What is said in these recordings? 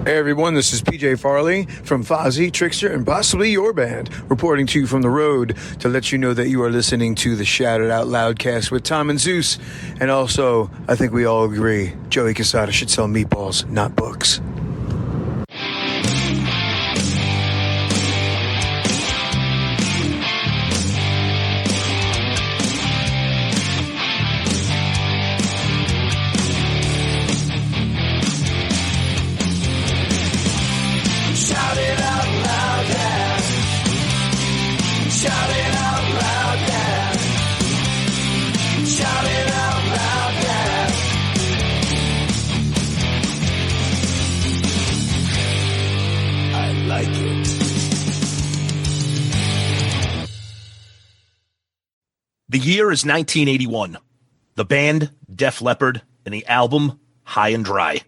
Hey everyone, this is PJ Farley from Fozzy, Trixter, and possibly your band, reporting to you from the road to let you know that you are listening to the Shout It Out Loudcast with Tom and Zeus. And also, I think we all agree, Joey Casada should sell meatballs, not books. The year is 1981. The band, Def Leppard, and the album, High and Dry.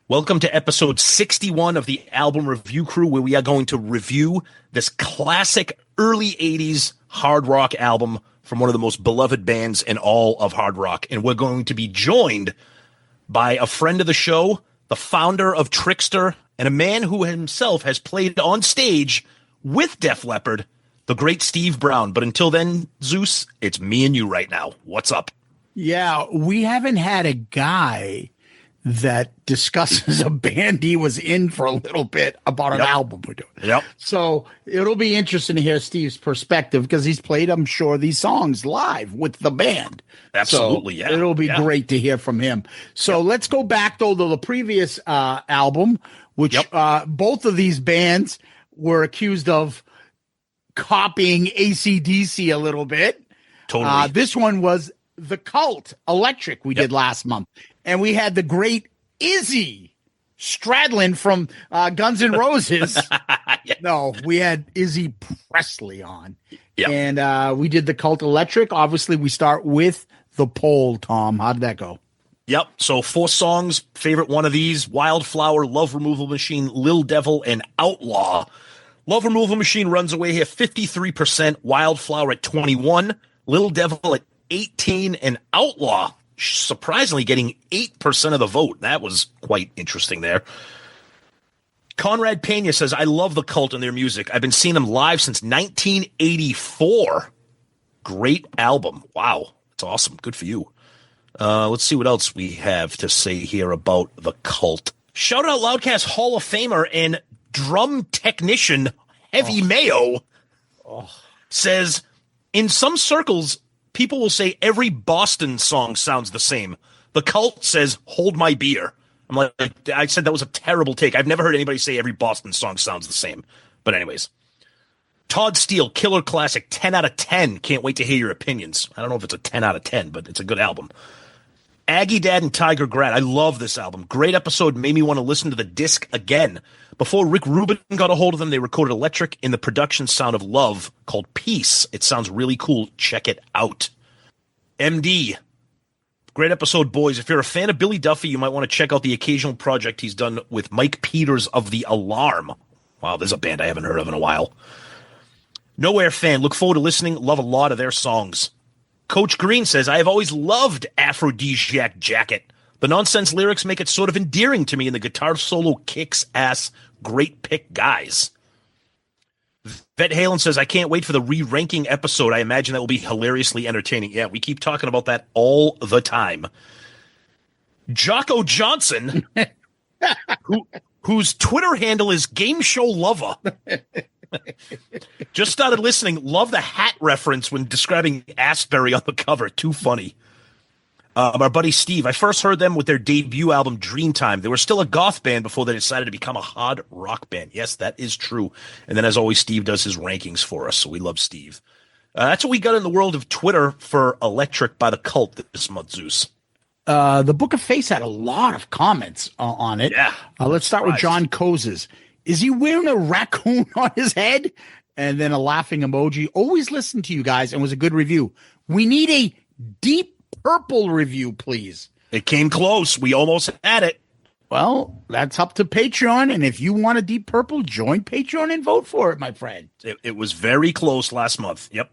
Welcome to episode 61 of the Album Review Crew, where we are going to review this classic early 80s hard rock album from one of the most beloved bands in all of hard rock. And we're going to be joined by a friend of the show, the founder of Trixter, and a man who himself has played on stage with Def Leppard, the great Steve Brown. But until then, Zeus, it's me and you right now. What's up? Yeah, we haven't had a guy that discusses a band he was in for a little bit about an album we're doing. Yep. So it'll be interesting to hear Steve's perspective because he's played, I'm sure, these songs live with the band. Absolutely, so it'll be great to hear from him. So let's go back, though, to the previous album, which both of these bands were accused of copying AC/DC a little bit. Totally. This one was The Cult, Electric, we did last month. And we had the great Izzy Stradlin from Guns N' Roses. No, we had Izzy Presley on. Yep. And we did The Cult, Electric. Obviously, we start with the poll, Tom. How did that go? Yep. So 4 songs. Favorite one of these: Wildflower, Love Removal Machine, Lil Devil, and Outlaw. Love Removal Machine runs away here 53%, Wildflower at 21%, Lil Devil at 18%, and Outlaw surprisingly getting 8% of the vote. That was quite interesting there. Conrad Pena says, I love The Cult and their music. I've been seeing them live since 1984. Great album. Wow. That's awesome. Good for you. Let's see what else we have to say here about The Cult. Shout out Loudcast Hall of Famer and drum technician Heavy Mayo says, in some circles, people will say every Boston song sounds the same. The Cult says, hold my beer. I'm like, I said that was a terrible take. I've never heard anybody say every Boston song sounds the same. But anyways, Todd Steele, killer classic, 10 out of 10. Can't wait to hear your opinions. I don't know if it's a 10 out of 10, but it's a good album. Aggie Dad and Tiger Grat. I love this album. Great episode. Made me want to listen to the disc again. Before Rick Rubin got a hold of them, they recorded Electric in the production sound of Love called Peace. It sounds really cool. Check it out. MD. Great episode, boys. If you're a fan of Billy Duffy, you might want to check out the occasional project he's done with Mike Peters of The Alarm. Wow, there's a band I haven't heard of in a while. Nowhere fan. Look forward to listening. Love a lot of their songs. Coach Green says, I have always loved Aphrodisiac Jacket. The nonsense lyrics make it sort of endearing to me, and the guitar solo kicks ass. Great pick, guys. Vet Halen says, I can't wait for the re-ranking episode. I imagine that will be hilariously entertaining. Yeah, we keep talking about that all the time. Jocko Johnson, whose Twitter handle is Game Show Lover, just started listening. Love the hat reference when describing Asbury on the cover. Too funny. Our buddy Steve, I first heard them with their debut album, Dreamtime. They were still a goth band before they decided to become a hard rock band. Yes, that is true. And then, as always, Steve does his rankings for us, so we love Steve. That's what we got in the world of Twitter for Electric by The Cult this month, Zeus. The Book of Face had a lot of comments on it. Yeah. Let's start with John Kozes. Is he wearing a raccoon on his head? And then a laughing emoji. Always listen to you guys, and was a good review. We need a Deep Purple review, please. It came close. We almost had it. Well, that's up to Patreon, and if you want a Deep Purple, join Patreon and vote for it, my friend. It was very close last month. Yep.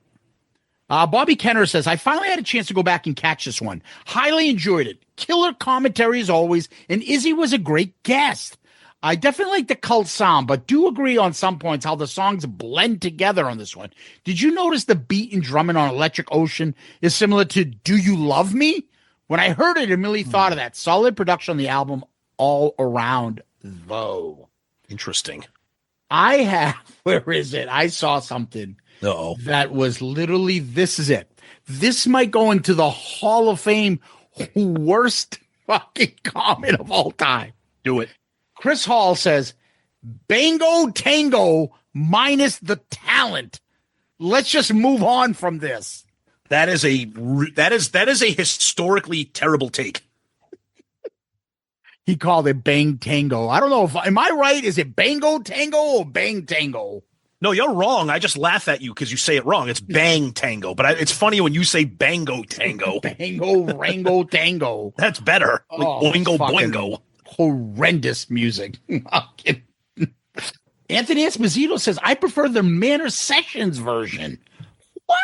Bobby Kenner says, I finally had a chance to go back and catch this one. Highly enjoyed it. Killer commentary as always, and Izzy was a great guest. I definitely like the cult sound, but do agree on some points how the songs blend together on this one. Did you notice the beat and drumming on Electric Ocean is similar to Do You Love Me? When I heard it, I immediately thought of that. Solid production on the album all around, though. Interesting. Where is it? I saw something Uh-oh. that was literally, this is it. This might go into the Hall of Fame worst fucking comment of all time. Do it. Chris Hall says, Bango Tango minus the talent. Let's just move on from this. That is a historically terrible take. He called it Bang Tango. I don't know if am I right? Is it Bango Tango or Bang Tango? No, you're wrong. I just laugh at you because you say it wrong. It's Bang Tango, but it's funny when you say Bango Tango. Bango Rango Tango. That's better. Like Boingo Boingo. Horrendous music. Anthony Esposito says, I prefer the Manor Sessions version. What?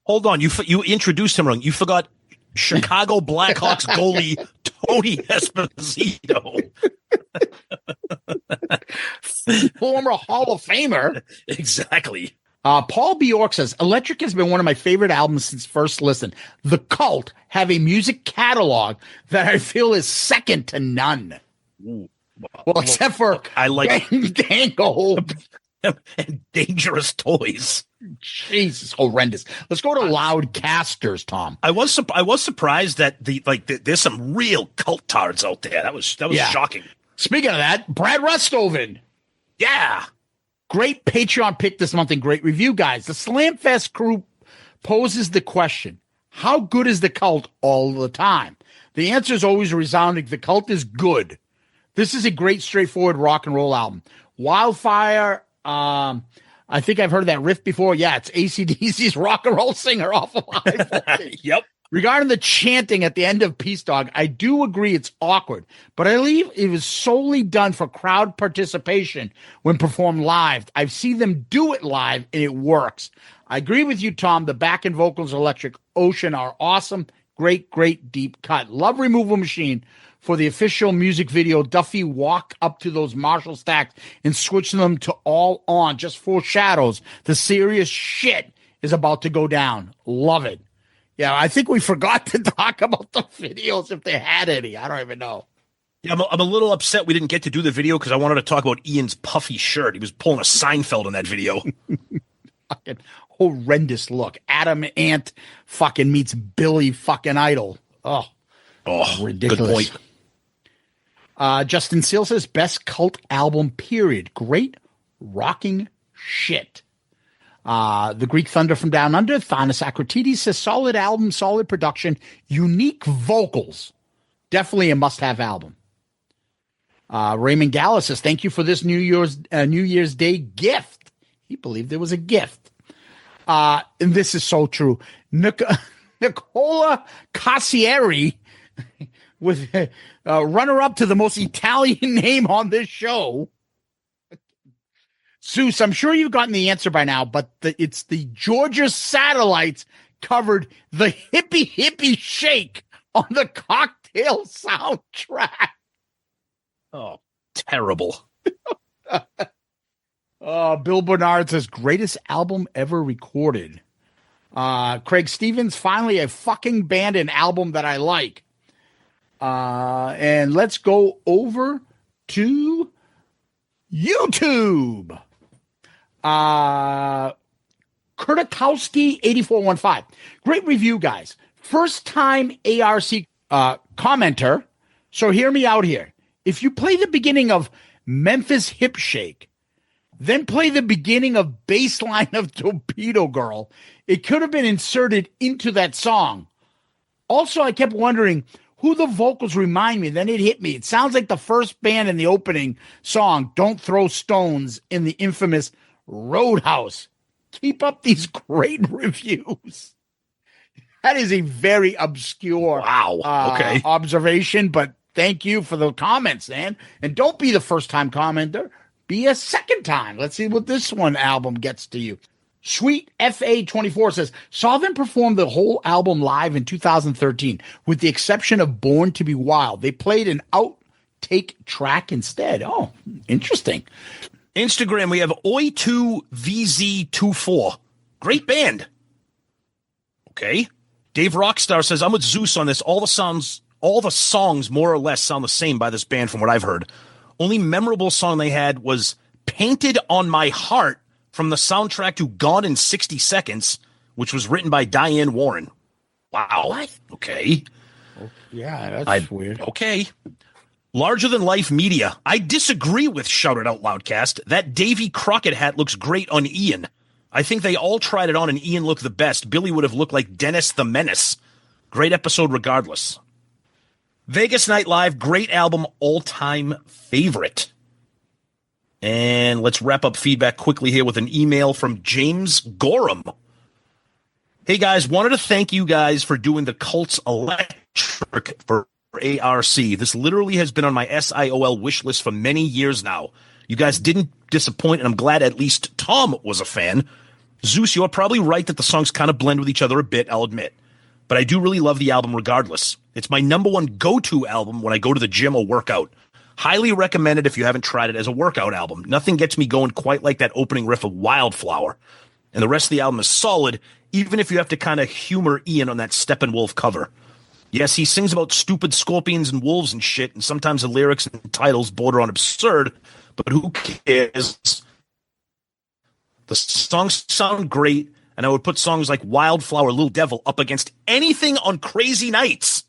Hold on. You introduced him wrong. You forgot Chicago Blackhawks goalie Tony Esposito. Former Hall of Famer. Exactly. Paul Bjork says, Electric has been one of my favorite albums since first listen. The Cult have a music catalog that I feel is second to none. Ooh. Well, except for I like Bang Tango and Dangerous Toys. Jesus, horrendous. Let's go to Loudcasters, Tom. I was surprised that there's some real cult tards out there. That was shocking. Speaking of that, Brad Rustoven. Yeah. Great Patreon pick this month and great review, guys. The Slamfest crew poses the question, how good is the Cult all the time? The answer is always resounding. The Cult is good. This is a great, straightforward rock and roll album. Wildfire, I think I've heard that riff before. Yeah, it's AC/DC's rock and roll singer off of Live. Yep. Regarding the chanting at the end of Peace Dog, I do agree it's awkward, but I believe it was solely done for crowd participation when performed live. I've seen them do it live, and it works. I agree with you, Tom. The back-end vocals of Electric Ocean are awesome. Great, great deep cut. Love Removal Machine. For the official music video, Duffy walk up to those Marshall stacks and switch them to all on. Just foreshadows the serious shit is about to go down. Love it. Yeah, I think we forgot to talk about the videos if they had any. I don't even know. Yeah, I'm a little upset we didn't get to do the video because I wanted to talk about Ian's puffy shirt. He was pulling a Seinfeld in that video. Fucking horrendous look. Adam Ant fucking meets Billy fucking Idol. Oh, ridiculous. Good point. Justin Seal says, best Cult album, period. Great rocking shit. The Greek Thunder from Down Under, Thanos Akratides says, solid album, solid production, unique vocals. Definitely a must-have album. Raymond Gallus says, thank you for this New Year's Day gift. He believed there was a gift. And this is so true. Nicola Cassieri with runner-up to the most Italian name on this show. Zeus, I'm sure you've gotten the answer by now, but it's the Georgia Satellites covered the hippie shake on the Cocktail soundtrack. Oh, terrible. Bill Bernard says, greatest album ever recorded. Craig Stevens, finally a fucking band and album that I like. And let's go over to YouTube. Kurtakowski 8415. Great review, guys. First time ARC commenter. So hear me out here. If you play the beginning of Memphis Hip Shake, then play the beginning of Baseline of Torpedo Girl, it could have been inserted into that song. Also, I kept wondering who the vocals remind me. Then it hit me. It sounds like the first band in the opening song, Don't Throw Stones, in the infamous Roadhouse. Keep up these great reviews. That is a very obscure observation, but thank you for the comments, man. And don't be the first time commenter. Be a second time. Let's see what this one album gets to you. Sweet FA24 says, saw them perform the whole album live in 2013, with the exception of Born to Be Wild. They played an out take track instead. Oh, interesting. Instagram, we have Oi2VZ24. Great band. Okay. Dave Rockstar says, I'm with Zeus on this. All the songs more or less sound the same by this band from what I've heard. Only memorable song they had was Painted on My Heart from the soundtrack to Gone in 60 Seconds, which was written by Diane Warren. Wow. What? Okay. Yeah, that's weird. Okay. Larger Than Life Media. I disagree with Shout It Out Loudcast. That Davy Crockett hat looks great on Ian. I think they all tried it on and Ian looked the best. Billy would have looked like Dennis the Menace. Great episode regardless. Vegas Night Live, great album, all-time favorite. And let's wrap up feedback quickly here with an email from James Gorham. Hey guys, wanted to thank you guys for doing the Cult's Electric for ARC. This literally has been on my SIOL wish list for many years now. You guys didn't disappoint, and I'm glad at least Tom was a fan. Zeus, you're probably right that the songs kind of blend with each other a bit, I'll admit. But I do really love the album regardless. It's my number one go-to album when I go to the gym or workout. Highly recommended if you haven't tried it as a workout album. Nothing gets me going quite like that opening riff of Wildflower. And the rest of the album is solid, even if you have to kind of humor Ian on that Steppenwolf cover. Yes, he sings about stupid scorpions and wolves and shit, and sometimes the lyrics and titles border on absurd, but who cares? The songs sound great, and I would put songs like Wildflower, Little Devil up against anything on Crazy Nights.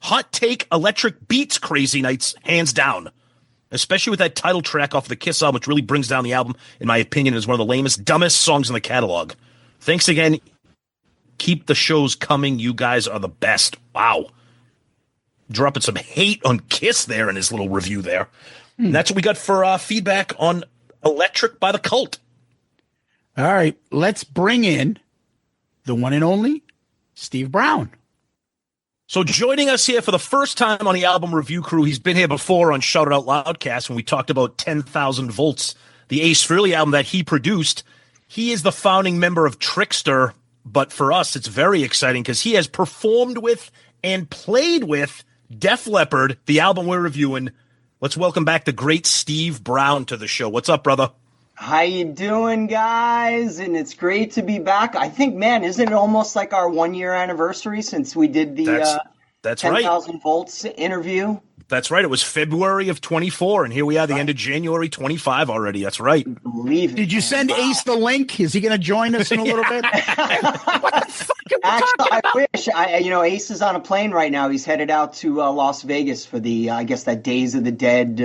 Hot take, Electric beats Crazy Nights, hands down. Especially with that title track off the Kiss album, which really brings down the album, in my opinion, is one of the lamest, dumbest songs in the catalog. Thanks again. Keep the shows coming. You guys are the best. Wow. Dropping some hate on Kiss there in his little review there. And that's what we got for feedback on Electric by the Cult. All right, let's bring in the one and only Steve Brown. So joining us here for the first time on the album review crew, he's been here before on Shout It Out Loudcast when we talked about 10,000 Volts, the Ace Frehley album that he produced. He is the founding member of Trixter, but for us, it's very exciting because he has performed with and played with Def Leppard, the album we're reviewing. Let's welcome back the great Steve Brown to the show. What's up, brother? How you doing, guys? And it's great to be back. I think, man, isn't it almost like our 1 year anniversary since we did the that's 10,000 right. Volts interview? That's right. It was February of 24, and here we are, the end of January 25 already. That's right. Believe it. Did you send Ace the link? Is he going to join us in a little bit? What the fuck are we Actually, talking about? I wish. Ace is on a plane right now. He's headed out to Las Vegas for the, I guess, that Days of the Dead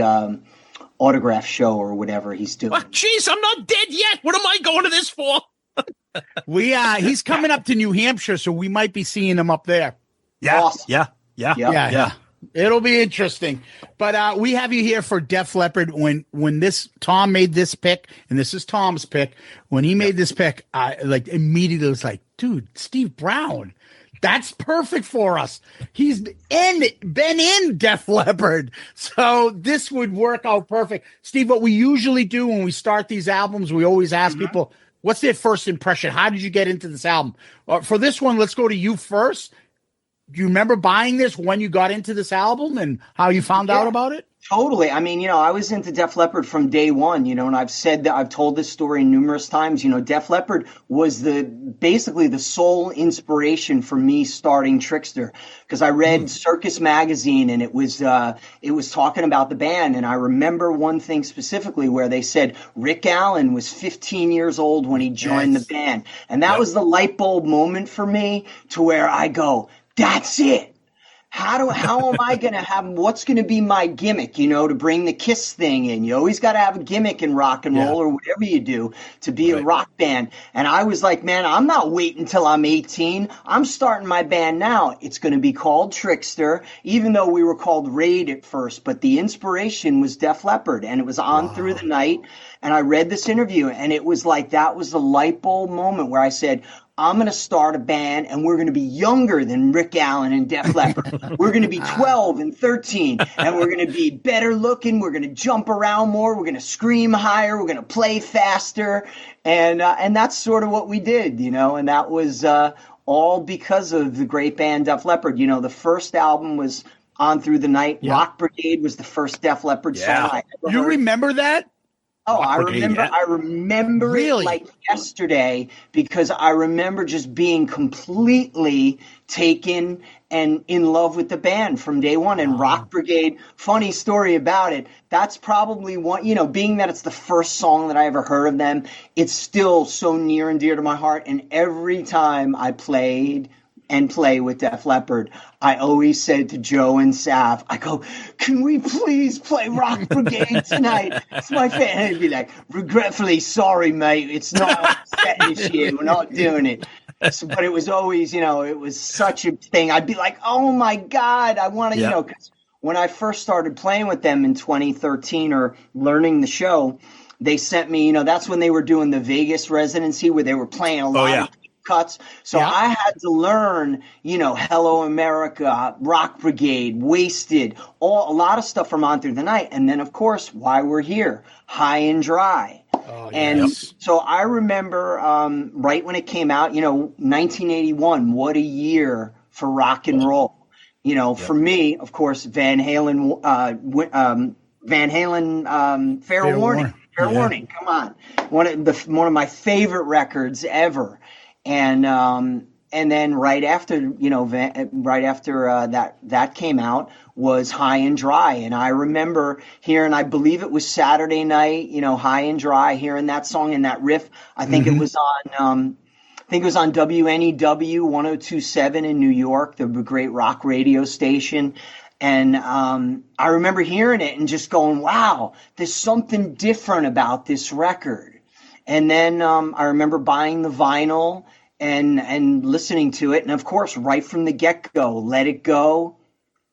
autograph show or whatever he's doing. Jeez, I'm not dead yet. What am I going to this for? He's coming up to New Hampshire, so we might be seeing him up there. Yeah, Awesome. yeah. It'll be interesting. But we have you here for Def Leppard. When Tom made this pick, and this is Tom's pick, when he made this pick, I immediately was like, dude, Steve Brown. That's perfect for us. He's been in Def Leppard. So this would work out perfect. Steve, what we usually do when we start these albums, we always ask people, what's their first impression? How did you get into this album? For this one, let's go to you first. Do you remember buying this when you got into this album and how you found out about it? Totally. I mean, I was into Def Leppard from day one, and I've told this story numerous times. Def Leppard was basically the sole inspiration for me starting Trixter, because I read Circus Magazine and it was talking about the band. And I remember one thing specifically where they said Rick Allen was 15 years old when he joined the band. And that was the light bulb moment for me to where I go, that's it. How am I going to have, what's going to be my gimmick, to bring the Kiss thing in? You always got to have a gimmick in rock and roll or whatever you do to be a rock band. And I was like, man, I'm not waiting until I'm 18. I'm starting my band now. It's going to be called Trixter, even though we were called Raid at first. But the inspiration was Def Leppard, and it was on through the night. And I read this interview, and it was like that was the light bulb moment where I said, I'm going to start a band, and we're going to be younger than Rick Allen and Def Leppard. We're going to be 12 and 13, and we're going to be better looking. We're going to jump around more. We're going to scream higher. We're going to play faster. And that's sort of what we did, and that was all because of the great band Def Leppard. The first album was On Through the Night. Rock Brigade was the first Def Leppard song I ever heard. Remember that? Oh, I remember really? It like yesterday, because I remember just being completely taken and in love with the band from day one. And Rock Brigade, funny story about it, that's probably one, being that it's the first song that I ever heard of them, it's still so near and dear to my heart. And every time I played and play with Def Leppard, I always said to Joe and Sav, I go, can we please play Rock Brigade tonight? It's my favorite. And he'd be like, regretfully, sorry, mate. It's not set this year. We're not doing it. But it was always, it was such a thing. I'd be like, oh my God, I want to, because when I first started playing with them in 2013 or learning the show, they sent me, that's when they were doing the Vegas residency where they were playing a lot of cuts. So I had to learn, Hello America, Rock Brigade, Wasted, a lot of stuff from On Through the Night. And then, of course, Why We're Here, High and Dry. So I remember right when it came out, 1981, what a year for rock and roll. For me, of course, Van Halen, Fair Warning. Fair Warning, come on. One of my favorite records ever. And then right after that came out was High and Dry. And I remember hearing, I believe it was Saturday night, High and Dry, hearing that song and that riff. I think it was on WNEW 1027 in New York, the great rock radio station. And I remember hearing it and just going, wow, there's something different about this record. And then I remember buying the vinyl and listening to it. And, of course, right from the get-go, Let It Go,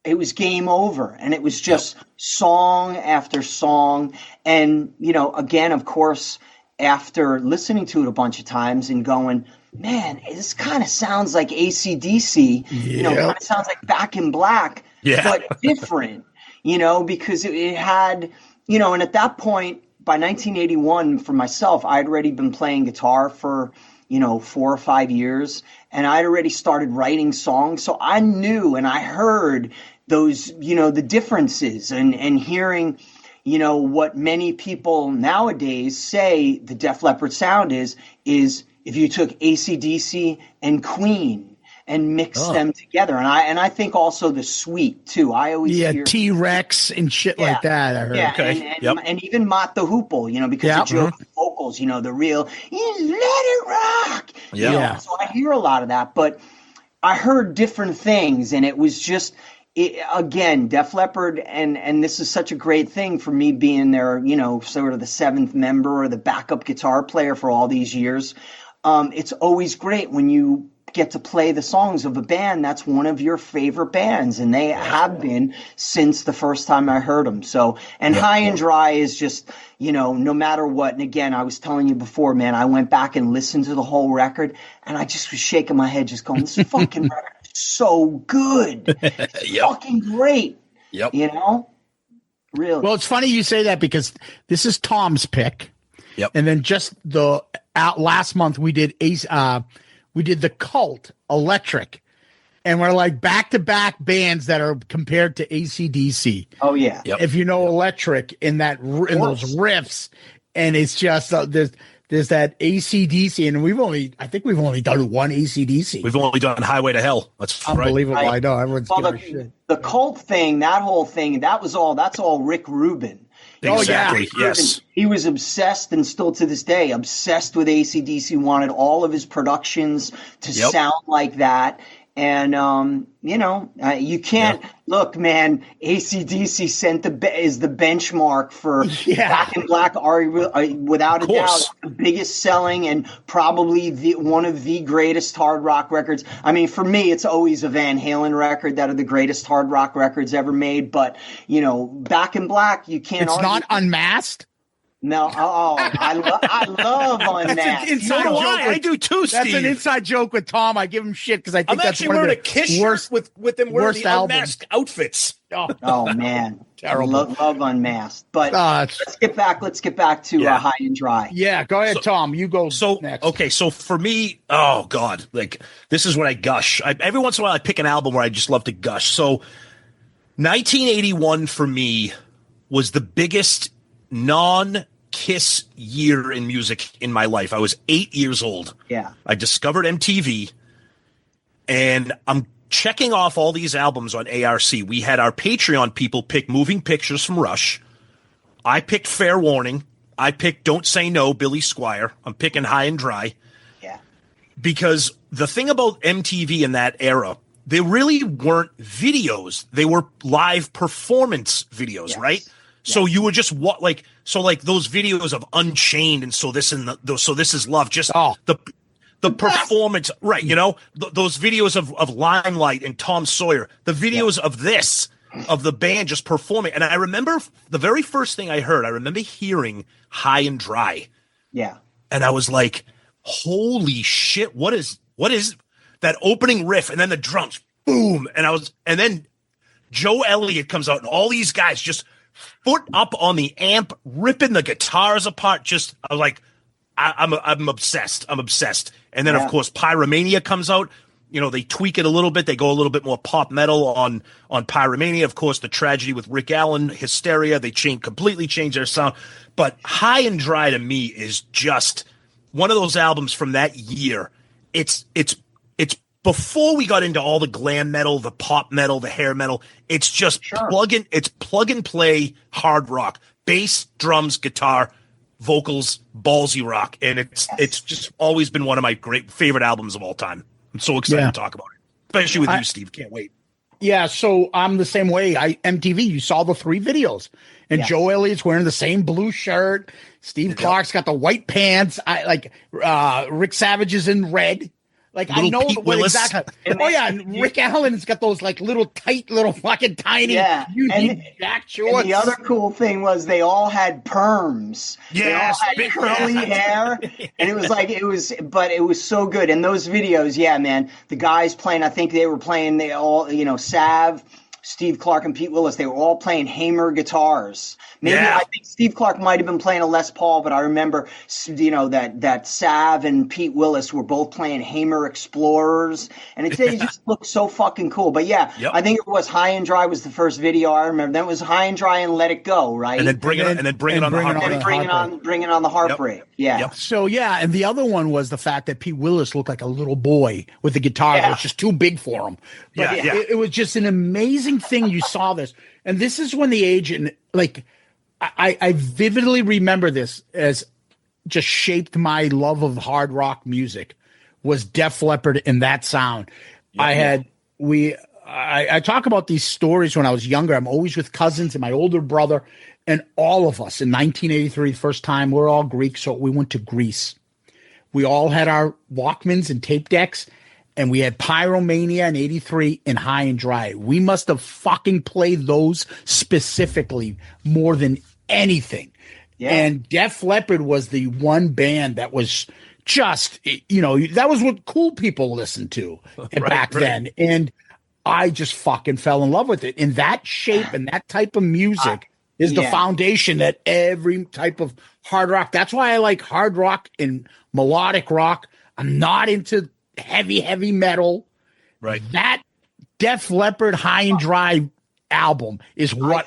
it was game over. And it was just song after song. And, again, of course, after listening to it a bunch of times and going, man, this kind of sounds like AC/DC, kind of sounds like Back in Black, but different, because it had, and at that point, by 1981, for myself, I'd already been playing guitar for, 4 or 5 years, and I'd already started writing songs. So I knew and I heard those, the differences and hearing, what many people nowadays say the Def Leppard sound is if you took AC/DC and Queen and mix them together. And I think also the Sweet too. I always hear T-Rex and shit like that. I heard. Yeah, and even Mott the Hoople, because of Joe's vocals, the real let it rock. So I hear a lot of that, but I heard different things, and it was just again, Def Leppard, and this is such a great thing for me being their, sort of the seventh member or the backup guitar player for all these years. It's always great when you get to play the songs of a band that's one of your favorite bands, and they have been since the first time I heard them. So, and High and Dry is just, no matter what. And again, I was telling you before, man, I went back and listened to the whole record, and I just was shaking my head, just going, this fucking record is so good. It's fucking great. Really. Well, it's funny you say that, because this is Tom's pick. And then just last month we did the Cult Electric, and we're like back-to-back bands that are compared to AC/DC. Oh yeah. If you know Electric in those riffs, and it's just there's that AC/DC, and I think we've only done one AC/DC. We've only done Highway to Hell. That's unbelievable. Right. I know everyone's giving shit. The Cult thing, that whole thing, that's all Rick Rubin. Exactly. Yes. He was obsessed, and still to this day, obsessed with AC/DC, wanted all of his productions to sound like that. And, you can't look, man, AC/DC is the benchmark for Back in Black, without a doubt, the biggest selling and probably one of the greatest hard rock records. I mean, for me, it's always a Van Halen record that are the greatest hard rock records ever made. But, Back in Black, you can't argue. It's not Unmasked? No, I love Unmasked. So do I do too, Steve. That's an inside joke with Tom. I give him shit because I think that's one of the Kiss shirt with them wearing the Unmasked outfits. Oh man, terrible. Love Unmasked. But let's get back to High and Dry. Yeah, go ahead, Tom. You go next. Okay, so for me, oh god, like this is when I gush. Every once in a while, I pick an album where I just love to gush. So 1981 for me was the biggest non-Kiss year in music in my life. I was 8 years old. Yeah. I discovered MTV, and I'm checking off all these albums on ARC. We had our Patreon people pick Moving Pictures from Rush. I picked Fair Warning. I picked Don't Say No, Billy Squier. I'm picking High and Dry. Yeah. Because the thing about MTV in that era, they really weren't videos. They were live performance videos, Yes. right? So you were just like those videos of Unchained and So This Is Love. Just the performance, right? You know, those videos of Limelight and Tom Sawyer. The videos of this, of the band just performing. And I remember the very first thing I heard. I remember hearing High and Dry. Yeah. And I was like, holy shit, what is that opening riff? And then the drums, boom. And then Joe Elliott comes out and all these guys just foot up on the amp, ripping the guitars apart. Just, I was like, I'm obsessed. I'm obsessed. And then, of course, Pyromania comes out. You know, they tweak it a little bit. They go a little bit more pop metal on Pyromania. Of course, the tragedy with Rick Allen, Hysteria, they completely change their sound. But High and Dry to me is just one of those albums from that year. It's before we got into all the glam metal, the pop metal, the hair metal. It's just plug and play hard rock, bass, drums, guitar, vocals, ballsy rock. And it's just always been one of my great favorite albums of all time. I'm so excited to talk about it, especially with you, Steve. Can't wait. Yeah, so I'm the same way. MTV, you saw the 3 videos, and Joe Elliott's wearing the same blue shirt. Steve Clark's got the white pants. Rick Savage is in red. Like, I know Pete what Willis. exactly. And Rick Allen's got those like little tight, little fucking tiny, unique jack shorts. And the other cool thing was they all had perms. Yeah, they all had curly hair, and it was so good. And those videos, man, the guys playing. I think they were playing. They all, Sav, Steve Clark, and Pete Willis. They were all playing Hamer guitars. Maybe I think Steve Clark might have been playing a Les Paul, but I remember, that Sav and Pete Willis were both playing Hamer Explorers, and it just looked so fucking cool. But I think it was High and Dry was the first video I remember. Then it was High and Dry and Let It Go, right? And then bring it on the Heartbreak. Yeah. So and the other one was the fact that Pete Willis looked like a little boy with the guitar that was just too big for him. But it was just an amazing thing. You saw this, and this is when the agent, like, I vividly remember this as just shaped my love of hard rock music was Def Leppard and that sound. I talk about these stories when I was younger. I'm always with cousins and my older brother, and all of us in 1983, the first time, we're all Greek, so we went to Greece. We all had our Walkmans and tape decks, and we had Pyromania in 83 and High and Dry. We must have fucking played those specifically more than anything. Yeah. And Def Leppard was the one band that was just, that was what cool people listened to back then. And I just fucking fell in love with it. And that shape and that type of music is the foundation that every type of hard rock. That's why I like hard rock and melodic rock. I'm not into heavy metal. Right. That Def Leppard High and Dry album is what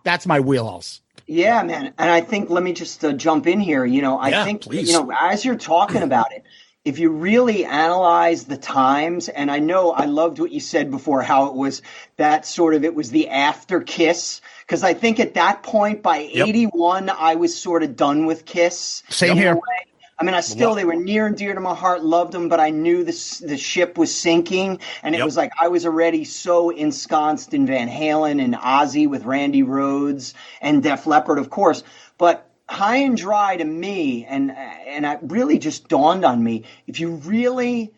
that's my wheelhouse. Yeah, man. And I think, let me just jump in here. I think, please. As you're talking about it, if you really analyze the times, and I know I loved what you said before, how it was that sort of, it was the after Kiss. Because I think at that point, by 81, I was sort of done with Kiss. Same here. I mean, they were near and dear to my heart, loved them, but I knew the ship was sinking. And it was like I was already so ensconced in Van Halen and Ozzy with Randy Rhoads and Def Leppard, of course. But High and Dry to me, and it really just dawned on me, if you really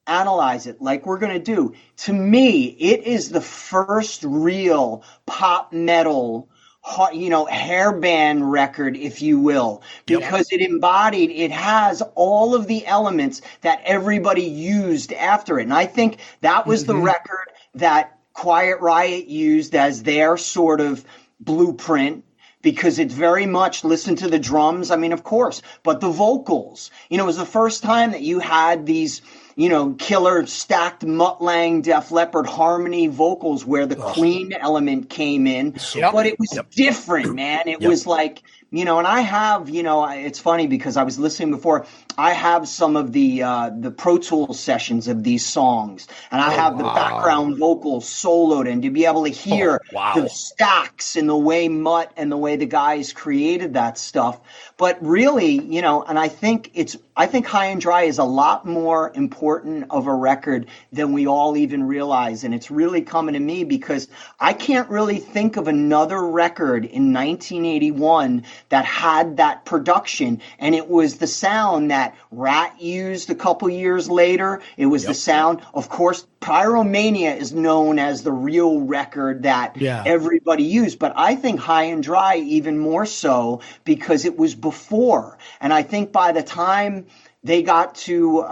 analyze it like we're going to do, to me, it is the first real pop metal hairband record, if you will, because it has all of the elements that everybody used after it. And I think that was the record that Quiet Riot used as their sort of blueprint, because it's very much listen to the drums. I mean, of course, but the vocals, it was the first time that you had these, killer stacked Mutt Lange Def Leppard harmony vocals where the clean element came in, but it was different, man. It was like, and I have, it's funny because I was listening before. I have some of the Pro Tools sessions of these songs, and I have the background vocals soloed, and to be able to hear the stacks and the way Mutt and the way the guys created that stuff. But really, and I think High and Dry is a lot more important of a record than we all even realize. And it's really coming to me because I can't really think of another record in 1981 that had that production. And it was the sound that Rat used a couple years later. It was the sound, of course. Pyromania is known as the real record that everybody used, but I think High and Dry even more so because it was before. And I think by the time they got to,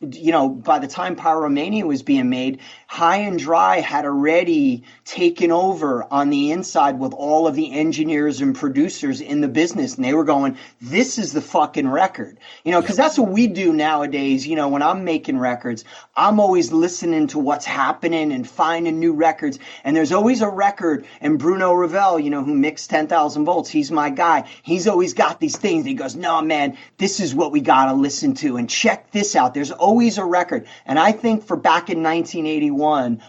by the time Pyromania was being made, High and Dry had already taken over on the inside with all of the engineers and producers in the business. And they were going, this is the fucking record, because that's what we do nowadays. When I'm making records, I'm always listening to what's happening and finding new records. And there's always a record. And Bruno Ravel, who mixed 10,000 Volts, he's my guy. He's always got these things. He goes, no, man, this is what we got to listen to. And check this out. There's always a record. And I think for back in 1981,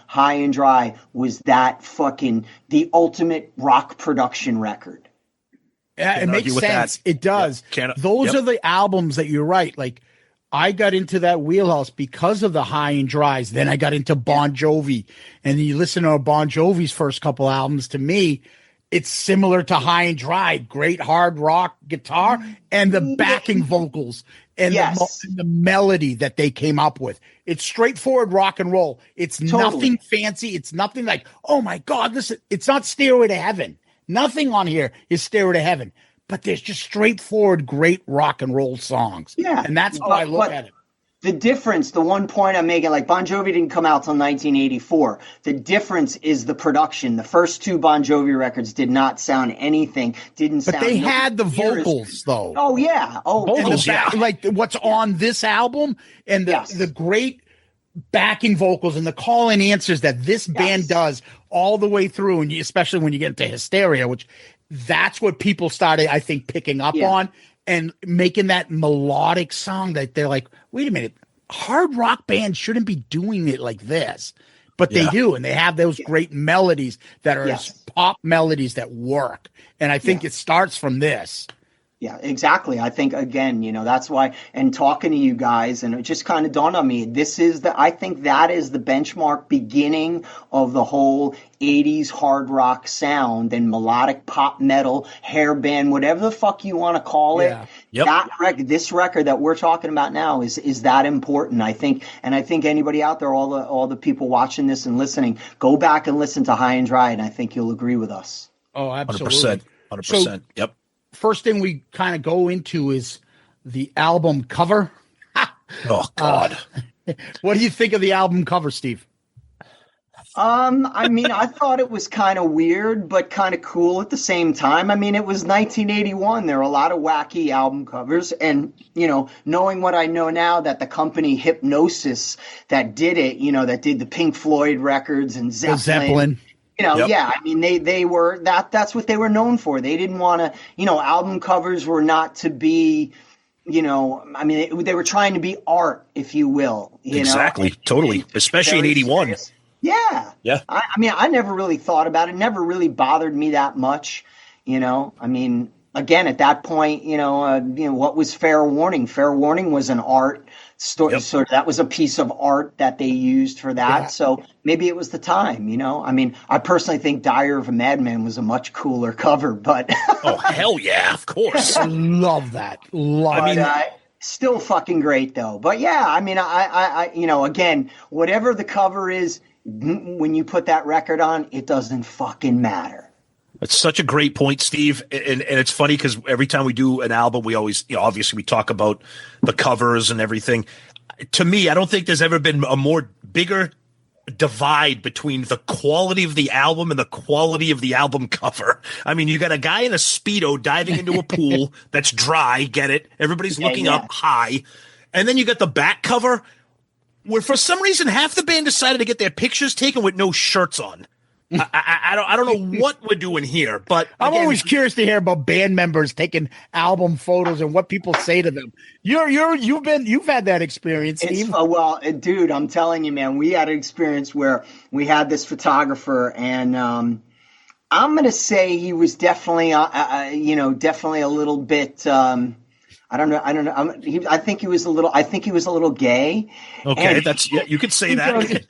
High and Dry was that fucking the ultimate rock production record. Yeah, it makes sense. It does. Those are the albums that you're right. Like, I got into that wheelhouse because of the High and Dries. Then I got into Bon Jovi. And then you listen to Bon Jovi's first couple albums, to me, it's similar to High and Dry. Great hard rock guitar and the backing vocals and the melody that they came up with. It's straightforward rock and roll. It's nothing fancy. It's nothing like, oh my God, listen, it's not Stairway to Heaven. Nothing on here is Stairway to Heaven. But there's just straightforward, great rock and roll songs. Yeah. And that's how I look at it. The difference, the one point I'm making, like Bon Jovi didn't come out till 1984. The difference is the production. The first two Bon Jovi records did not sound anything. But they had the vocals, though. Oh, yeah. Vocals, like what's on this album and the great backing vocals and the call and answers that this band does all the way through, and especially when you get into Hysteria, which that's what people started, I think, picking up on. And making that melodic song that they're like, wait a minute, hard rock bands shouldn't be doing it like this. But they do, and they have those great melodies that are pop melodies that work. And I think it starts from this. Yeah, exactly. I think, again, that's why, and talking to you guys, and it just kind of dawned on me, I think that is the benchmark beginning of the whole 80s hard rock sound and melodic pop metal, hair band, whatever the fuck you want to call it. This record that we're talking about now is that important, I think. And I think anybody out there, all the people watching this and listening, go back and listen to High and Dry, and I think you'll agree with us. Oh, absolutely. 100%. Yep. First thing we kind of go into is the album cover. Oh, God. What do you think of the album cover, Steve? I mean, I thought it was kind of weird, but kind of cool at the same time. I mean, it was 1981. There were a lot of wacky album covers. And, knowing what I know now, that the company Hypnosis that did it, that did the Pink Floyd records and Zeppelin. I mean, they were that's what they were known for. They didn't want to, album covers were not to be, I mean, they were trying to be art, if you will. Exactly. Totally. Especially in 81. Yeah. Yeah. I mean, I never really thought about it. Never really bothered me that much. I mean, again, at that point, what was Fair Warning? Fair Warning was an art story. So that was a piece of art that they used for that. Yeah. So maybe it was the time, I mean, I personally think Diary of a Madman was a much cooler cover, but oh, hell yeah, of course. I love that. Still fucking great though. But yeah, I mean, I again, whatever the cover is, when you put that record on, it doesn't fucking matter. It's such a great point, Steve. And it's funny because every time we do an album, we always, obviously we talk about the covers and everything. To me, I don't think there's ever been a more bigger divide between the quality of the album and the quality of the album cover. I mean, you got a guy in a Speedo diving into a pool that's dry, get it? Everybody's looking up high. And then you got the back cover where for some reason half the band decided to get their pictures taken with no shirts on. I don't know what we're doing here, but I'm always curious to hear about band members taking album photos and what people say to them. You've had that experience, Steve. Well, dude, I'm telling you, man, we had an experience where we had this photographer, and I'm gonna say he was definitely, definitely a little bit. I don't know. I think he was a little gay. Okay, you could say that.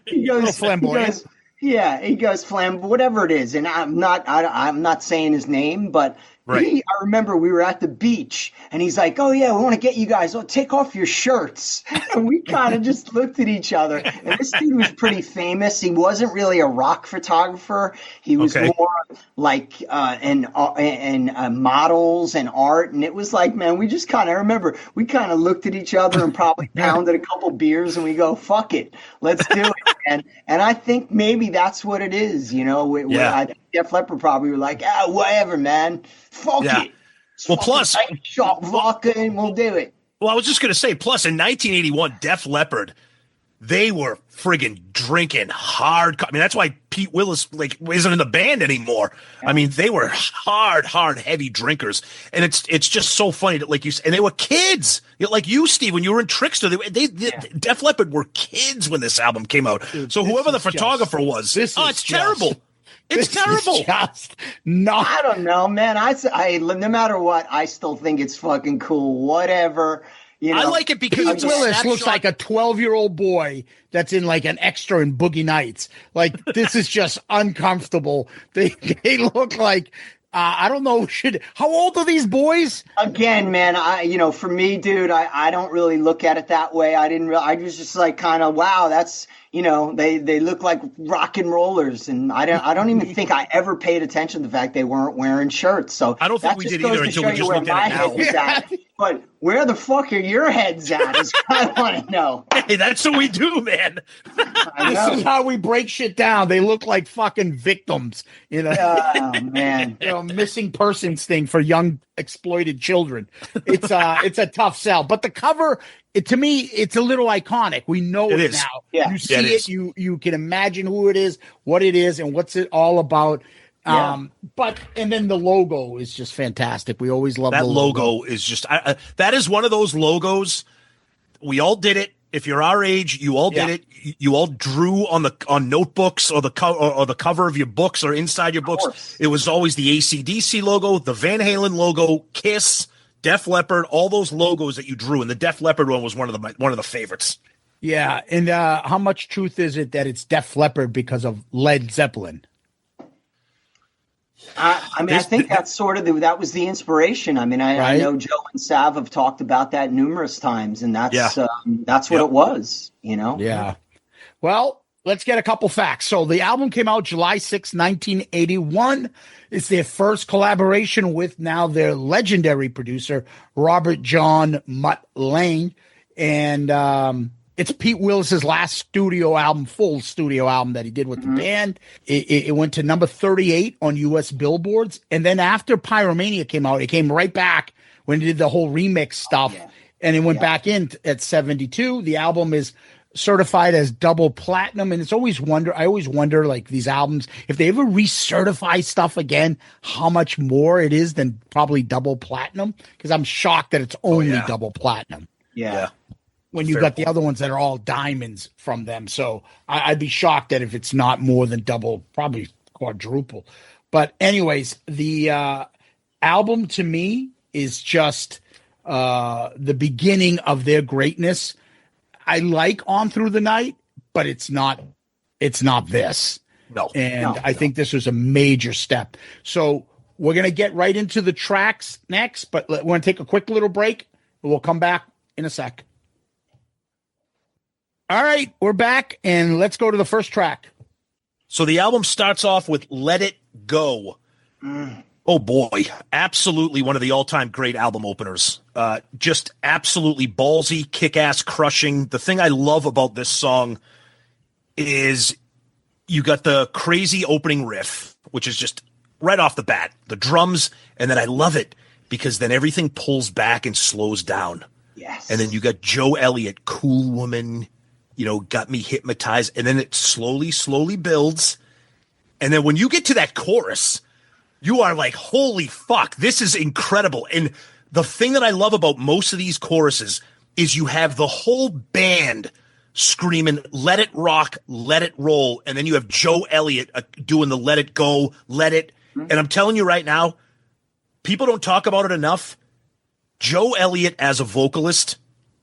He goes flamboyant. He goes whatever it is, and I'm not saying his name, but I remember we were at the beach, and he's like, "Oh yeah, we want to get you guys. Take off your shirts." And we kind of just looked at each other. And this dude was pretty famous. He wasn't really a rock photographer. He was more like in models and art. And it was like, man, we just kind of remember we kind of looked at each other and probably pounded a couple beers, and we go, "Fuck it, let's do it." And I think maybe that's what it is, I think Def Leppard probably were like, whatever, man. Fuck it. Well, plus, shot vodka and we'll do it. Well, I was just going to say, plus in 1981, Def Leppard, they were friggin' drinking hard. I mean, that's why Pete Willis isn't in the band anymore. I mean, they were hard, heavy drinkers, and it's just so funny that, like you said, and they were kids. Like you, Steve, when you were in Trixter, Def Leppard were kids when this album came out. Dude, so whoever the photographer was, it's terrible. It's terrible. I don't know, man. I no matter what, I still think it's fucking cool. Whatever. I like it because Pete Willis looks like a 12-year-old boy that's in like an extra in Boogie Nights. Like, this is just uncomfortable. They look like I don't know. How old are these boys? Again, man, for me, dude, I don't really look at it that way. I was just like kind of, wow, that's, they look like rock and rollers, and I don't even think I ever paid attention to the fact they weren't wearing shirts. So I don't think we did either until we just looked at it now. But where the fuck are your heads at? Is what I want to know. Hey, that's what we do, man. This is how we break shit down. They look like fucking victims, Oh man, missing persons thing for young exploited children. It's a tough sell, but the cover, to me, it's a little iconic. We know it now. Yeah. You see it. You can imagine who it is, what it is, and what's it all about. Yeah. And then the logo is just fantastic. We always love that the logo. Is just that is one of those logos. We all did it. If you're our age, you all did it. You all drew on notebooks or the cover of your books or inside your books. It was always the AC/DC logo, the Van Halen logo, Kiss, Def Leppard, all those logos that you drew, and the Def Leppard one was one of the favorites. Yeah, and how much truth is it that it's Def Leppard because of Led Zeppelin? I think that's sort of that was the inspiration. I mean, I know Joe and Sav have talked about that numerous times, and that's what it was, Yeah. Well, let's get a couple facts. So the album came out July 6, 1981. It's their first collaboration with now their legendary producer, Robert John Mutt Lange. And it's Pete Willis's last full studio album that he did with the band. It went to number 38 on U.S. billboards. And then after Pyromania came out, it came right back when he did the whole remix stuff. And it went back in at 72. The album is certified as double platinum. And I always wonder, like, these albums, if they ever recertify stuff again, how much more it is than probably double platinum. Because I'm shocked that it's only double platinum. Yeah. When you got the other ones that are all diamonds from them. So I'd be shocked that if it's not more than double, probably quadruple. But anyways, the album to me is just the beginning of their greatness. I like On Through the Night, but it's not this. No. And I think this was a major step. So we're going to get right into the tracks next, but we're going to take a quick little break, and we'll come back in a sec. All right, we're back, and let's go to the first track. So the album starts off with Let It Go. Oh, boy. Absolutely one of the all-time great album openers. Just absolutely ballsy, kick-ass, crushing. The thing I love about this song is you got the crazy opening riff, which is just right off the bat, the drums, and then I love it because then everything pulls back and slows down. Yes. And then you got Joe Elliott, Cool Woman, got me hypnotized, and then it slowly builds. And then when you get to that chorus, you are like, holy fuck, this is incredible. And the thing that I love about most of these choruses is you have the whole band screaming, let it rock, let it roll. And then you have Joe Elliott doing the let it go, let it. And I'm telling you right now, people don't talk about it enough. Joe Elliott as a vocalist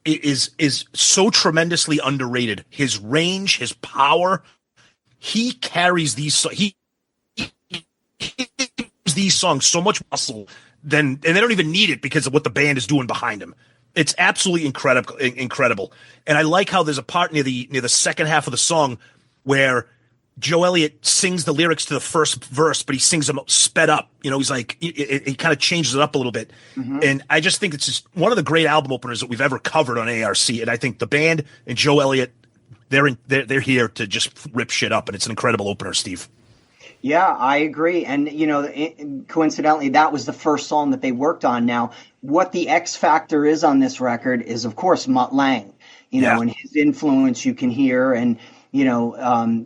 is so tremendously underrated. His range, his power, he carries these these songs so much muscle and they don't even need it because of what the band is doing behind him. It's absolutely incredible. And I like how there's a part near the second half of the song where Joe Elliott sings the lyrics to the first verse, but he sings them sped up. He's like, he kind of changes it up a little bit. Mm-hmm. And I just think it's just one of the great album openers that we've ever covered on ARC. And I think the band and Joe Elliott, they're here to just rip shit up. And it's an incredible opener, Steve. Yeah, I agree. And, coincidentally, that was the first song that they worked on. Now, what the X factor is on this record is, of course, Mutt Lange, and his influence you can hear. And,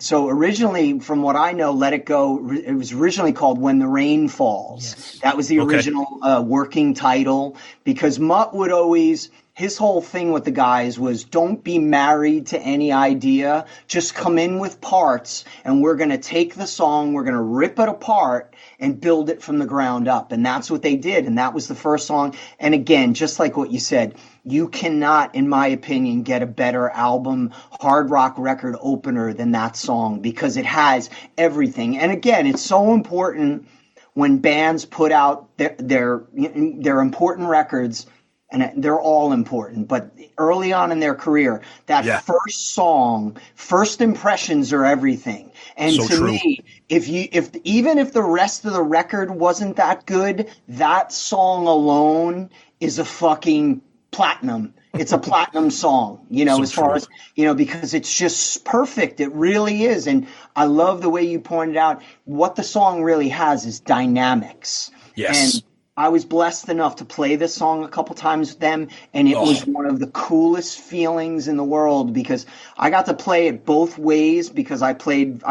so originally, from what I know, Let It Go, it was originally called When the Rain Falls. Yes. That was the original working title, because Mutt would always, his whole thing with the guys was, don't be married to any idea. Just come in with parts, and we're going to take the song, we're going to rip it apart and build it from the ground up. And that's what they did. And that was the first song. And again, just like what you said, you cannot, in my opinion, get a better album, hard rock record opener than that song, because it has everything. And again, it's so important when bands put out their important records, and they're all important, but early on in their career, that first song, first impressions are everything. And so to me, even if the rest of the record wasn't that good, that song alone is a fucking platinum. It's a platinum song, far as, because it's just perfect. It really is. And I love the way you pointed out what the song really has is dynamics. Yes. And I was blessed enough to play this song a couple times with them, and it was one of the coolest feelings in the world, because I got to play it both ways, because I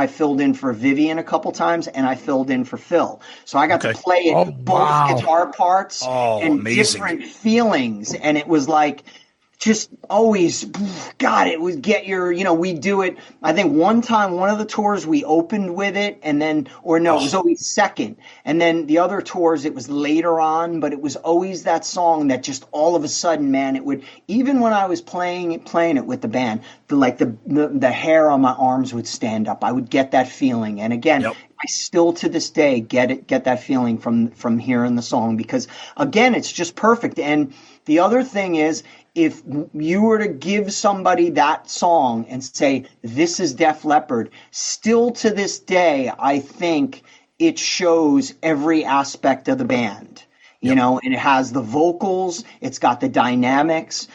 filled in for Vivian a couple times, and I filled in for Phil. So I got to play it both guitar parts and amazing. Different feelings, and it was like just always, God, it would get your, we do it. I think one time, one of the tours we opened with it, and then, it was always second. And then the other tours, it was later on, but it was always that song that just all of a sudden, man, it would, even when I was playing it with the band, the hair on my arms would stand up. I would get that feeling. And again, I still to this day get that feeling from hearing the song, because again, it's just perfect. And the other thing is, if you were to give somebody that song and say, this is Def Leppard, still to this day, I think it shows every aspect of the band. And it has the vocals, it's got the dynamics,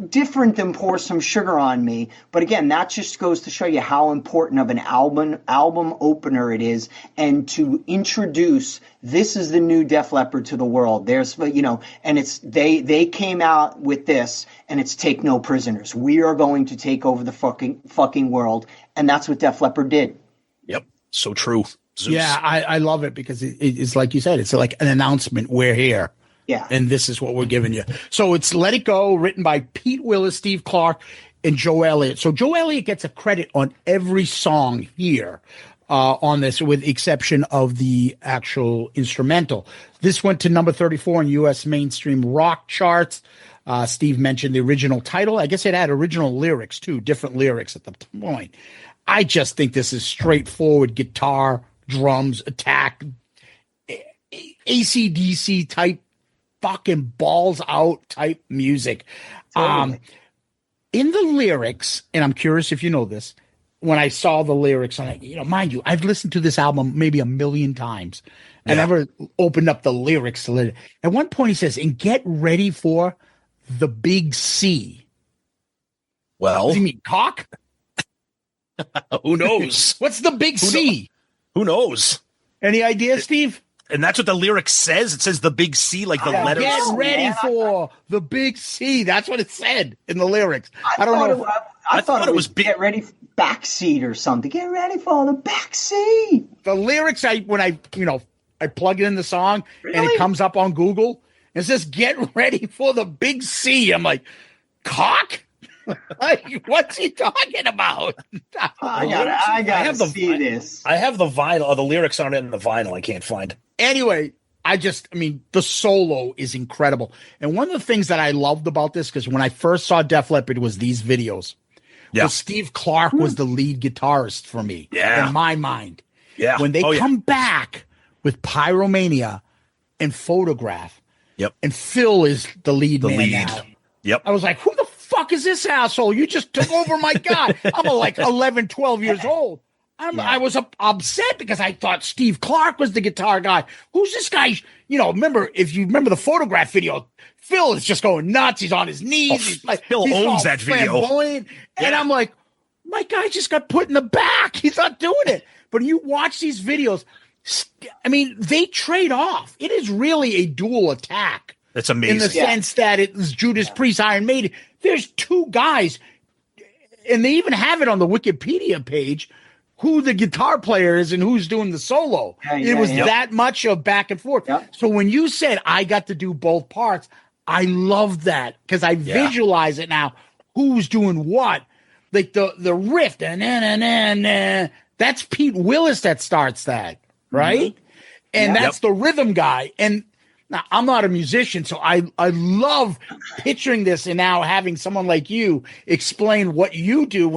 different than Pour Some Sugar on Me. But again, that just goes to show you how important of an album opener it is, and to introduce, this is the new Def Leppard to the world. There's, and it's, they came out with this, and it's take no prisoners. We are going to take over the fucking world. And that's what Def Leppard did. Yep. So true. Zeus. Yeah, I love it, because it's like you said, it's like an announcement. We're here. Yeah. And this is what we're giving you. So it's Let It Go, written by Pete Willis, Steve Clark, and Joe Elliott. So Joe Elliott gets a credit on every song here on this, with the exception of the actual instrumental. This went to number 34 in U.S. mainstream rock charts. Steve mentioned the original title. I guess it had original lyrics, too, different lyrics at the point. I just think this is straightforward guitar, drums, attack, AC/DC type, fucking balls out type music. Totally. In the lyrics, and I'm curious if you know this, when I saw the lyrics, mind you, I've listened to this album maybe 1 million times. I never opened up the lyrics to it. At one point he says, and get ready for the big C. Well, does he mean cock? Who knows? What's the big C? Who knows? Any idea, Steve? And that's what the lyric says. It says the big C, like the letters. Get ready for the big C. That's what it said in the lyrics. I don't know. I thought it was get ready for backseat or something. Get ready for the backseat. The lyrics, when I plug it in the song and it comes up on Google. It says, get ready for the big C. I'm like, cock? Like, what's he talking about? I gotta see this. I have the vinyl. The lyrics aren't in the vinyl. I can't find. Anyway, the solo is incredible. And one of the things that I loved about this, because when I first saw Def Leppard, was these videos. Yeah. Well, Steve Clark was the lead guitarist for me. Yeah. In my mind. Yeah. When they come back with Pyromania and Photograph. Yep. And Phil is the lead man now. Yep. I was like, who the fuck is this asshole? You just took over my God. I'm like 11, 12 years old. I was upset because I thought Steve Clark was the guitar guy. Who's this guy? If you remember the Photograph video, Phil is just going nuts. He's on his knees. Phil owns that video. And I'm like, my guy just got put in the back. He's not doing it. But you watch these videos, they trade off. It is really a dual attack. That's amazing. In the sense that it's Judas Priest, Iron Maiden. There's two guys, and they even have it on the Wikipedia page, who the guitar player is and who's doing the solo. It was that much of back and forth. Yep. So when you said I got to do both parts, I love that because I visualize it now. Who's doing what? Like the riff, that's Pete Willis that starts that, right? Mm-hmm. And that's the rhythm guy. And now, I'm not a musician, so I love picturing this and now having someone like you explain what you do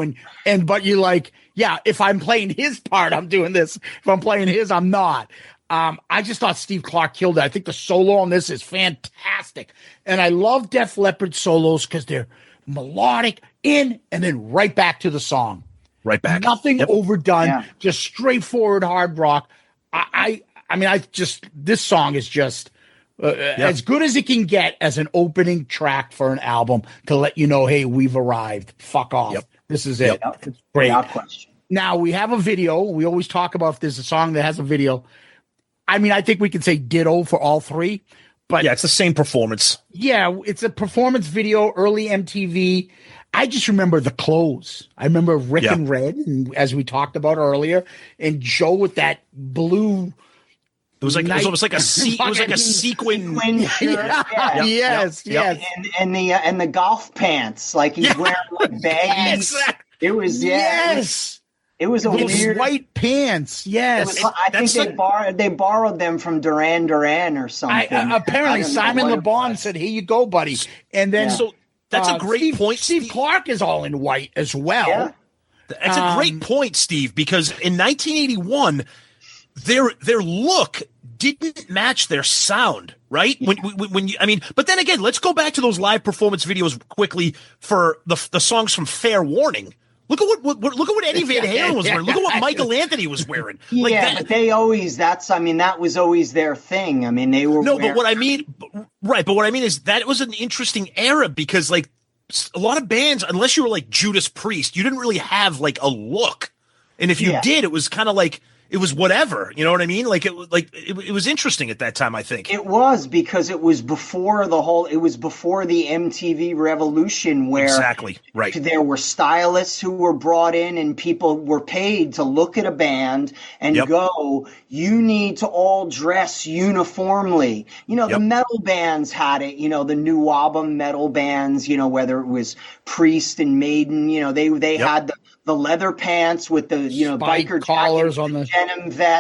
but you're like, if I'm playing his part, I'm doing this. If I'm playing his, I'm not. I just thought Steve Clark killed it. I think the solo on this is fantastic. And I love Def Leppard solos because they're melodic and then right back to the song. Right back. Nothing overdone, just straightforward hard rock. This song is just as good as it can get as an opening track for an album to let you know, hey, we've arrived. Fuck off. Yep. This is it. It's great. Without question. Now, we have a video. We always talk about if there's a song that has a video. I think we can say ditto for all three. But it's the same performance. Yeah, it's a performance video, early MTV. I just remember the clothes. I remember Rick in red, and as we talked about earlier, and Joe with that blue. It was almost like a sequin shirt. Yes. And the golf pants, like he's wearing like baggies. It was It was a weird white pants. Yes, I think they borrowed them from Duran Duran or something. Apparently, Simon Le Bon said, "Here you go, buddy." And then so that's a great point. Steve Clark is all in white as well. Yeah. That's a great point, Steve, because in 1981, their look didn't match their sound, right? But then again, let's go back to those live performance videos quickly for the songs from Fair Warning. Look at what Eddie Van Halen was wearing. Look at what Michael Anthony was wearing. But they always that was always their thing. They were but what I mean is that was an interesting era because like a lot of bands, unless you were like Judas Priest, you didn't really have like a look, and if you did, it was kind of like. It was whatever, you know what I mean? It was interesting at that time, I think. It was because it was before the MTV revolution where exactly right. There were stylists who were brought in and people were paid to look at a band and go, you need to all dress uniformly. The metal bands had it, the new Wabba metal bands, whether it was Priest and Maiden, they had the leather pants with the biker collars jacket, on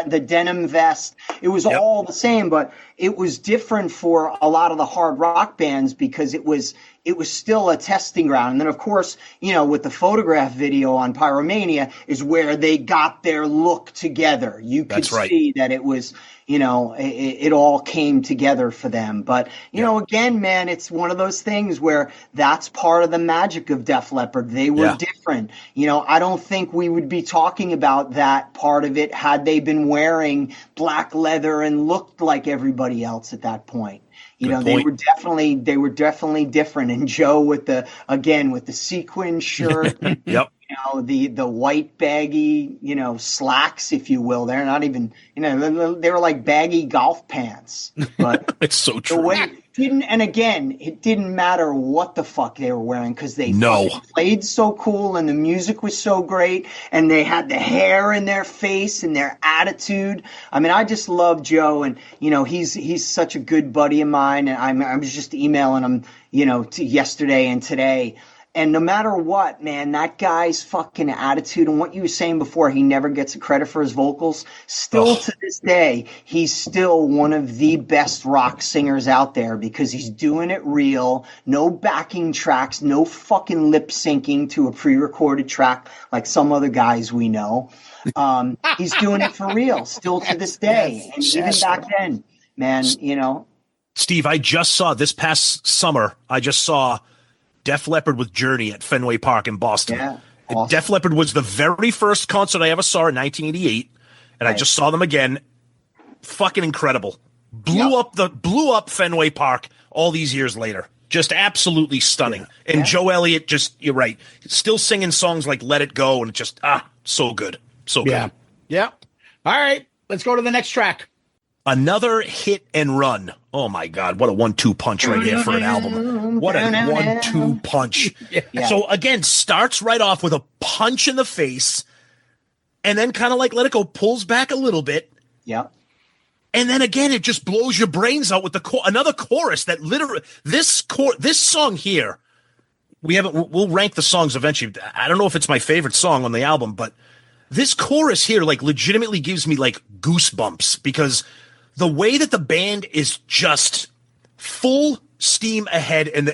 the denim vest. It was all the same, but it was different for a lot of the hard rock bands because it was still a testing ground. And then of course, with the Photograph video on Pyromania is where they got their look together. You could see that it was, it all came together for them. But, again, man, it's one of those things where that's part of the magic of Def Leppard. They were different. I don't think we would be talking about that part of it had they been wearing black leather and looked like everybody else at that point. They were definitely different. And Joe with the sequin shirt. the white baggy, slacks, if you will. They're not even, they were like baggy golf pants. But it's so true. The way it didn't matter what the fuck they were wearing because they fucking played so cool and the music was so great and they had the hair in their face and their attitude. I mean, I just love Joe, and he's such a good buddy of mine, and I was just emailing him, yesterday and today. And no matter what, man, that guy's fucking attitude and what you were saying before, he never gets a credit for his vocals. Still to this day, he's still one of the best rock singers out there because he's doing it real. No backing tracks, no fucking lip syncing to a pre-recorded track like some other guys we know. He's doing it for real still to this day. And even back then, man, Steve, I just saw this past summer, Def Leppard with Journey at Fenway Park in Boston. Yeah, awesome. Def Leppard was the very first concert I ever saw in 1988, and I just saw them again. Fucking incredible. Blew up Fenway Park all these years later. Just absolutely stunning. Yeah. And Joe Elliott, you're right, still singing songs like Let It Go, and it just so good. So good. Yeah. All right, let's go to the next track. Another hit and run. Oh my God, what a 1-2 punch right here for an album. What a 1-2 punch. Yeah. So again, starts right off with a punch in the face, and then kind of like Let It Go pulls back a little bit. Yeah. And then again, it just blows your brains out with another chorus that literally this song here. We'll rank the songs eventually. I don't know if it's my favorite song on the album, but this chorus here like legitimately gives me like goosebumps because the way that the band is just full steam ahead, and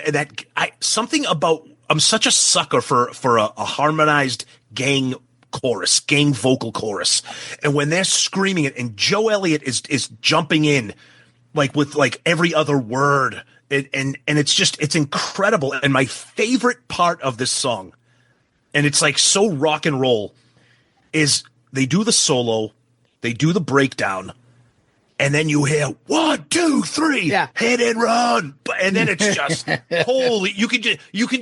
something about, I'm such a sucker for a harmonized gang vocal chorus, and when they're screaming it, and Joe Elliott is jumping in like with like every other word, and it's incredible. And my favorite part of this song, and it's like so rock and roll, is they do the solo, they do the breakdown. And then you hear 1, 2, 3, hit and run, and then it's just holy. You can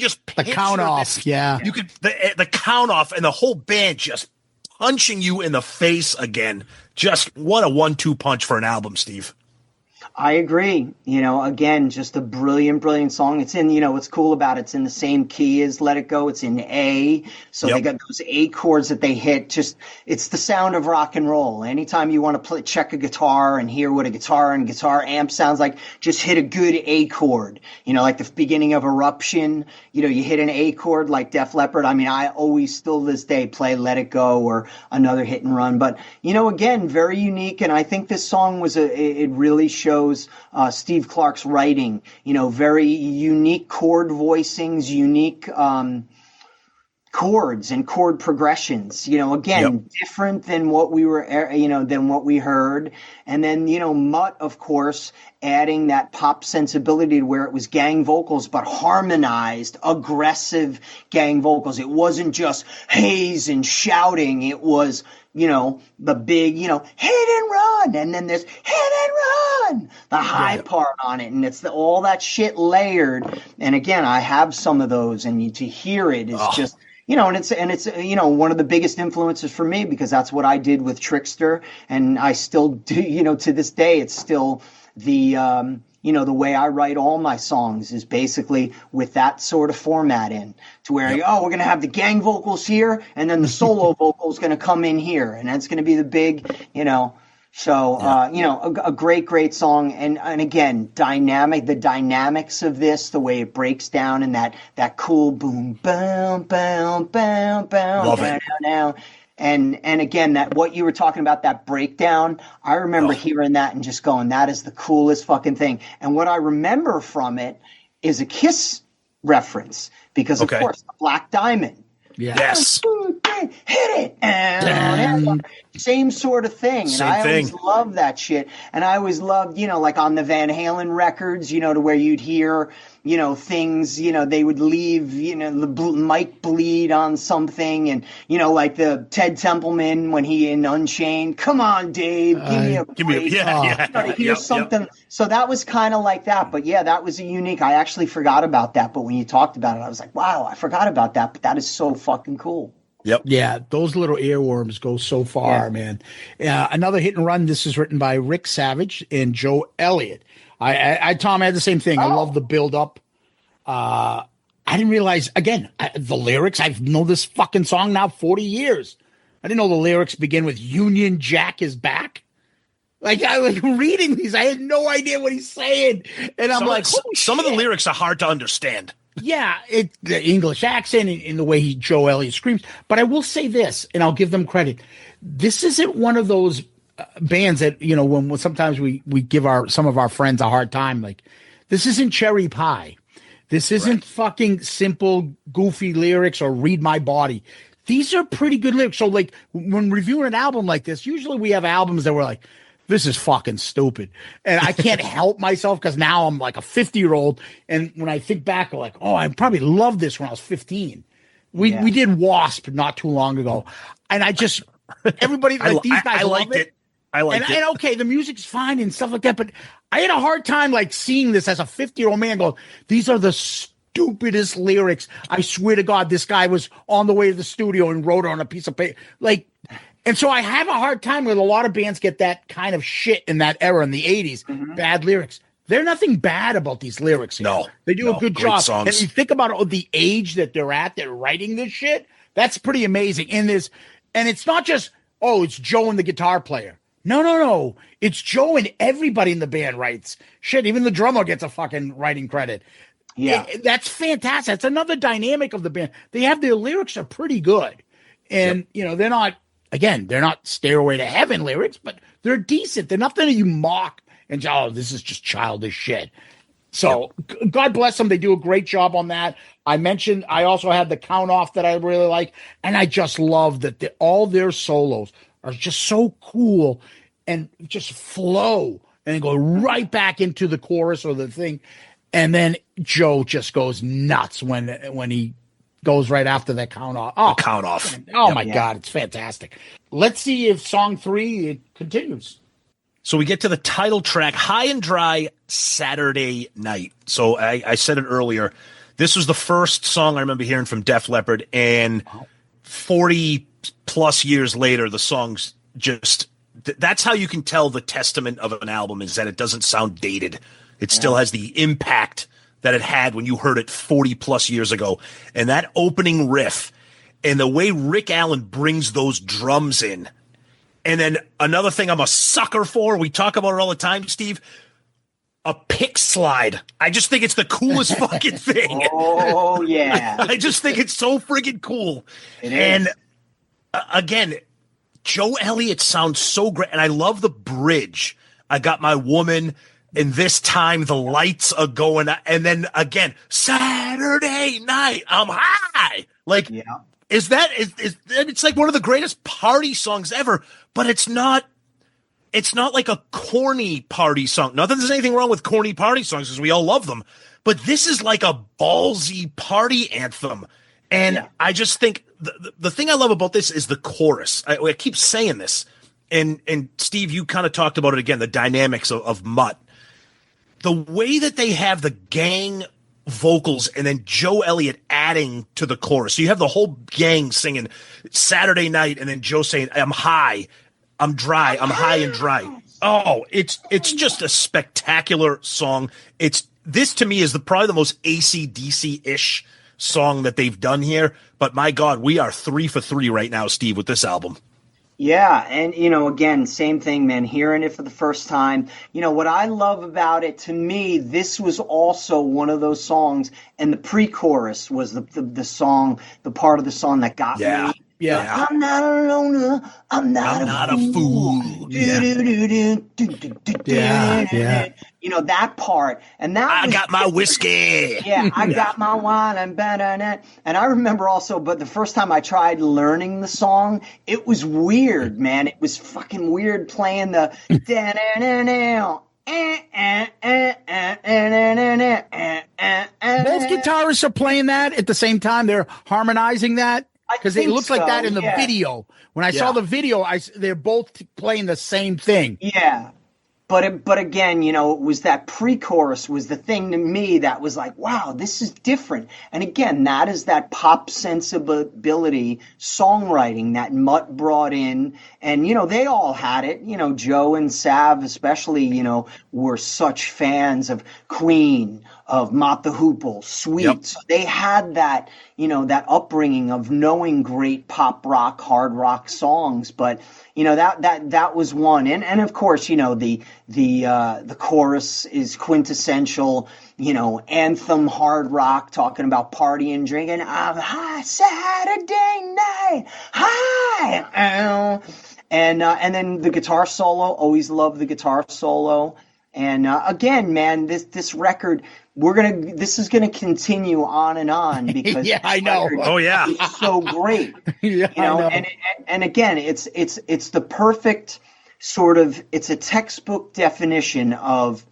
just the count off, You could the count off, and the whole band just punching you in the face again. Just what a 1-2 punch for an album, Steve. I agree. Again, just a brilliant, brilliant song. It's in, what's cool about it's in the same key as Let It Go. It's in A. So they got those A chords that they hit. It's the sound of rock and roll. Anytime you want to check a guitar and hear what a guitar and guitar amp sounds like, just hit a good A chord. Like the beginning of Eruption, you hit an A chord like Def Leppard. I mean, I always still this day play Let It Go or another hit and run. But, again, very unique. And I think this song it really shows Steve Clark's writing, very unique chord voicings, unique chords and chord progressions, different than what we were, than what we heard. And then, Mutt, of course, adding that pop sensibility to where it was gang vocals, but harmonized, aggressive gang vocals. It wasn't just haze and shouting. It was, the big, hit and run. And then there's hit and run, the high part on it. And it's all that shit layered. And again, I have some of those, and to hear it is just, and it's one of the biggest influences for me because that's what I did with Trixter, and I still do, to this day, it's still the, the way I write all my songs is basically with that sort of format in to where, we're going to have the gang vocals here, and then the solo vocal is going to come in here, and that's going to be the big, So, a great, great song. And again, the dynamics of this, the way it breaks down and that cool boom, boom, boom, boom, boom, love it. Now. And again, that what you were talking about, that breakdown, I remember hearing that and just going, that is the coolest fucking thing. And what I remember from it is a Kiss reference because, of course, the Black Diamond. Yeah. Yes. 1, 2, 3, hit it. Same sort of thing. And I always loved that shit. And I always loved, like on the Van Halen records, to where you'd hear, things, they would leave, the mic bleed on something. And, like the Ted Templeman when he in Unchained, come on, Dave, give me a break. Something. So that was kind of like that. But yeah, that was a unique, I actually forgot about that. But when you talked about it, I was like, wow, I forgot about that. But that is so fucking cool. Yep. Yeah, those little earworms go so far, man. Another hit and run. This is written by Rick Savage and Joe Elliott. Tom, I had the same thing. I love the build up. I didn't realize, again, the lyrics. I've known this fucking song now 40 years. I didn't know the lyrics begin with Union Jack is back. Like, I was reading these. I had no idea what he's saying. And I'm some of the lyrics are hard to understand. Yeah, the English accent and the way Joe Elliott screams. But I will say this, and I'll give them credit. This isn't one of those bands that, when sometimes we give some of our friends a hard time. Like, this isn't Cherry Pie. This isn't fucking simple, goofy lyrics or Read My Body. These are pretty good lyrics. So, like, when reviewing an album like this, usually we have albums that we're like, this is fucking stupid. And I can't help myself because now I'm like a 50-year-old. And when I think back, I'm like, oh, I probably loved this when I was 15. We did Wasp not too long ago. And everybody, like these guys I liked it. I liked it. And okay, the music's fine and stuff like that. But I had a hard time like seeing this as a 50-year-old man going, these are the stupidest lyrics. I swear to God, this guy was on the way to the studio and wrote it on a piece of paper. Like, and so I have a hard time with a lot of bands get that kind of shit in that era in the 80s, bad lyrics. There's nothing bad about these lyrics. No. They do a good job. Songs. And you think about the age that they're writing this shit, that's pretty amazing. And it's not just, it's Joe and the guitar player. No. It's Joe and everybody in the band writes. Shit, even the drummer gets a fucking writing credit. Yeah. That's fantastic. That's another dynamic of the band. Their lyrics are pretty good. And, they're not Stairway to Heaven lyrics, but they're decent. They're nothing that you mock and, this is just childish shit. So God bless them. They do a great job on that. I also had the Count Off that I really like. And I just love that all their solos are just so cool and just flow and go right back into the chorus or the thing. And then Joe just goes nuts when he goes right after that Count Off. Oh, Count Off. Oh, my God. It's fantastic. Let's see if song 3 it continues. So we get to the title track, High and Dry, Saturday Night. So I said it earlier. This was the first song I remember hearing from Def Leppard, and 40 plus years later, the song's just that's how you can tell the testament of an album is that it doesn't sound dated. It still has the impact that it had when you heard it 40 plus years ago. And that opening riff and the way Rick Allen brings those drums in. And then another thing I'm a sucker for, we talk about it all the time, Steve, a pick slide. I just think it's the coolest fucking thing. Oh, yeah. I just think it's so friggin' cool. It is. And again, Joe Elliott sounds so great. And I love the bridge. I got my woman, and this time the lights are going. And then again, Saturday night, I'm high. Like, it's like one of the greatest party songs ever, but it's not like a corny party song. Not that there's anything wrong with corny party songs, because we all love them, but this is like a ballsy party anthem. And I just think the thing I love about this is the chorus. I keep saying this, and Steve, you kind of talked about it again, the dynamics of Mutt. The way that they have the gang vocals and then Joe Elliott adding to the chorus. So you have the whole gang singing Saturday Night, and then Joe saying, I'm high, I'm dry, I'm high and dry. Oh, it's just a spectacular song. This to me is probably the most AC/DC-ish song that they've done here. But my God, we are 3 for 3 right now, Steve, with this album. Yeah, and, again, same thing, man, hearing it for the first time. What I love about it, to me, this was also one of those songs, and the pre-chorus was the song, the part of the song that got me. Yeah. I'm not a loner. I'm not a fool. Yeah. That part. And that I got my whiskey. Yeah, I got my wine and banana. And I remember also, but the first time I tried learning the song, it was weird, man. It was fucking weird playing the both guitarists are playing that at the same time. They're harmonizing that. Because it looks like that in the video. When I saw the video, they're both playing the same thing. Yeah. But again, you know, it was that pre-chorus was the thing to me that was like, wow, this is different. And again, that is that pop sensibility songwriting that Mutt brought in. And, you know, they all had it. You know, Joe and Sav especially, you know, were such fans of Queen, of Mott the Hoople, Sweet. Yep. So they had that, you know, that upbringing of knowing great pop rock, hard rock songs. But, you know, that was one. And of course, you know, the chorus is quintessential, you know, anthem hard rock, talking about partying, drinking. I'm high Saturday night, high. And then the guitar solo, always loved the guitar solo. And again, man, this record, this is gonna continue on and on because yeah, I know. Oh yeah, it's so great. Yeah, you know, I know. And again, it's the perfect sort of, it's a textbook definition of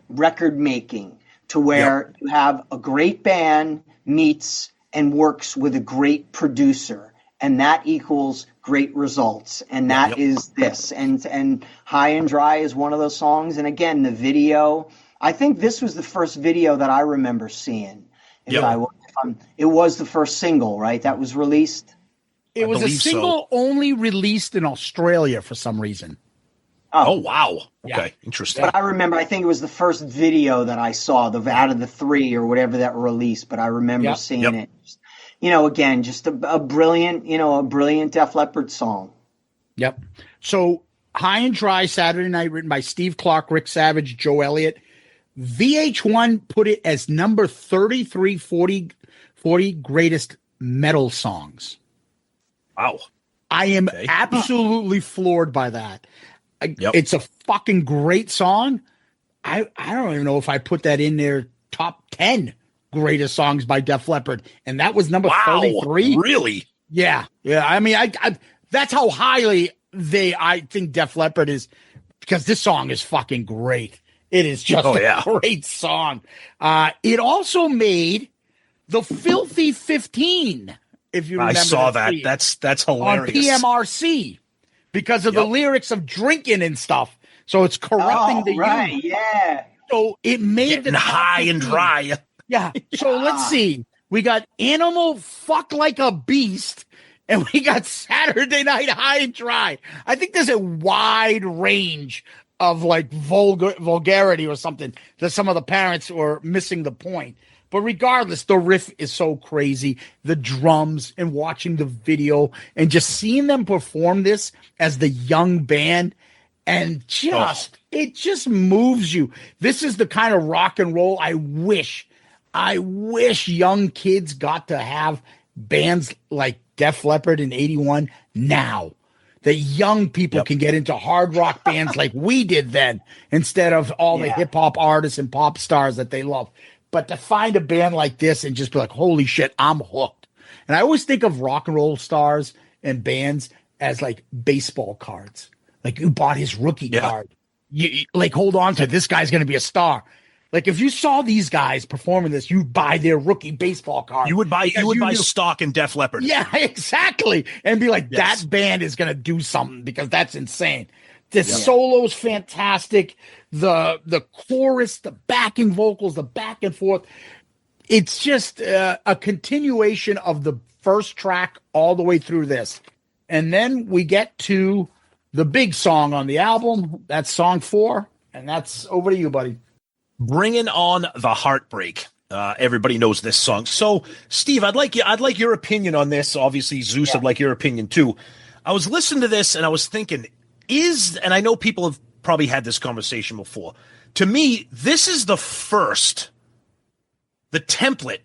record making, to where you have a great band meets and works with a great producer, and that equals great results. And that is this. And High and Dry is one of those songs. And again, the video, I think this was the first video that I remember seeing. It was the first single, right? That was released. It was a single only released in Australia for some reason. Oh wow. Yeah. Okay, interesting. But I remember, I think it was the first video that I saw, out of the 3 or whatever that were released. But I remember seeing it. You know, again, just a brilliant, you know, a brilliant Def Leppard song. Yep. So High and Dry, Saturday Night, written by Steve Clark, Rick Savage, Joe Elliott. VH1 put it as number 33, 40 greatest metal songs. Wow. I am absolutely floored by that. It's a fucking great song. I don't even know if I put that in their top 10 greatest songs by Def Leppard, and that was number 33. Really? Yeah. I mean, I that's how highly I think Def Leppard is, because this song is fucking great. It is just a great song. It also made the Filthy 15. If you remember, I saw that. That's hilarious. On PMRC, because of the lyrics of drinking and stuff. So it's corrupting the youth. Yeah. So it made Getting high and dry. Yeah. So let's see. We got Animal Fuck Like a Beast, and we got Saturday Night High and Dry. I think there's a wide range of like vulgarity or something that some of the parents were missing the point. But regardless, the riff is so crazy. The drums, and watching the video and just seeing them perform this as the young band, and it just moves you. This is the kind of rock and roll I wish young kids got to have, bands like Def Leppard in 81 now. That young people can get into hard rock bands like we did then, instead of all the hip hop artists and pop stars that they love. But to find a band like this and just be like, holy shit, I'm hooked. And I always think of rock and roll stars and bands as like baseball cards. Like, you bought his rookie card. You like, hold on to this guy's going to be a star. Like, if you saw these guys performing this, you'd buy their rookie baseball card. You would buy stock in Def Leppard. Yeah, exactly. And be like, that band is going to do something, because that's insane. The solo's fantastic. The chorus, the backing vocals, the back and forth. It's just a continuation of the first track all the way through this. And then we get to the big song on the album. That's song 4. And that's over to you, buddy. Bringing On the Heartbreak. Everybody knows this song. So, Steve, I'd like your opinion on this. Obviously, Zeus, I'd like your opinion too. I was listening to this and I was thinking, and I know people have probably had this conversation before. To me, this is the template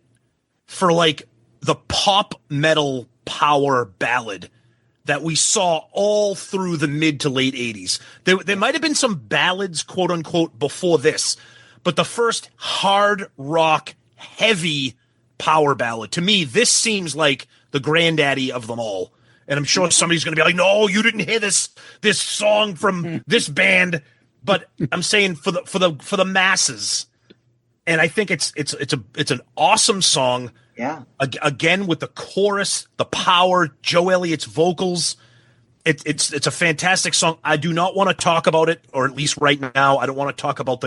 for like the pop metal power ballad that we saw all through the mid to late 80s. There might have been some ballads, quote unquote, before this, but the first hard rock heavy power ballad, to me, this seems like the granddaddy of them all. And I'm sure somebody's going to be like, no, you didn't hear this song from this band. But I'm saying for the masses. And I think it's an awesome song. Yeah. Again, with the chorus, the power, Joe Elliott's vocals. It's a fantastic song. I do not want to talk about it, or at least right now, I don't want to talk about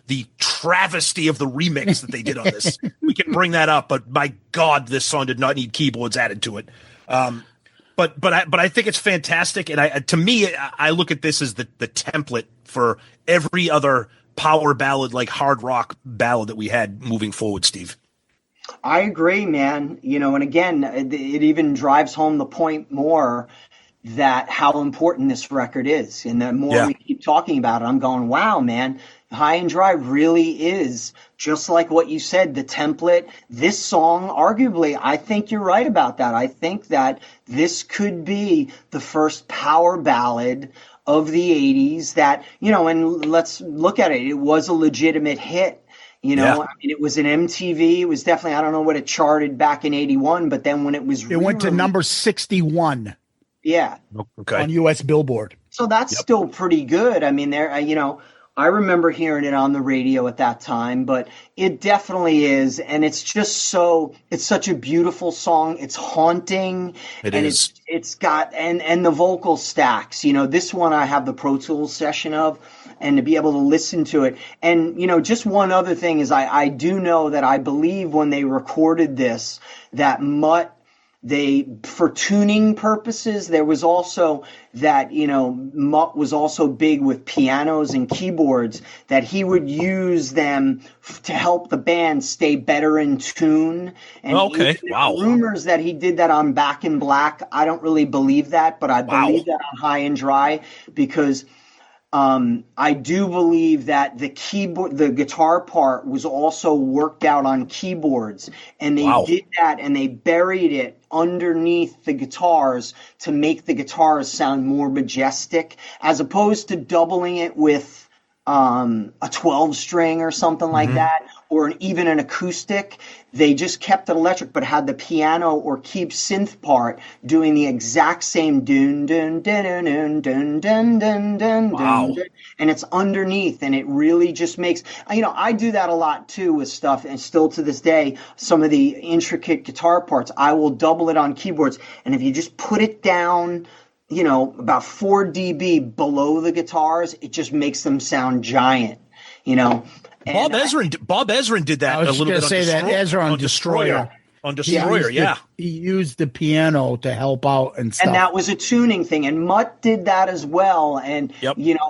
the travesty of the remix that they did on this. We can bring that up, but my God, this song did not need keyboards added to it. But I think it's fantastic, and to me, I look at this as the template for every other power ballad, like hard rock ballad that we had moving forward, Steve. I agree, man. And again, it even drives home the point more that how important this record is. And the more we keep talking about it, I'm going, wow, man, High and Dry really is just like what you said, the template. This song, arguably, I think you're right about that. I think that this could be the first power ballad of the 80s that, and let's look at it. It was a legitimate hit. I mean, it was an MTV. It was definitely, I don't know what it charted back in 81, but then when it was it went to number 61. Yeah. Okay. On US Billboard. So that's still pretty good. I mean, I remember hearing it on the radio at that time, but it definitely is. And it's just it's such a beautiful song. It's haunting. It's got, and the vocal stacks, this one I have the Pro Tools session of, and to be able to listen to it. And, just one other thing is I do know that I believe when they recorded this, that Mutt, for tuning purposes, there was also that, Mutt was also big with pianos and keyboards, that he would use them to help the band stay better in tune. And rumors that he did that on Back in Black. I don't really believe that, but I believe that on High and Dry, because I do believe that the guitar part was also worked out on keyboards, and they did that, and they buried it underneath the guitars to make the guitars sound more majestic, as opposed to doubling it with a 12 string or something like that, or even an acoustic. They just kept it electric, but had the piano or key synth part doing the exact same dun dun dun dun dun dun dun dun dun, and it's underneath, and it really just makes. I do that a lot too with stuff, and still to this day, some of the intricate guitar parts, I will double it on keyboards, and if you just put it down, about 4 dB below the guitars, it just makes them sound giant. Bob Ezrin did that a little bit. Say that Ezra on Destroyer. On Destroyer, he used the piano to help out and stuff. And that was a tuning thing. And Mutt did that as well. And,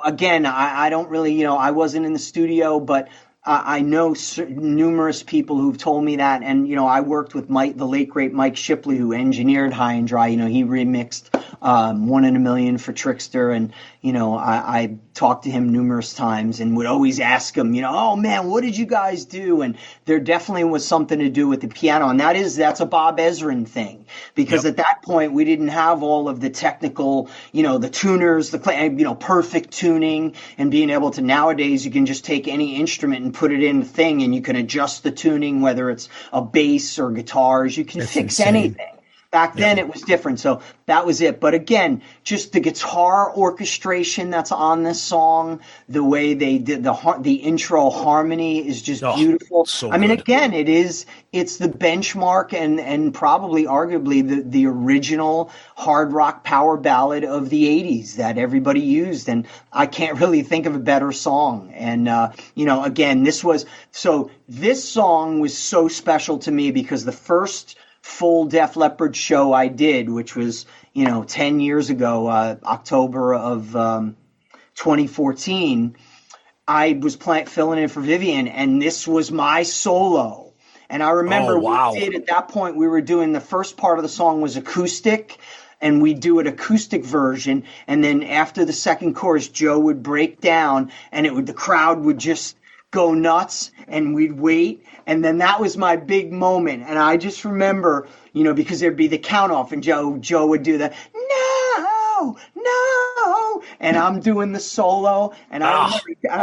again, I don't really, I wasn't in the studio, but I know numerous people who've told me that. And, I worked with the late, great Mike Shipley, who engineered High and Dry. He remixed 1 in a Million for Trixter. And, I talked to him numerous times and would always ask him, oh, man, what did you guys do? And there definitely was something to do with the piano. And that's a Bob Ezrin thing. Because at that point, we didn't have all of the technical, the tuners, perfect tuning, and being able to, nowadays, you can just take any instrument and put it in the thing, and you can adjust the tuning, whether it's a bass or guitars. You can fix anything. Back then it was different, so that was it. But again, just the guitar orchestration that's on this song, the way they did the intro harmony is just beautiful. So I mean, again, it's the benchmark and probably arguably the original hard rock power ballad of the 80s that everybody used, and I can't really think of a better song. And again, this song was so special to me because the first full Def Leppard show I did, which was 10 years ago, October of 2014, I was filling in for Vivian, and this was my solo. And I remember we did, at that point, we were doing the first part of the song was acoustic, and we'd do an acoustic version, and then after the second chorus, Joe would break down, and the crowd would just go nuts, and we'd wait. And then that was my big moment. And I just remember, because there'd be the count off, and Joe would do the no, and I'm doing the solo. And I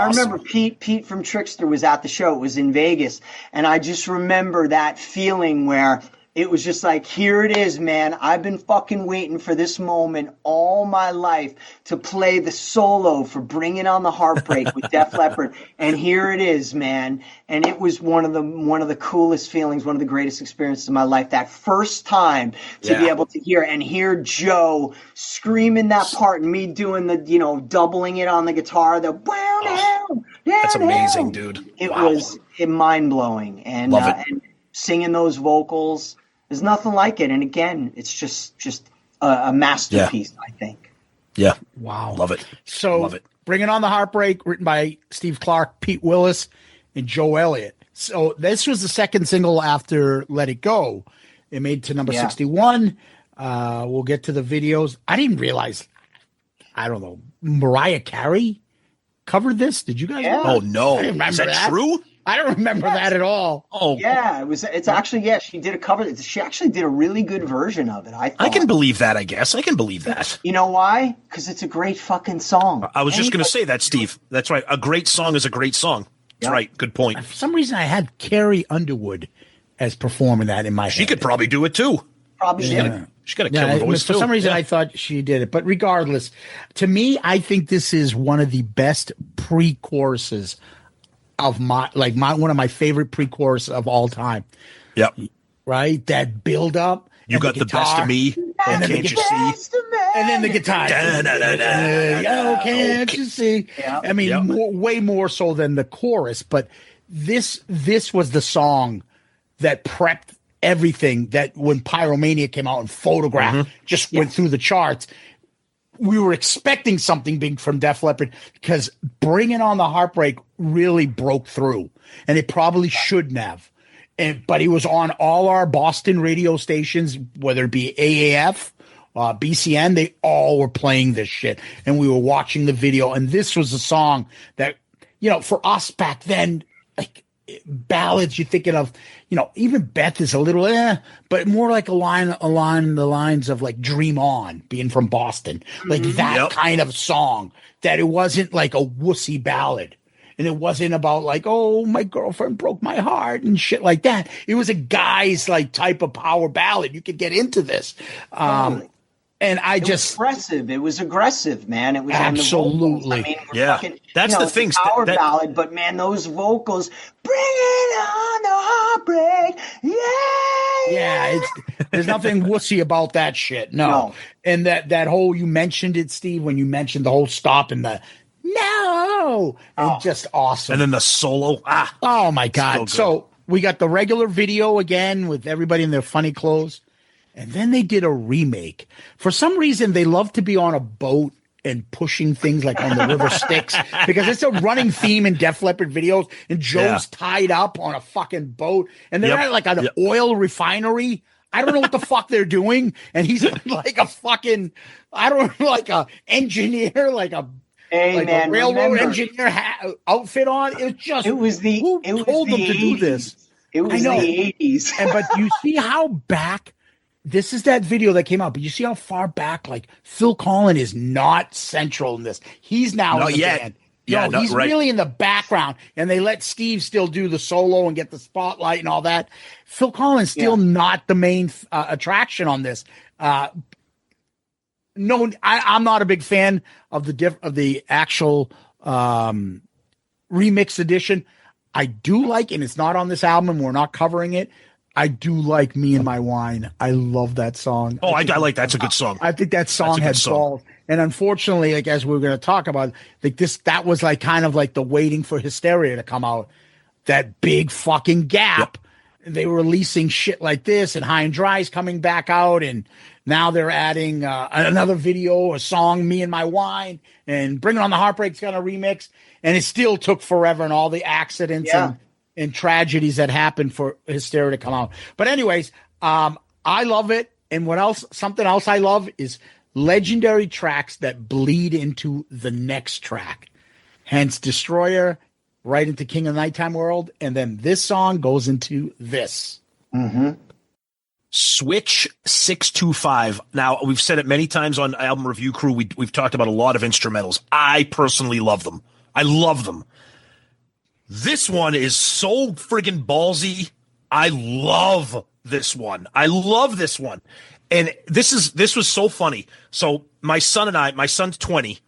remember Pete from Trixter was at the show. It was in Vegas. And I just remember that feeling where it was just like, here it is, man. I've been fucking waiting for this moment all my life to play the solo for Bringing on the Heartbreak with Def Leppard, and here it is, man. And it was one of the coolest feelings, one of the greatest experiences of my life. That first time to be able to hear Joe screaming that part and me doing the, doubling it on the guitar. That's amazing, dude. It was mind blowing, and and singing those vocals. There's nothing like it. And again, it's just a masterpiece, I think. Yeah. Wow. Love it. So Love it. Bringing on the Heartbreak, written by Steve Clark, Pete Willis, and Joe Elliott. So this was the second single after Let It Go. It made to number 61. We'll get to the videos. I didn't realize, I don't know, Mariah Carey covered this. Did you guys know? Oh, no. I didn't remember Is that true? I don't remember that at all. Oh, yeah, it's actually, she did a cover. She actually did a really good version of it. I can believe that, I guess. I can believe that. You know why? Because it's a great fucking song. I was just going to say that, Steve. That's right. A great song is a great song. That's right. Good point. For some reason, I had Carrie Underwood as performing that in my head. She could probably do it, too. Probably She's got a killer voice, for too. some reason, I thought she did it. But regardless, to me, I think this is one of the best pre-choruses of one of my favorite pre-chorus of all time. Yep. Right? That build up. You got the best of me. And can't you see? And then the guitar. Oh, can't you see? Yeah. I mean, way more so than the chorus. But this was the song that prepped everything that when Pyromania came out and Photograph just went through the charts. We were expecting something big from Def Leppard because Bringing on the Heartbreak really broke through, and it probably shouldn't have. But he was on all our Boston radio stations, whether it be AAF, BCN, they all were playing this shit, and we were watching the video. And this was a song that, for us back then, like ballads, you're thinking of, even Beth is a little, but more like along the lines of like Dream On, being from Boston, like that kind of song, that it wasn't like a wussy ballad. And it wasn't about like, oh, my girlfriend broke my heart and shit like that. It was a guy's like type of power ballad. You could get into this. And it was aggressive. It was aggressive, man. It was absolutely. On the vocals. I mean, that's the thing. It's a power ballad, but man, those vocals, bring it on the heartbreak, yeah. There's nothing wussy about that shit. No. And that whole, you mentioned it, Steve, when you mentioned the whole stop and the no, and just awesome. And then the solo. Oh my God! So we got the regular video again with everybody in their funny clothes. And then they did a remake. For some reason, they love to be on a boat and pushing things like on the river Styx, because it's a running theme in Def Leppard videos. And Joe's tied up on a fucking boat, and they're at like an oil refinery. I don't know what the fuck they're doing. And he's like a fucking, I don't know, like a engineer, like a railroad engineer outfit on. Who told them to do this? It was the 80s. But you see how back. This is that video that came out, but you see how far back, like Phil Collins is not central in this. He's now in the band. He's really in the background, and they let Steve still do the solo and get the spotlight and all that. Phil Collins still not the main attraction on this. No, I'm not a big fan of the actual remix edition. I do like, and it's not on this album. We're not covering it. I do like Me and My Wine. I love that song. Oh, I like that. It's a good song. I think that song had balls. And unfortunately, like as we're going to talk about, like that was like kind of like the waiting for Hysteria to come out. That big fucking gap. Yep. They were releasing shit like this, and High and Dry is coming back out, and now they're adding another video, a song, Me and My Wine, and Bringing on the Heartbreak's got a remix, and it still took forever, and all the accidents and tragedies that happened for Hysteria to come out. But anyways, I love it. And something else I love is legendary tracks that bleed into the next track. Hence Destroyer, right into King of the Nighttime World. And then this song goes into this. Switch 625. Now, we've said it many times on Album Review Crew. We've talked about a lot of instrumentals. I personally love them. I love them. This one is so friggin' ballsy. I love this one. I love this one. And this was so funny. So my son's 20.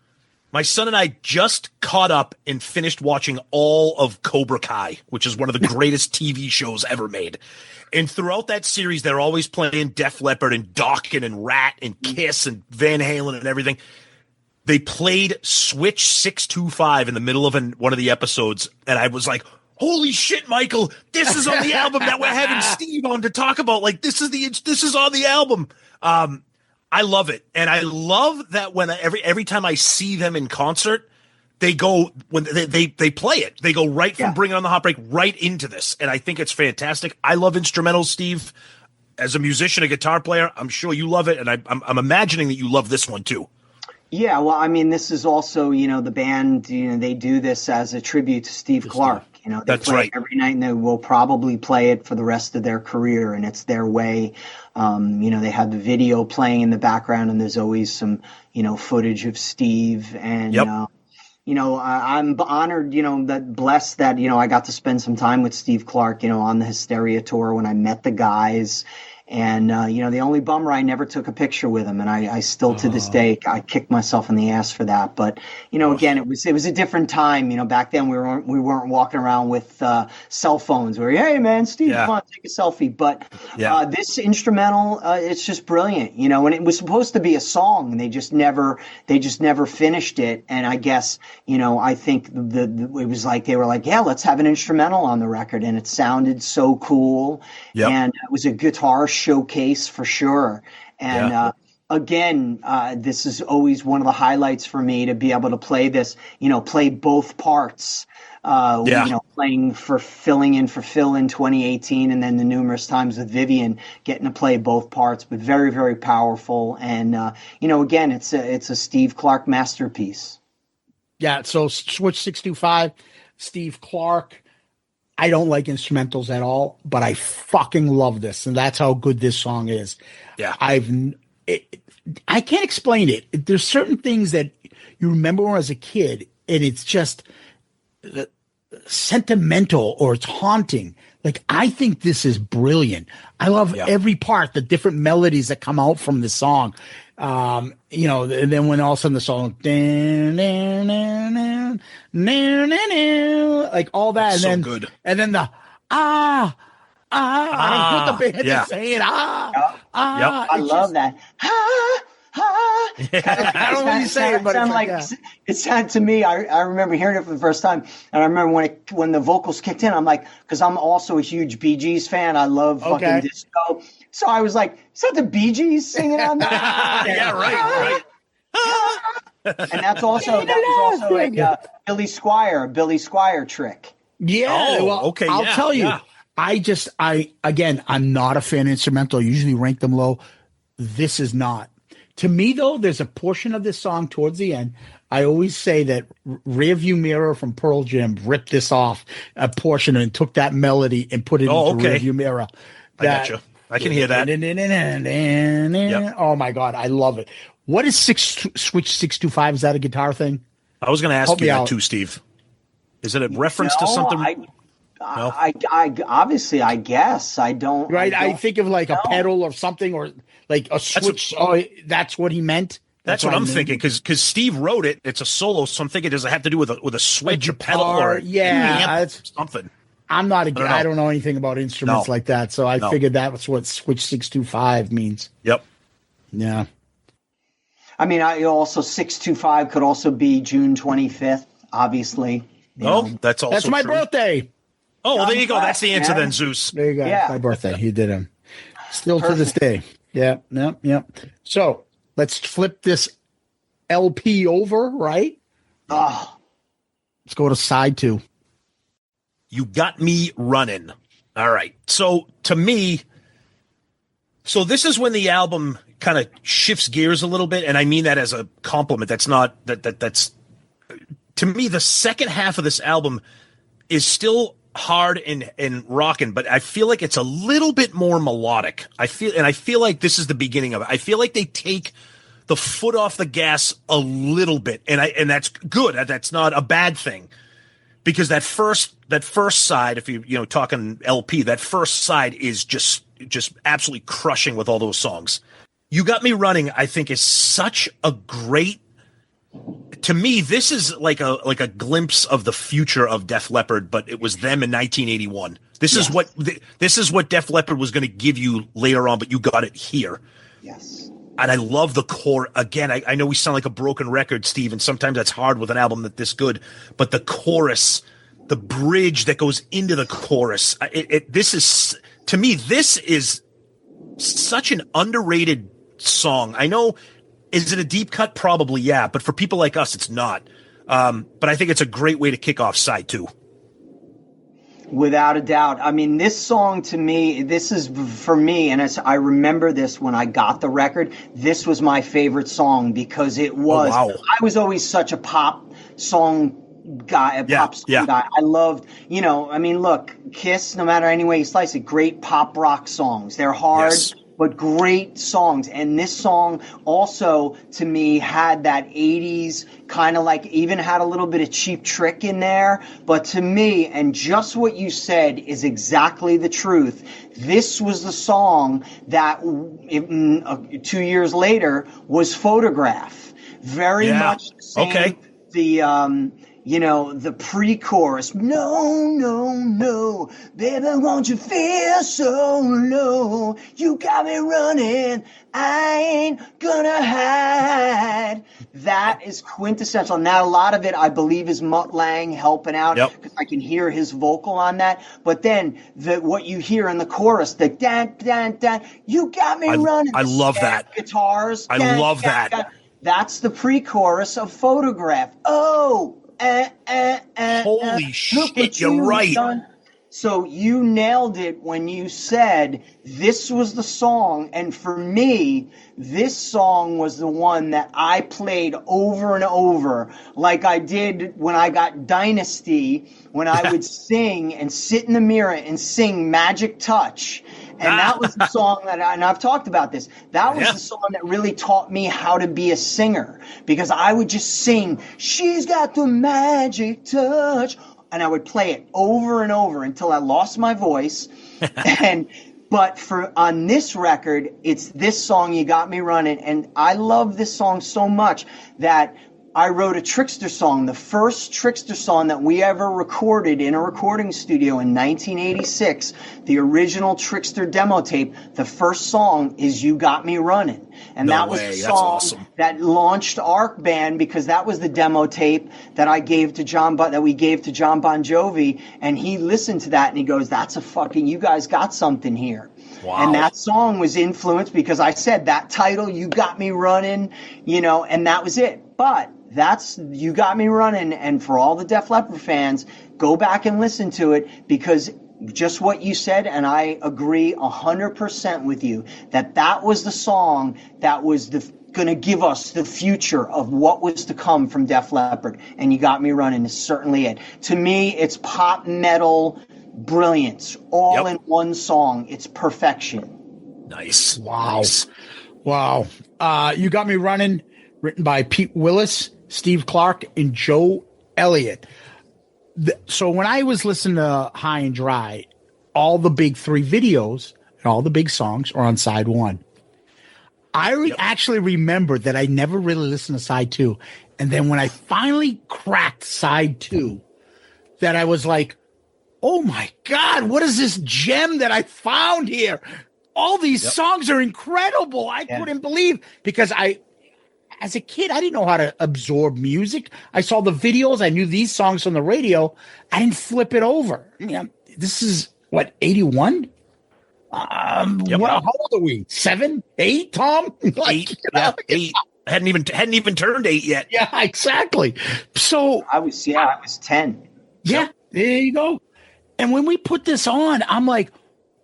My son and I just caught up and finished watching all of Cobra Kai, which is one of the greatest TV shows ever made. And throughout that series, they're always playing Def Leppard and Dokken and Rat and Kiss and Van Halen and everything. They played Switch 625 in the middle of one of the episodes, and I was like, holy shit, Michael, this is on the album that we're having Steve on to talk about. Like, this is on the album. I love it. And I love that when every time I see them in concert, they go when they play it. They go right from Bring It On the Heartbreak right into this. And I think it's fantastic. I love instrumentals, Steve. As a musician, a guitar player, I'm sure you love it. And I'm imagining that you love this one too. Yeah, well, I mean, this is also, the band, they do this as a tribute to Steve Clark. They That's play right. it every night, and they will probably play it for the rest of their career, and it's their way. They have the video playing in the background, and there's always some, footage of Steve. And, I'm honored, blessed that, I got to spend some time with Steve Clark, on the Hysteria tour when I met the guys. And, the only bummer, I never took a picture with him. And I still, to this day, I kick myself in the ass for that. But, again, it was a different time. Back then we weren't walking around with cell phones where, hey, man, Steve, come on, take a selfie. But this instrumental, it's just brilliant, and it was supposed to be a song, and they just never finished it. And I guess, I think it was like they were like, yeah, let's have an instrumental on the record. And it sounded so cool. Yep. And it was a guitar showcase for sure. And again, this is always one of the highlights for me to be able to play this, play both parts. Playing for filling in for Phil in 2018, and then the numerous times with Vivian getting to play both parts, but very, very powerful. And again, it's a Steve Clark masterpiece. Yeah. So Switch 625, Steve Clark. I don't like instrumentals at all, but I fucking love this, and that's how good this song is. Yeah, I can't explain it. There's certain things that you remember when as a kid, and it's just sentimental or it's haunting. Like, I think this is brilliant. I love every part, the different melodies that come out from the song. And then when all of a sudden the song, like all that, that's and then so good. And then the what the band is saying, I love that. I don't know what he's saying, but it sounded to me. I remember hearing it for the first time, and I remember when the vocals kicked in. I'm like, because I'm also a huge Bee Gees fan. I love fucking disco. So I was like, is that the Bee Gees singing on that? Yeah, right. And that was also a Billy Squier trick. Yeah. Okay. I'll tell you. Yeah. I'm not a fan of instrumental. I usually rank them low. This is not. To me, though, there's a portion of this song towards the end. I always say that Rearview Mirror from Pearl Jam ripped this off a portion and took that melody and put it into Rearview Mirror. I got you. I can hear that. Yep. Oh my God, I love it. What is Switch 625? Is that a guitar thing? I was going to ask you that too, Steve. Is it a reference to something? I obviously, I guess I don't. Right, I think of like a pedal or something, or like a switch. That's what he meant. That's what I'm thinking, because Steve wrote it. It's a solo, so I'm thinking, does it have to do with a switch, a pedal, or something? I'm not I don't know anything about instruments like that, so I figured that was what Switch 625 means. Yep. Yeah. I mean, also 625 could also be June 25th, obviously. That's also That's my true. birthday. Oh, well, there you go. That's the answer then, Zeus. There you go. Yeah. My birthday. He did him. Still to this day. Yeah. So let's flip this LP over, right? Let's go to side 2. You Got Me Running. All right. So to me, this is when the album kind of shifts gears a little bit, and I mean that as a compliment. That's not that's to me, the second half of this album is still hard and rocking, but I feel like it's a little bit more melodic. I feel like this is the beginning of it. I feel like they take the foot off the gas a little bit, and that's good. That's not a bad thing. because that first side, if you talking LP, that first side is just absolutely crushing with all those songs. You Got Me Running, I think, is such a great. To me, this is like a glimpse of the future of Def Leppard, but it was them in 1981. This is what Def Leppard was going to give you later on, but you got it here. Yes. And I love the core. Again, I know we sound like a broken record, Steve, and sometimes that's hard with an album that's this good. But the chorus, the bridge that goes into the chorus, this is, to me, this is such an underrated song. I know, is it a deep cut? Probably, yeah. But for people like us, it's not. But I think it's a great way to kick off side 2. Without a doubt. I mean, this song to me, this is for me, and I remember this when I got the record, this was my favorite song because it was, I was always such a pop song guy, pop song guy. I loved, I mean, look, Kiss, no matter any way you slice it, great pop rock songs. They're hard. Yes. But great songs. And this song also, to me, had that 80s kind of like, even had a little bit of Cheap Trick in there. But to me, and just what you said is exactly the truth, this was the song that 2 years later was Photograph. Very much the same. Okay. The pre-chorus, no, baby, won't you feel so low? You got me running, I ain't gonna hide. That is quintessential. Now, a lot of it, I believe, is Mutt Lange helping out, because I can hear his vocal on that. But then, what you hear in the chorus, the dan, dan, dan, you got me running. I love that. Guitars. I love that. That's the pre-chorus of Photograph. Holy shit, you're right. Done. So you nailed it when you said this was the song. And for me, this song was the one that I played over and over, like I did when I got Dynasty, when I would sing and sit in the mirror and sing Magic Touch. And that was the song and I've talked about this, that was the song that really taught me how to be a singer, because I would just sing, she's got the magic touch, and I would play it over and over until I lost my voice. But on this record, it's this song, You Got Me Running, and I love this song so much that I wrote a Trixter song, the first Trixter song that we ever recorded in a recording studio in 1986, the original Trixter demo tape. The first song is You Got Me Running. And that was the song that launched Arc Band, because that was the demo tape that we gave to John Bon Jovi, and he listened to that and he goes, that's you guys got something here. Wow. And that song was influenced because I said that title, You Got Me Running, and that was it. But that's You Got Me Running, and for all the Def Leppard fans, go back and listen to it, because just what you said, and I agree 100% with you, that was the song that was going to give us the future of what was to come from Def Leppard, and You Got Me Running is certainly it. To me, it's pop metal brilliance, all in one song. It's perfection. Nice. Wow. You Got Me Running, written by Pete Willis, Steve Clark, and Joe Elliott. So when I was listening to High and Dry, all the big 3 videos and all the big songs are on side 1. I actually remember that I never really listened to side 2. And then when I finally cracked side 2, that I was like, oh my God, what is this gem that I found here? All these songs are incredible. I couldn't believe, because as a kid, I didn't know how to absorb music. I saw the videos. I knew these songs on the radio. I didn't flip it over. This is what, 81? How old are we? 7, 8, Tom? 8. 8. Hadn't even turned 8 yet. Yeah, exactly. So I was 10. Yeah, there you go. And when we put this on, I'm like,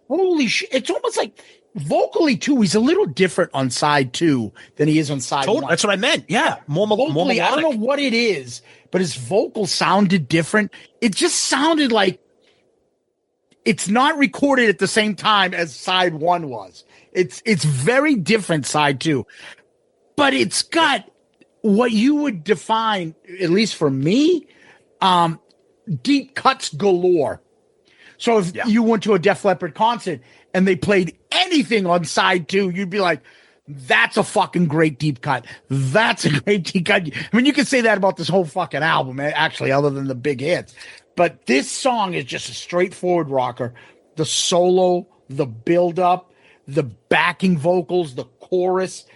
holy shit. It's almost like vocally, too, he's a little different on side 2 than he is on side 1. That's what I meant. Yeah. More melodic. I don't know what it is, but his vocal sounded different. It just sounded like it's not recorded at the same time as side 1 was. It's very different, side 2. But it's got what you would define, at least for me, deep cuts galore. So if you went to a Def Leppard concert and they played anything on side 2, you'd be like, that's a fucking great deep cut. That's a great deep cut. I mean, you can say that about this whole fucking album, actually, other than the big hits. But this song is just a straightforward rocker. The solo, the build-up, the backing vocals, the chorus,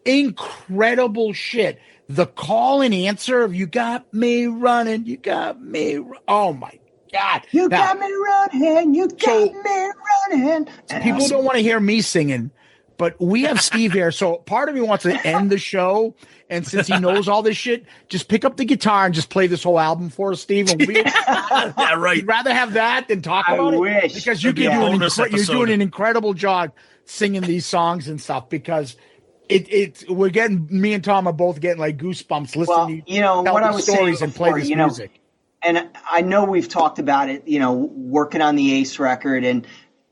incredible shit. The call and answer of "You got me running, you got me." Oh my God! You got me running, you got me running. People don't want to hear me singing, but we have Steve here, so part of me wants to end the show. And since he knows all this shit, just pick up the guitar and just play this whole album for us, Steve. And yeah, right. We'd rather have that than talk about it, because you're doing an incredible job singing these songs and stuff. Because me and Tom are both getting like goosebumps listening. Well, what I was saying and play this music. And I know we've talked about it. Working on the Ace record, and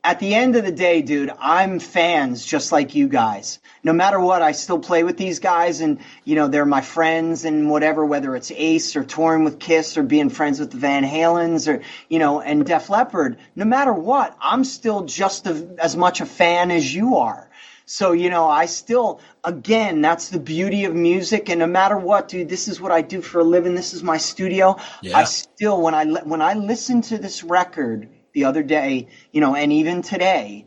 at the end of the day, dude, I'm fans just like you guys. No matter what, I still play with these guys, and they're my friends and whatever, whether it's Ace or touring with Kiss or being friends with the Van Halens or and Def Leppard. No matter what, I'm still just as much a fan as you are. So I still, again, that's the beauty of music. And no matter what, dude, this is what I do for a living. This is my studio. Yeah. I still, when I listen to this record the other day, and even today,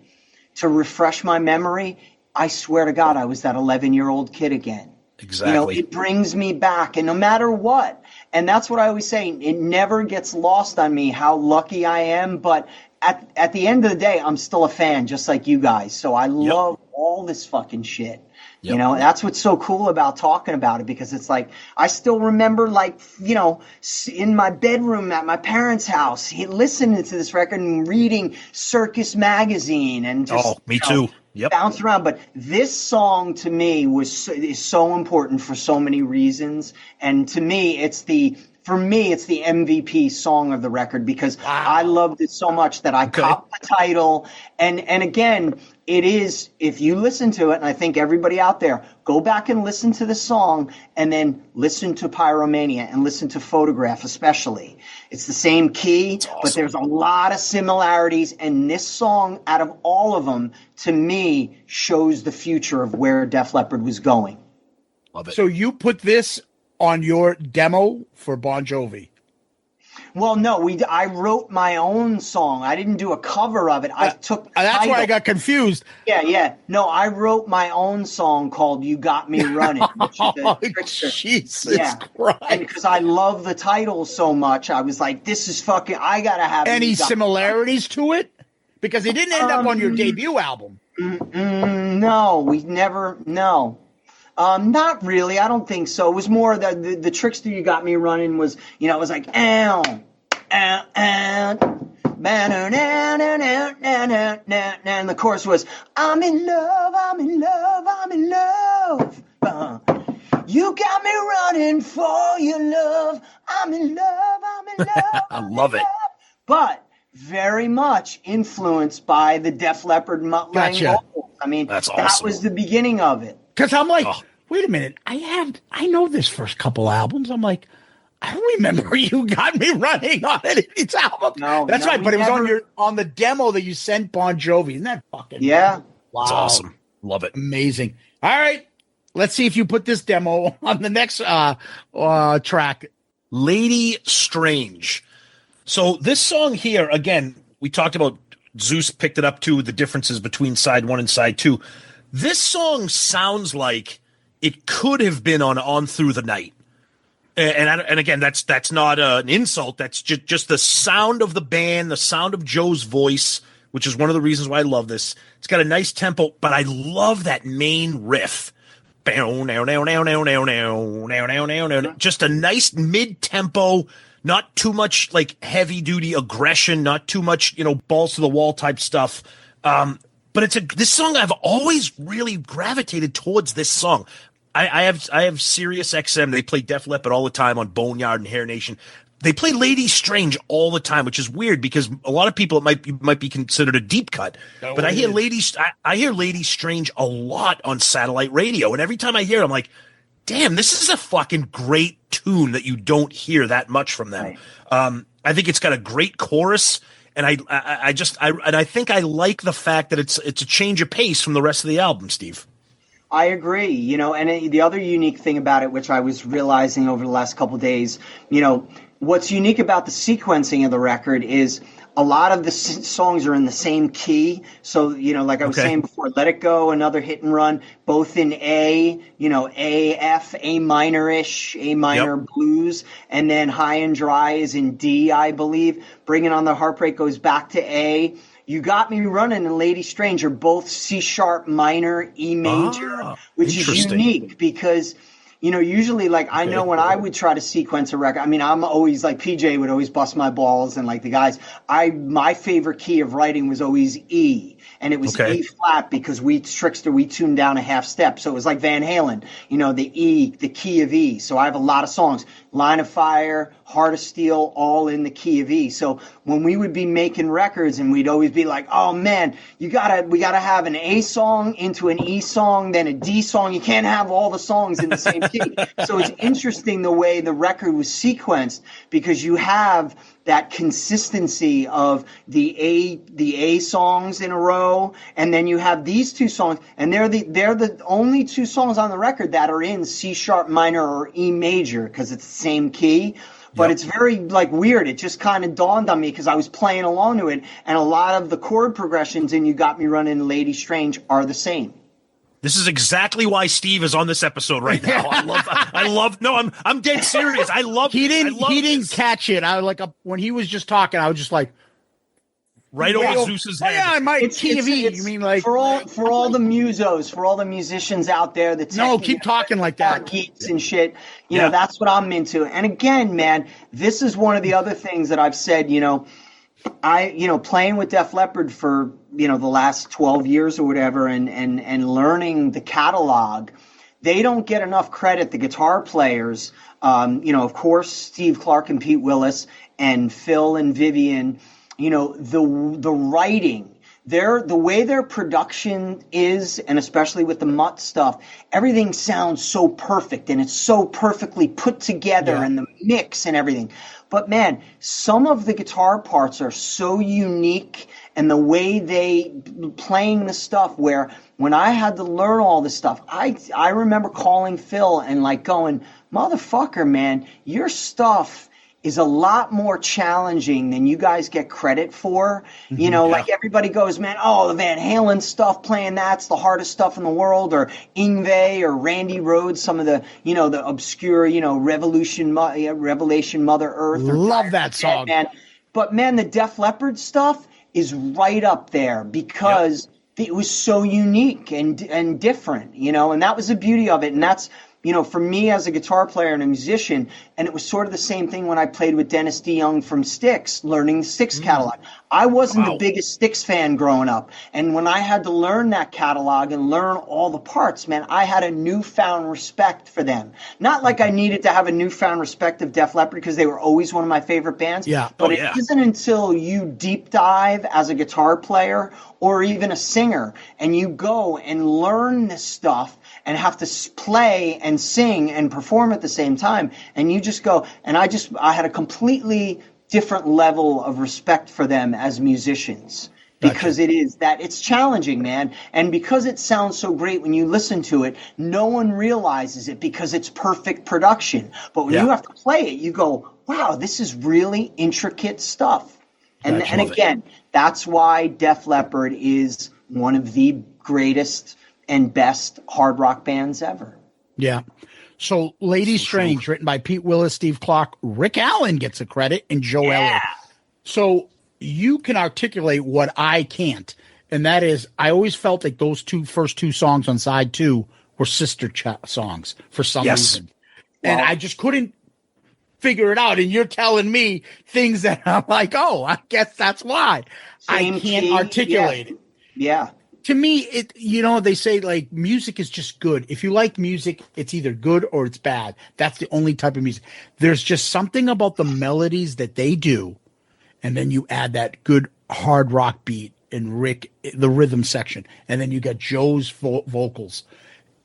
to refresh my memory, I swear to God, I was that 11-year-old kid again. Exactly. It brings me back, and no matter what, and that's what I always say, it never gets lost on me how lucky I am, but at the end of the day, I'm still a fan, just like you guys. So I love all this fucking shit. Yep. That's what's so cool about talking about it, because it's like, I still remember, in my bedroom at my parents' house, listening to this record and reading Circus Magazine and just, me too. Yep. Bounce around. But this song to me is so important for so many reasons. And to me, it's the MVP song of the record, because I loved it so much that I copped the title. And again, it is, if you listen to it, and I think everybody out there, go back and listen to the song, and then listen to Pyromania and listen to Photograph especially. It's the same key, awesome, but there's a lot of similarities. And this song, out of all of them, to me, shows the future of where Def Leppard was going. Love it. So you put this on your demo for Bon Jovi? Well, no, I wrote my own song. I didn't do a cover of it. I took the that's title. Why I got confused. Yeah. No, I wrote my own song called "You Got Me Running." Which is Jesus Christ! And because I love the title so much, I was like, "This is fucking." I gotta have any similarities to it, because it didn't end up on your debut album. No, we never. No. Not really. I don't think so. It was more the Trixter "You Got Me Running" was, it was like, ow, ow, ow, and the chorus was, I'm in love, I'm in love, I'm in love. You got me running for your love. I'm in love, I'm in love. I love it. But very much influenced by the Def Leppard Mutt Lange vocals. I mean, that's awesome. That was the beginning of it. Because I'm like, wait a minute, I know this first couple albums. I'm like, I don't remember You Got Me Running on its album. No, that's right, but it was on the demo that you sent Bon Jovi. Isn't that fucking wow. That's awesome. Love it. Amazing. All right, let's see if you put this demo on the next track. Lady Strange. So this song here, again, we talked about Zeus picked it up too, the differences between side 1 and side 2. This song sounds like it could have been on Through the Night. And again, that's not an insult. That's just the sound of the band, the sound of Joe's voice, which is one of the reasons why I love this. It's got a nice tempo, but I love that main riff. Just a nice mid-tempo, not too much like heavy-duty aggression, not too much, balls to the wall type stuff. But this song, I've always really gravitated towards this song. I have Sirius XM. They play Def Leppard all the time on Boneyard and Hair Nation. They play Lady Strange all the time, which is weird because a lot of people it might be considered a deep cut. But I hear Lady Strange a lot on satellite radio, and every time I hear it, I'm like, damn, this is a fucking great tune that you don't hear that much from them. Right. I think it's got a great chorus, and I think I like the fact that it's a change of pace from the rest of the album, Steve. I agree, and the other unique thing about it, which I was realizing over the last couple of days, what's unique about the sequencing of the record is a lot of the songs are in the same key. So, like I was saying before, Let It Go, Another Hit and Run, both in A, A, F, A minor-ish, A minor blues, and then High and Dry is in D, I believe. Bringing On the Heartbreak goes back to A. You Got Me Running and Lady Strange are both C-sharp minor, E major, which is unique because usually, like, I know when I would try to sequence a record, I mean, I'm always, like, PJ would always bust my balls, and, like, the guys, my favorite key of writing was always E, and it was E flat because Trixter, we tuned down a half step, so it was like Van Halen, the key of E. So I have a lot of songs, Line of Fire, Heart of Steel, all in the key of E. So when we would be making records, and we'd always be like, oh man, we gotta have an A song into an E song, then a D song. You can't have all the songs in the same key. So it's interesting the way the record was sequenced, because you have that consistency of the A songs in a row, and then you have these two songs, and they're the only two songs on the record that are in C sharp minor or E major, because it's the same key. But it's very, like, weird. It just kind of dawned on me because I was playing along to it, and a lot of the chord progressions in You Got Me Running, Lady Strange are the same. This is exactly why Steve is on this episode right now. I'm dead serious. He didn't catch it. I when he was just talking, I was just like, right over Zeus's head. Yeah, I might. You mean, like, for all the musos, for all the musicians out there that keep talking like that, geeks and shit. That's what I'm into. And again, man, this is one of the other things that I've said. Playing with Def Leppard for the last 12 years or whatever, and learning the catalog. They don't get enough credit. The guitar players, of course, Steve Clark and Pete Willis, and Phil and Vivian. The writing, the way their production is, and especially with the Mutt stuff, everything sounds so perfect, and it's so perfectly put together, and the mix and everything. But man, some of the guitar parts are so unique, and the way they playing the stuff, where when I had to learn all this stuff, I remember calling Phil and like going, motherfucker, man, your stuff is a lot more challenging than you guys get credit for. Like everybody goes, man, the Van Halen stuff, playing that's the hardest stuff in the world, or Yngwie or Randy Rhoads, some of the, the obscure, Revelation Mother Earth. Love that song. Man. But man, the Def Leppard stuff is right up there because it was so unique and different, and that was the beauty of it. And that's, for me as a guitar player and a musician, and it was sort of the same thing when I played with Dennis DeYoung from Styx, learning the Styx catalog. I wasn't the biggest Styx fan growing up, and when I had to learn that catalog and learn all the parts, man, I had a newfound respect for them. Not like I needed to have a newfound respect of Def Leppard because they were always one of my favorite bands, but it isn't until you deep dive as a guitar player or even a singer, and you go and learn this stuff and have to play and sing and perform at the same time. And you just go, and I had a completely different level of respect for them as musicians. Because it's challenging, man. And because it sounds so great when you listen to it, no one realizes it because it's perfect production. But when you have to play it, you go, wow, this is really intricate stuff. And again, that's why Def Leppard is one of the greatest and best hard rock bands ever. Yeah. So Lady Strange, written by Pete Willis, Steve Clark, Rick Allen gets a credit, and Joe Elliott. So you can articulate what I can't, and that is, I always felt like those first two songs on side 2 were sister songs for some reason. And I just couldn't figure it out. And you're telling me things that I'm like, I guess that's why. I can't articulate it. Yeah. To me, they say, like, music is just good. If you like music, it's either good or it's bad. That's the only type of music. There's just something about the melodies that they do, and then you add that good hard rock beat and Rick, the rhythm section, and then you got Joe's vocals.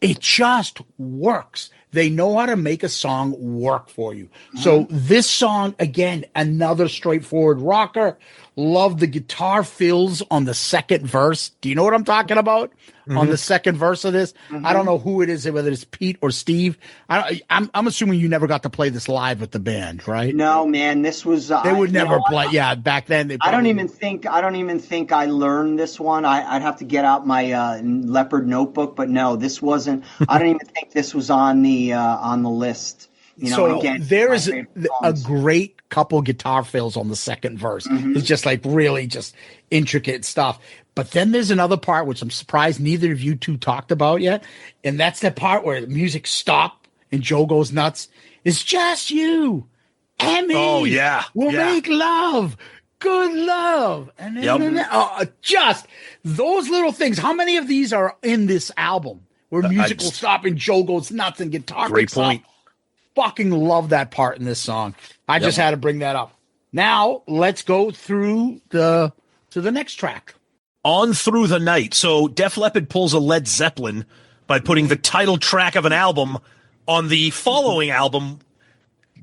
It just works. They know how to make a song work for you. So this song, again, another straightforward rocker. Love the guitar fills on the second verse. Do you know what I'm talking about? On the second verse of this? I don't know who it is, whether it's Pete or Steve. I'm assuming you never got to play this live with the band, right? No, man, this was They would never play. Yeah, back then. I don't even think I learned this one. I'd have to get out my Leopard notebook, but no, this wasn't. I don't even think this was on the list. You know, so again, there is a great couple guitar fills on the second verse. It's just like really just intricate stuff. But then there's another part which I'm surprised neither of you two talked about yet, and that's the part where the music stops and Joe goes nuts. It's just you and me. Oh yeah, we'll make love. Good love. And then, just those little things. How many of these are in this album where music will stop and Joe goes nuts and guitar Great picks point. up? Fucking love that part in this song. I just had to bring that up. Now let's go through to the next track. On Through the Night. So Def Leppard pulls a Led Zeppelin by putting the title track of an album on the following album.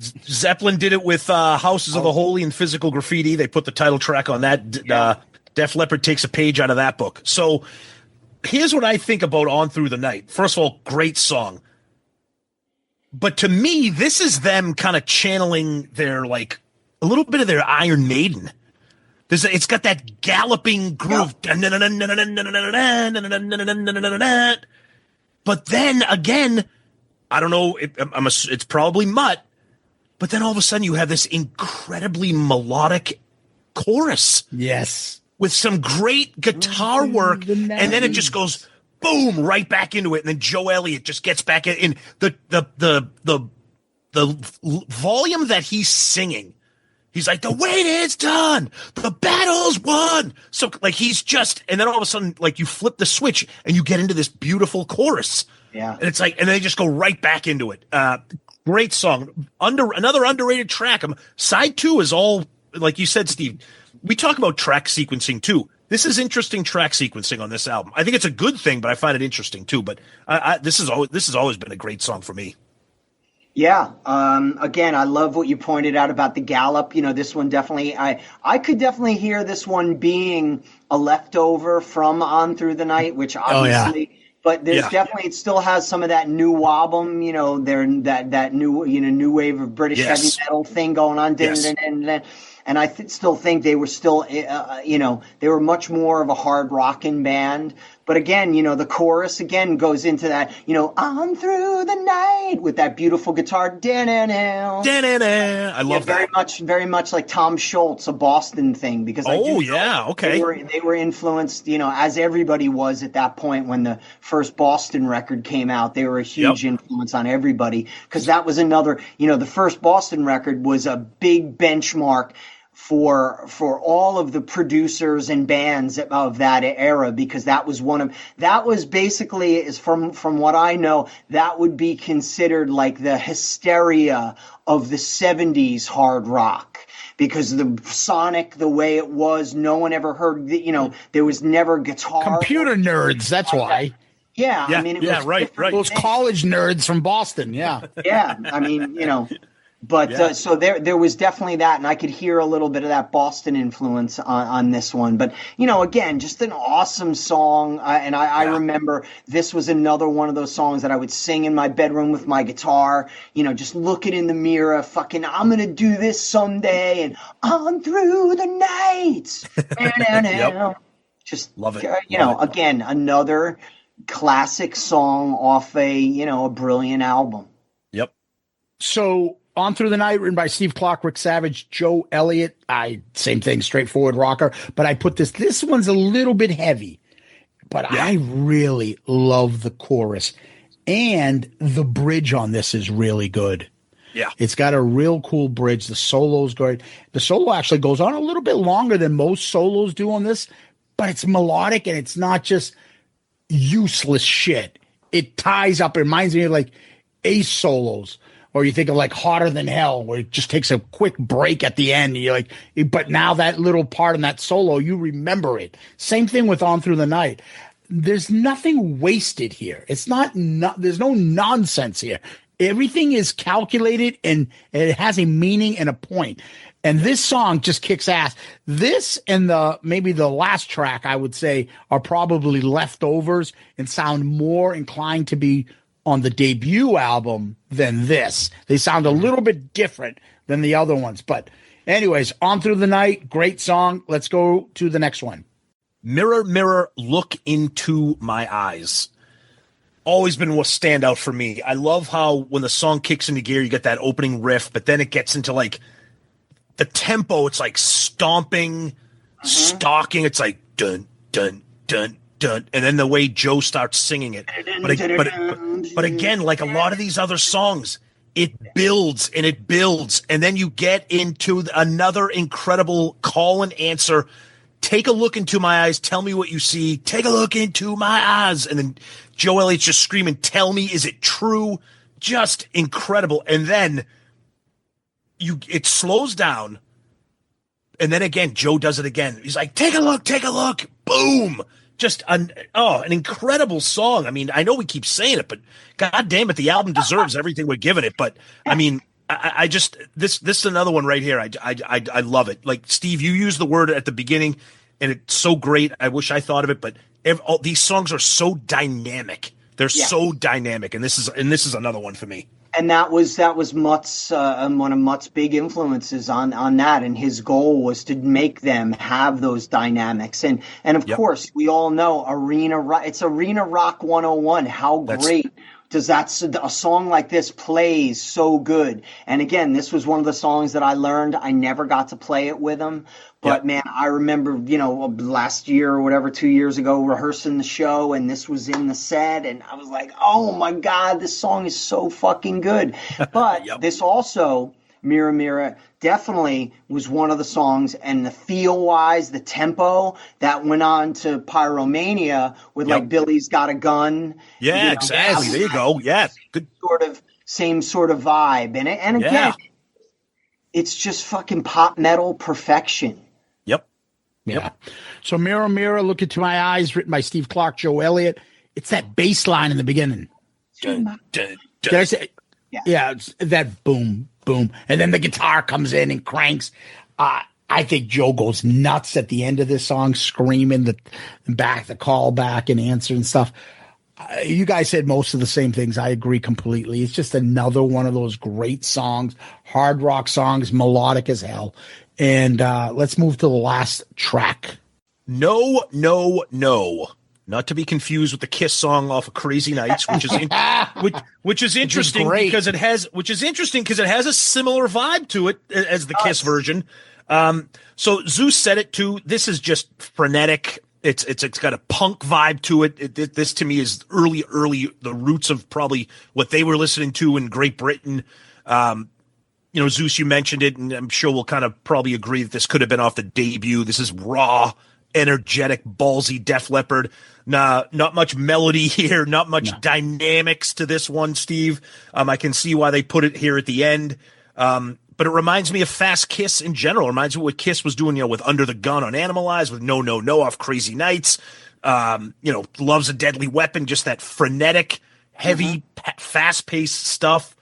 Zeppelin did it with Houses of the Holy and Physical Graffiti. They put the title track on that. Def Leppard takes a page out of that book. So here's what I think about On Through the Night. First of all, great song. But to me, this is them kind of channeling their, like, a little bit of their Iron Maiden. It's got that galloping groove. But then again, I don't know, it's probably Mutt. But then all of a sudden you have this incredibly melodic chorus. Yes. With some great guitar work. And then it just goes boom right back into it. And then Joe Elliott just gets back in the volume that he's singing. He's like, the wait is done. The battle's won. So like he's just, and then all of a sudden, like you flip the switch and you get into this beautiful chorus. Yeah. And it's like, and they just go right back into it. Great song. Another underrated track. Side 2 is all, like you said, Steve, we talk about track sequencing too. This is interesting track sequencing on this album. I think it's a good thing, but I find it interesting too. But this has always been a great song for me. Yeah. Again, I love what you pointed out about the gallop. You know, this one definitely, I could definitely hear this one being a leftover from On Through the Night, which obviously, but there's definitely, it still has some of that new wobbum, you know, that new, new wave of British heavy metal thing going on. And I still think they were still, they were much more of a hard rocking band. But again, the chorus again goes into that, on through the night with that beautiful guitar. I love that. Very much like Tom Scholz, a Boston thing, because they were influenced, as everybody was at that point when the first Boston record came out. They were a huge influence on everybody because that was another, the first Boston record was a big benchmark for all of the producers and bands of that era, because that was basically, is from what I know, that would be considered like the hysteria of the 70s hard rock. Because the sonic, the way it was, no one ever heard, there was never guitar. Computer nerds, that's why. Yeah, I mean, right. Those college nerds from Boston, yeah. Yeah, I mean, But so there was definitely that, and I could hear a little bit of that Boston influence on this one. But again, just an awesome song, and I remember this was another one of those songs that I would sing in my bedroom with my guitar. Just looking in the mirror, fucking, I'm gonna do this someday, and on through the night. Just love it. Again, another classic song off a brilliant album. Yep. So. On Through the Night, written by Steve Clark, Rick Savage, Joe Elliott. Same thing, straightforward rocker. But I put this one's a little bit heavy. But I really love the chorus. And the bridge on this is really good. Yeah. It's got a real cool bridge. The solo's great. The solo actually goes on a little bit longer than most solos do on this. But it's melodic and it's not just useless shit. It ties up. It reminds me of like Ace solos. Or you think of like Hotter Than Hell, where it just takes a quick break at the end. You're like, but now that little part in that solo, you remember it. Same thing with On Through the Night. There's nothing wasted here. It's not there's no nonsense here. Everything is calculated and it has a meaning and a point. And this song just kicks ass. This and maybe the last track, I would say, are probably leftovers and sound more inclined to be on the debut album than this. They sound a little bit different than the other ones. But anyways, On Through the Night, great song. Let's go to the next one. Mirror, Mirror, Look Into My Eyes. Always been a standout for me. I love how when the song kicks into gear, you get that opening riff, but then it gets into like the tempo. It's like stomping, stalking. It's like dun, dun, dun, dun. And then the way Joe starts singing it. But again, like a lot of these other songs, it builds and it builds. And then you get into another incredible call and answer. Take a look into my eyes. Tell me what you see. Take a look into my eyes. And then Joe Elliott's just screaming, tell me, is it true? Just incredible. And then it slows down. And then again, Joe does it again. He's like, take a look. Boom. Just an incredible song. I mean, I know we keep saying it, but God damn it, the album deserves everything we're giving it. But I mean, I just this is another one right here. I love it. Like Steve, you used the word at the beginning, and it's so great. I wish I thought of it, but all these songs are so dynamic. They're so dynamic, and this is another one for me. And that was Mutt's one of Mutt's big influences on that, and his goal was to make them have those dynamics. And of course, we all know it's Arena Rock 101. How great does a song like this plays so good? And again, this was one of the songs that I learned. I never got to play it with him. But man, I remember, last year or whatever, 2 years ago, rehearsing the show, and this was in the set, and I was like, oh my God, this song is so fucking good. But this also, Mirror, Mirror, definitely was one of the songs, and the feel-wise, the tempo, that went on to Pyromania with like Billy's Got a Gun. Yeah, exactly. There you go. Yeah. Good. Same sort of vibe. And again, it's just fucking pop metal perfection. Yeah. So Mirror, Mirror, Look Into My Eyes, written by Steve Clark, Joe Elliott. It's that bass line in the beginning. Dun, dun, dun. Did I say? Yeah, it's that boom, boom. And then the guitar comes in and cranks. I think Joe goes nuts at the end of this song, screaming the call back and answer and stuff. You guys said most of the same things. I agree completely. It's just another one of those great songs, hard rock songs, melodic as hell. And let's move to the last track. No, no, no. Not to be confused with the Kiss song off of Crazy Nights, which is interesting because it has a similar vibe to it as the Kiss version. So Zeus said it too. This is just frenetic. It's got a punk vibe to it. This to me is early, the roots of probably what they were listening to in Great Britain. Zeus, you mentioned it, and I'm sure we'll kind of probably agree that this could have been off the debut. This is raw, energetic, ballsy Def Leppard. Nah, not much melody here, not much dynamics to this one, Steve. I can see why they put it here at the end. But it reminds me of Fast Kiss in general. It reminds me of what Kiss was doing, with Under the Gun on Animalize, with No, No, No off Crazy Nights. Love's a Deadly Weapon, just that frenetic, heavy, fast-paced stuff.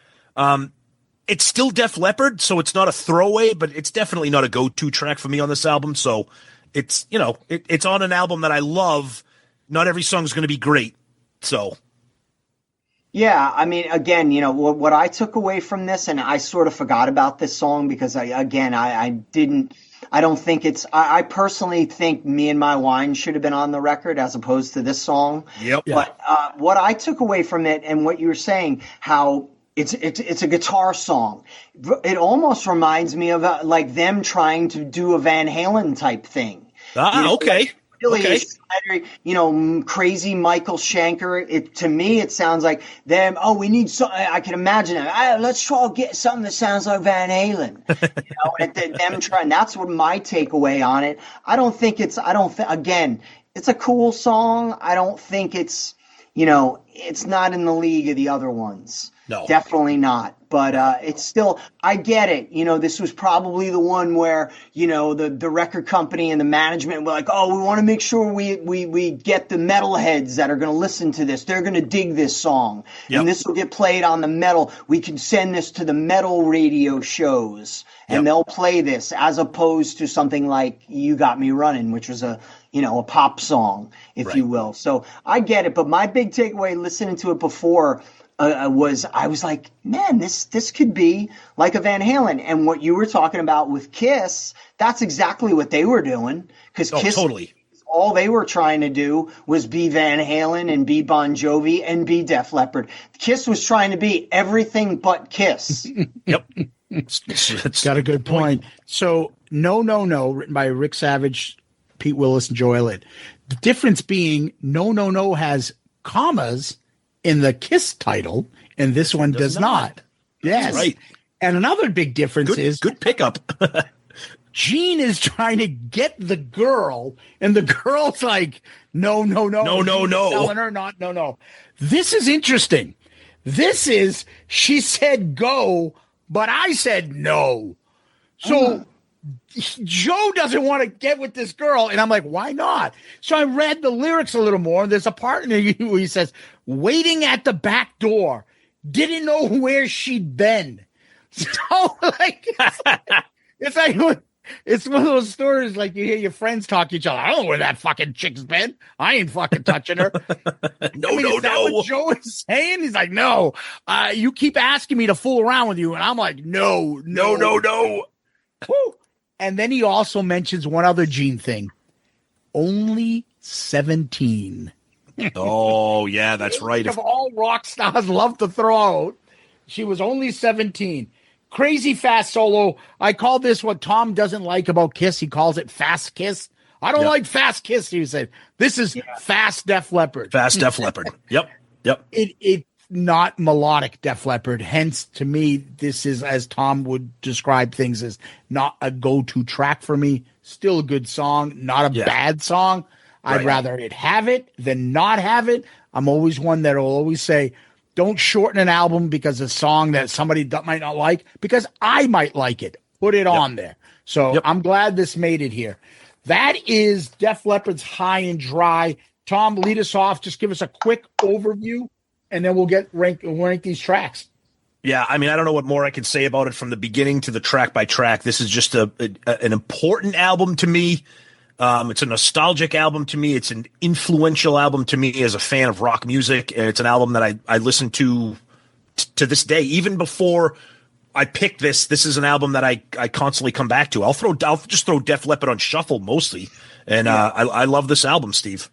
It's still Def Leppard, so it's not a throwaway, but it's definitely not a go-to track for me on this album. So it's, it's on an album that I love. Not every song is going to be great. So. Yeah, I mean, again, what I took away from this, and I sort of forgot about this song because I personally think Me and My Wine should have been on the record as opposed to this song. Yep. But what I took away from it and what you were saying, how it's a guitar song. It almost reminds me of like them trying to do a Van Halen type thing. Okay. Really, crazy Michael Schenker. To me, it sounds like them. Oh, we need something. I can imagine it. Let's try to get something that sounds like Van Halen. Them trying. That's what my takeaway on it. Again, it's a cool song. I don't think it's, it's not in the league of the other ones. No. Definitely not. But it's still, I get it. You know, this was probably the one where, you know, the record company and the management were like, oh, we want to make sure we get the metalheads that are going to listen to this. They're going to dig this song. Yep. And this will get played on the metal. We can send this to the metal radio shows and they'll play this, as opposed to something like You Got Me Running, which was a pop song, if you will. So I get it. But my big takeaway listening to it before I was like, man, this could be like a Van Halen. And what you were talking about with Kiss, that's exactly what they were doing. Because Kiss, totally. All they were trying to do was be Van Halen and be Bon Jovi and be Def Leppard. Kiss was trying to be everything but Kiss. Yep. It's got a good point. So, No, written by Rick Savage, Pete Willis, and Joe Elliott. The difference being No has commas in the Kiss title, and this one does not. Yes. That's right. And another big difference is good pickup. Gene is trying to get the girl, and the girl's like, no. Telling her not, no. This is interesting. This is, she said go, but I said no. So Joe doesn't want to get with this girl. And I'm like, why not? So I read the lyrics a little more. And there's a part in there where he says, waiting at the back door, didn't know where she'd been. So like, it's one of those stories like you hear your friends talk to each other. I don't know where that fucking chick's been. I ain't fucking touching her. No. Is that what Joe is saying? He's like, no, you keep asking me to fool around with you. And I'm like, no. Woo. And then he also mentions one other Gene thing. Only 17. Oh, yeah, that's right. Of all rock stars love to throw out, she was only 17. Crazy fast solo. I call this what Tom doesn't like about Kiss. He calls it Fast Kiss. I don't like Fast Kiss, he said. This is Fast Def Leppard. Fast Def Leppard. Yep. It not melodic Def Leppard. Hence, to me, this is, as Tom would describe things, as not a go-to track for me. Still a good song, not a bad song. I'd rather it have it than not have it. I'm always one that will always say, don't shorten an album because of a song that somebody might not like, because I might like it. Put it on there. So I'm glad this made it here. That is Def Leppard's High and Dry. Tom, lead us off. Just give us a quick overview, and then we'll rank these tracks. Yeah, I mean, I don't know what more I can say about it from the beginning to the track by track. This is just an important album to me. It's a nostalgic album to me. It's an influential album to me as a fan of rock music. And it's an album that I listen to this day. Even before I picked this is an album that I constantly come back to. I'll just throw Def Leppard on shuffle mostly. And I love this album, Steve.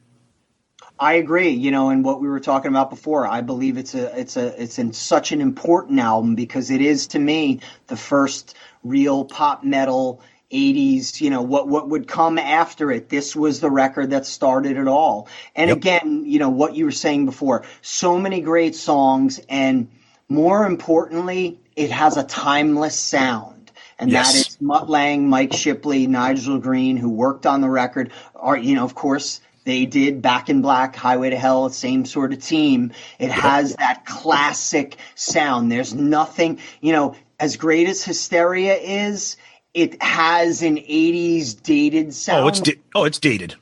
I agree. You know, and what we were talking about before, I believe it's in such an important album because it is, to me, the first real pop metal 80s, you know, what would come after it. This was the record that started it all. And again, you know, what you were saying before, so many great songs, and more importantly, it has a timeless sound. And that is Mutt Lange, Mike Shipley, Nigel Green, who worked on the record, are, you know, of course, they did Back in Black, Highway to Hell, same sort of team. It has that classic sound. There's nothing, you know, as great as Hysteria is, it has an 80s dated sound. It's dated. You know, it's dated.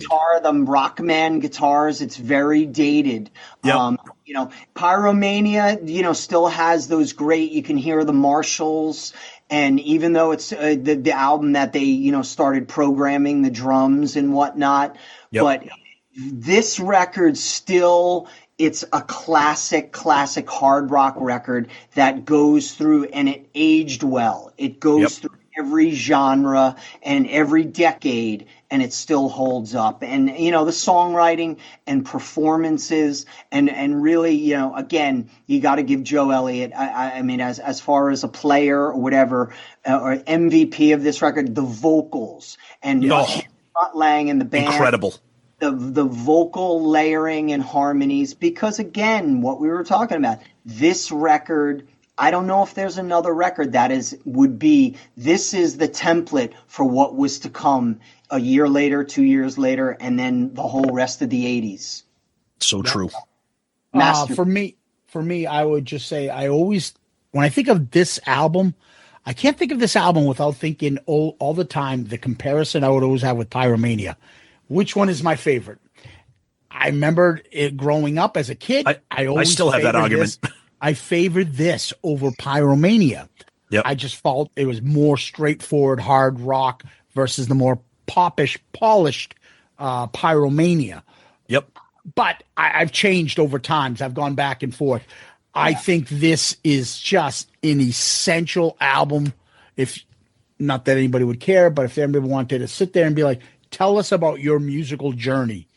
The Rockman guitars, it's very dated. Yep. You know, Pyromania, you know, still has those great, you can hear the Marshalls. And even though it's the album that they, you know, started programming the drums and whatnot, but this record still, it's a classic hard rock record that goes through, and it aged well. It goes through every genre and every decade, and it still holds up. And, you know, the songwriting and performances and really, you know, again, you got to give Joe Elliott, I mean, as far as a player or whatever, or MVP of this record, the vocals and Mutt Lange and the band. Incredible. The vocal layering and harmonies, because again, what we were talking about, this record, I don't know if there's another record that would be, this is the template for what was to come a year later, 2 years later, and then the whole rest of the 80s. So true. For for me, I would just say when I think of this album, I can't think of this album without thinking all the time the comparison I would always have with Pyromania. Which one is my favorite? I remember it growing up as a kid. I still have that argument. I favored this over Pyromania. Yep. I just felt it was more straightforward hard rock versus the more popish, polished Pyromania. Yep. But I've changed over times. I've gone back and forth. I think this is just an essential album. If not that anybody would care, but if anybody wanted to sit there and be like, tell us about your musical journey.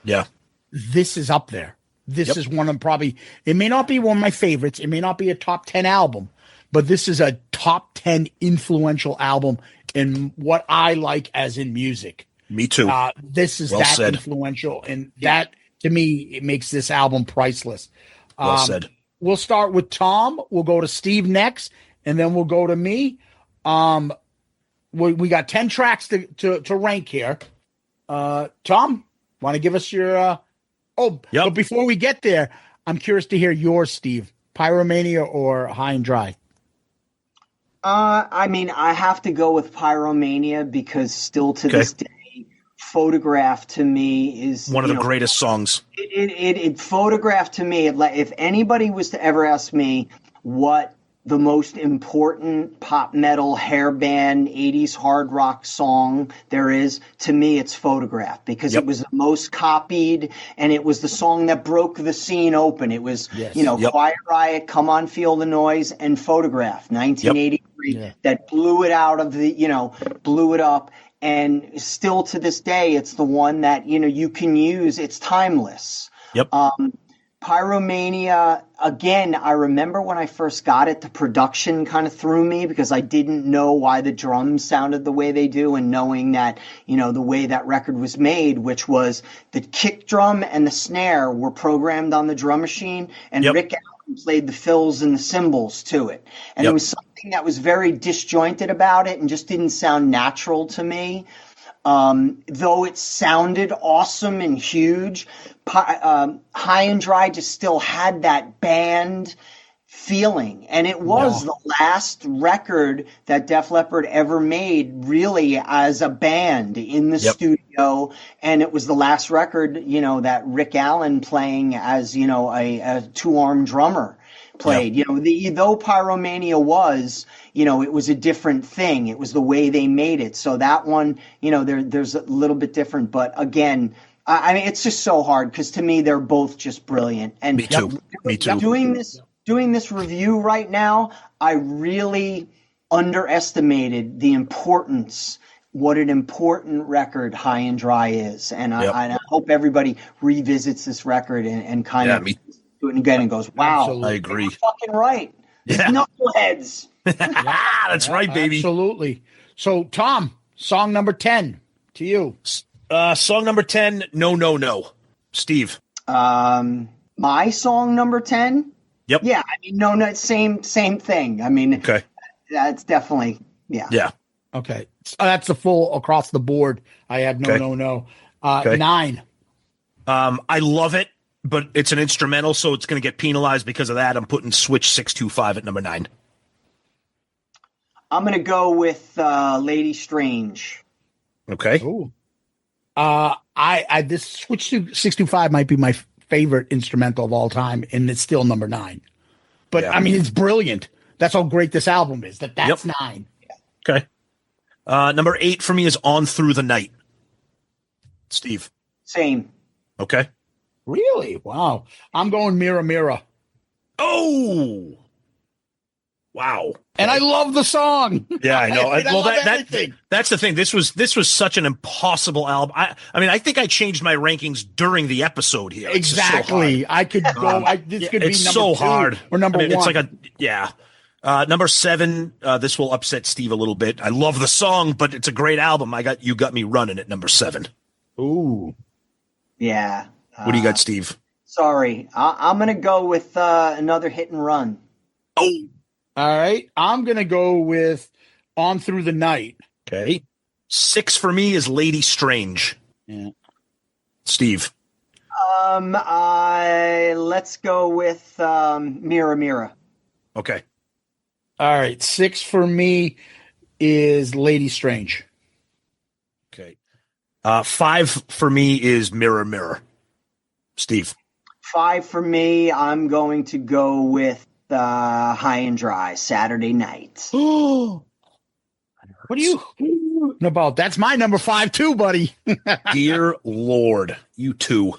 Yeah. This is up there. This is one of probably, it may not be one of my favorites. It may not be a top 10 album, but this is a top 10 influential album in what I like as in music. Me too. This is influential. And that, to me, it makes this album priceless. Well said. We'll start with Tom. We'll go to Steve next, and then we'll go to me. We got 10 tracks to rank here. Tom, want to give us your but before we get there, I'm curious to hear yours, Steve. Pyromania or High and Dry? I mean, I have to go with Pyromania because still to this day, Photograph to me is one of the greatest songs. It Photograph to me, if anybody was to ever ask me what the most important pop metal hair band 80s hard rock song there is, to me it's Photograph, because it was the most copied and it was the song that broke the scene open. It was Quiet Riot, Come On Feel the Noise, and Photograph 1983 that blew it out of the blew it up. And still to this day, it's the one that, you can use. It's timeless. Yep. Pyromania, again, I remember when I first got it, the production kind of threw me because I didn't know why the drums sounded the way they do, and knowing that, the way that record was made, which was the kick drum and the snare were programmed on the drum machine, and Rick Allen played the fills and the cymbals to it. And there was something that was very disjointed about it and just didn't sound natural to me. Though it sounded awesome and huge, High and Dry just still had that band feeling. And it was the last record that Def Leppard ever made really as a band in the studio. And it was the last record, that Rick Allen playing as, a two-armed drummer played. Though Pyromania was, it was a different thing. It was the way they made it. So that one, there's a little bit different. But again, I mean, it's just so hard because to me, they're both just brilliant. And me too. Doing this review right now, I really underestimated what an important record High and Dry is. And I hope everybody revisits this record and kind of do it again and goes, wow, Absolutely. I agree. You're fucking right. Yeah. Knuckleheads. That's right, baby. Absolutely. So, Tom, song number 10 to you. Song number 10, No. Steve. My song number 10? Yep. Yeah, I mean, no, same thing. I mean, that's definitely, Yeah. Okay. So that's the full across the board. I have No. 9. I love it, but it's an instrumental, so it's going to get penalized because of that. I'm putting Switch 625 at number 9. I'm going to go with Lady Strange. Okay. Ooh. This Switch to 625 might be my favorite instrumental of all time, and it's still number 9. But I mean, it's brilliant. That's how great this album is. That's 9. Okay. Number 8 for me is On Through the Night. Steve. Same. Okay. Really? Wow. I'm going Mirror Mirror. Oh. Wow. And I love the song. Yeah, I know. Well, that's the thing. This was such an impossible album. I mean, I think I changed my rankings during the episode here. Exactly. So I could go. This could be it's number so 2 hard. or number 1. It's like number 7. This will upset Steve a little bit. I love the song, but it's a great album. You got me running at number 7. Ooh. Yeah. What do you got, Steve? Sorry, I'm going to go with another Hit and Run. Oh. All right. I'm going to go with On Through the Night. Okay. 6 for me is Lady Strange. Yeah. Steve. Let's go with Mira Mira. Okay. All right. 6 for me is Lady Strange. Okay. 5 for me is Mirror Mirror. Steve. 5 for me, I'm going to go with High and Dry, Saturday Night. What are you about? That's my number 5 too, buddy. Dear Lord, you two.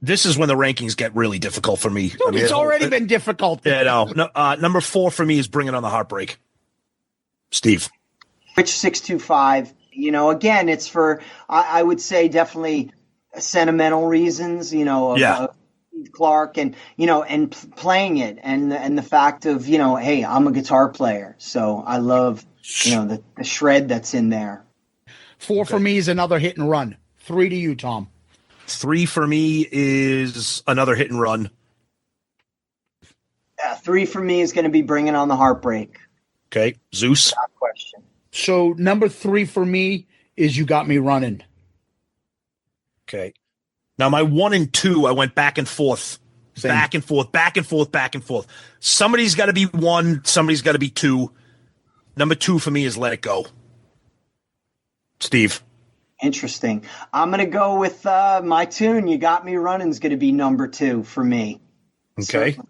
This is when the rankings get really difficult for me. Dude, it's already been difficult. Yeah, no. Number 4 for me is Bringing on the Heartbreak. Steve. Rich 625. Again, it's for, I would say, definitely sentimental reasons, of Clark and, playing it and the fact of, hey, I'm a guitar player. So I love, the shred that's in there. 4 for me is Another Hit and Run. 3 to you, Tom. 3 for me is Another Hit and Run. 3 for me is going to be Bringing on the Heartbreak. Okay. Zeus. Without question. So number 3 for me is You Got Me Running. Okay. Now my 1 and 2, I went back and forth. Same. Back and forth, back and forth, back and forth. Somebody's got to be 1, somebody's got to be 2. Number 2 for me is Let It Go. Steve. Interesting. I'm going to go with my tune, You Got Me Running, is going to be number 2 for me. Okay. So,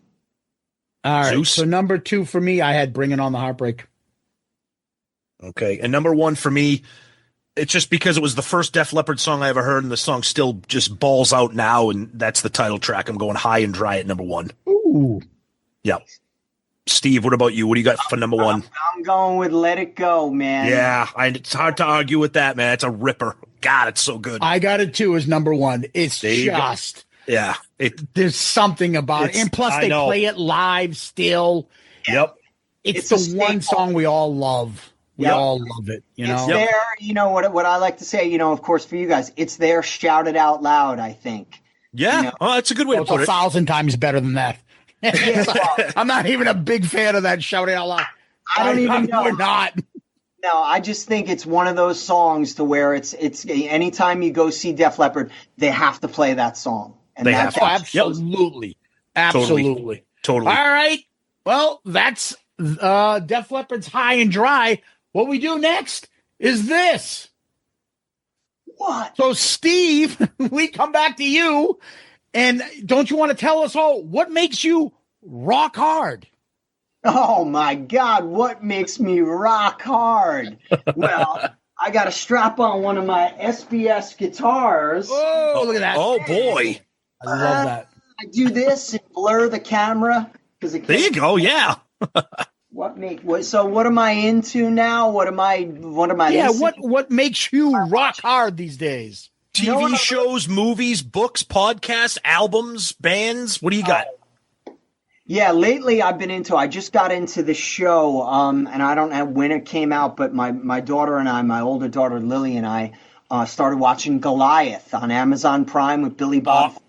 All right. Zeus. So number 2 for me, I had Bringing on the Heartbreak. Okay. And number 1 for me, it's just because it was the first Def Leppard song I ever heard, and the song still just balls out now, and that's the title track. I'm going High and Dry at number 1. Ooh. Yeah. Steve, what about you? What do you got for number 1? I'm going with Let It Go, man. Yeah, it's hard to argue with that, man. It's a ripper. God, it's so good. I got it too as number 1. It's There you go. just Yeah. there's something about it. And plus I they know. play it live still. Yep. It's It's a the one staple. song we all love. We Yep. all love it, you It's know. there, what I like to say, of course, for you guys, it's there, shout it out loud, I think. Yeah. Oh, that's a good way Well, to it's put it. 1,000 times better than that. I'm not even a big fan of that shout it out loud. I don't even know. We're not. No, I just think it's one of those songs to where it's anytime you go see Def Leppard, they have to play that song. And They that's have Oh, to. absolutely. Absolutely. Totally. All right. Well, that's Def Leppard's High and Dry. What we do next is this. What? So, Steve, we come back to you. And don't you want to tell us all what makes you rock hard? Oh my God, what makes me rock hard? Well, I got to strap on one of my SBS guitars. Oh, look at that. Oh, boy. I love that. I do this and blur the camera because There you go. Yeah. So what am I into now? What am I Yeah, listening? what makes you rock hard these days? TV shows, movies, books, podcasts, albums, bands. What do you got? Yeah, lately I've been I just got into the show, and I don't know when it came out, but my daughter and I, my older daughter Lily and I, started watching Goliath on Amazon Prime with Billy Bob.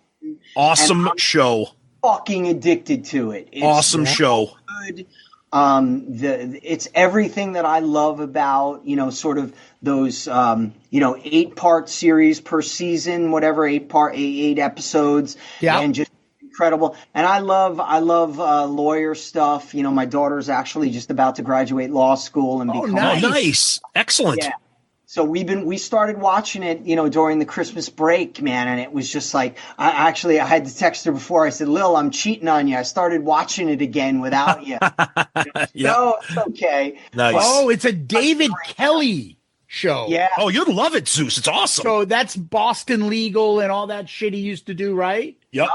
Awesome show. Fucking addicted to it. It's Awesome show. good. It's everything that I love about, sort of those, 8-part series per season, whatever, 8 episodes. Yeah. And just incredible. And I love lawyer stuff. My daughter's actually just about to graduate law school and become. nice. Oh, nice. Excellent. Yeah. So we started watching it, during the Christmas break, man, and it was just like I had to text her before. I said, "Lil, I'm cheating on you. I started watching it again without you." No, it's okay. Nice. Oh, it's a David Kelly show. Yeah. Oh, you'd love it, Zeus. It's awesome. So that's Boston Legal and all that shit he used to do, right? Yep.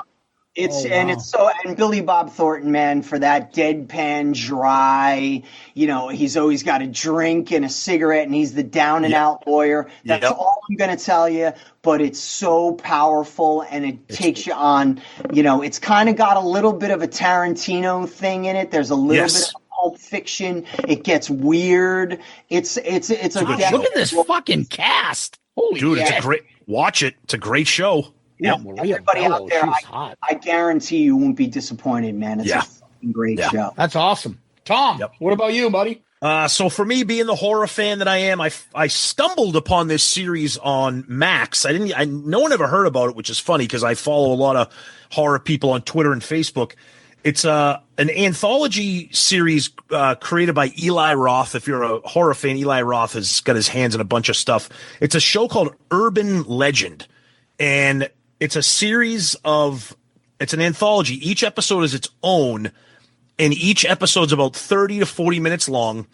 And Billy Bob Thornton, man, for that deadpan, dry, he's always got a drink and a cigarette, and he's the down and out lawyer. That's all I'm going to tell you. But it's so powerful, and it takes you on. It's kind of got a little bit of a Tarantino thing in it. There's a little bit of Pulp Fiction. It gets weird. It's a Look at this fucking cast. Holy Dude, shit. it's a great. Watch it. It's a great show. Yeah, everybody out there, she's hot. I guarantee you won't be disappointed, man. It's a fucking great show. That's awesome. Tom, what about you, buddy? So for me, being the horror fan that I am, I stumbled upon this series on Max. No one ever heard about it, which is funny because I follow a lot of horror people on Twitter and Facebook. It's an anthology series created by Eli Roth. If you're a horror fan, Eli Roth has got his hands in a bunch of stuff. It's a show called Urban Legend, and it's a series of. It's an anthology. Each episode is its own, and each episode's about 30 to 40 minutes long,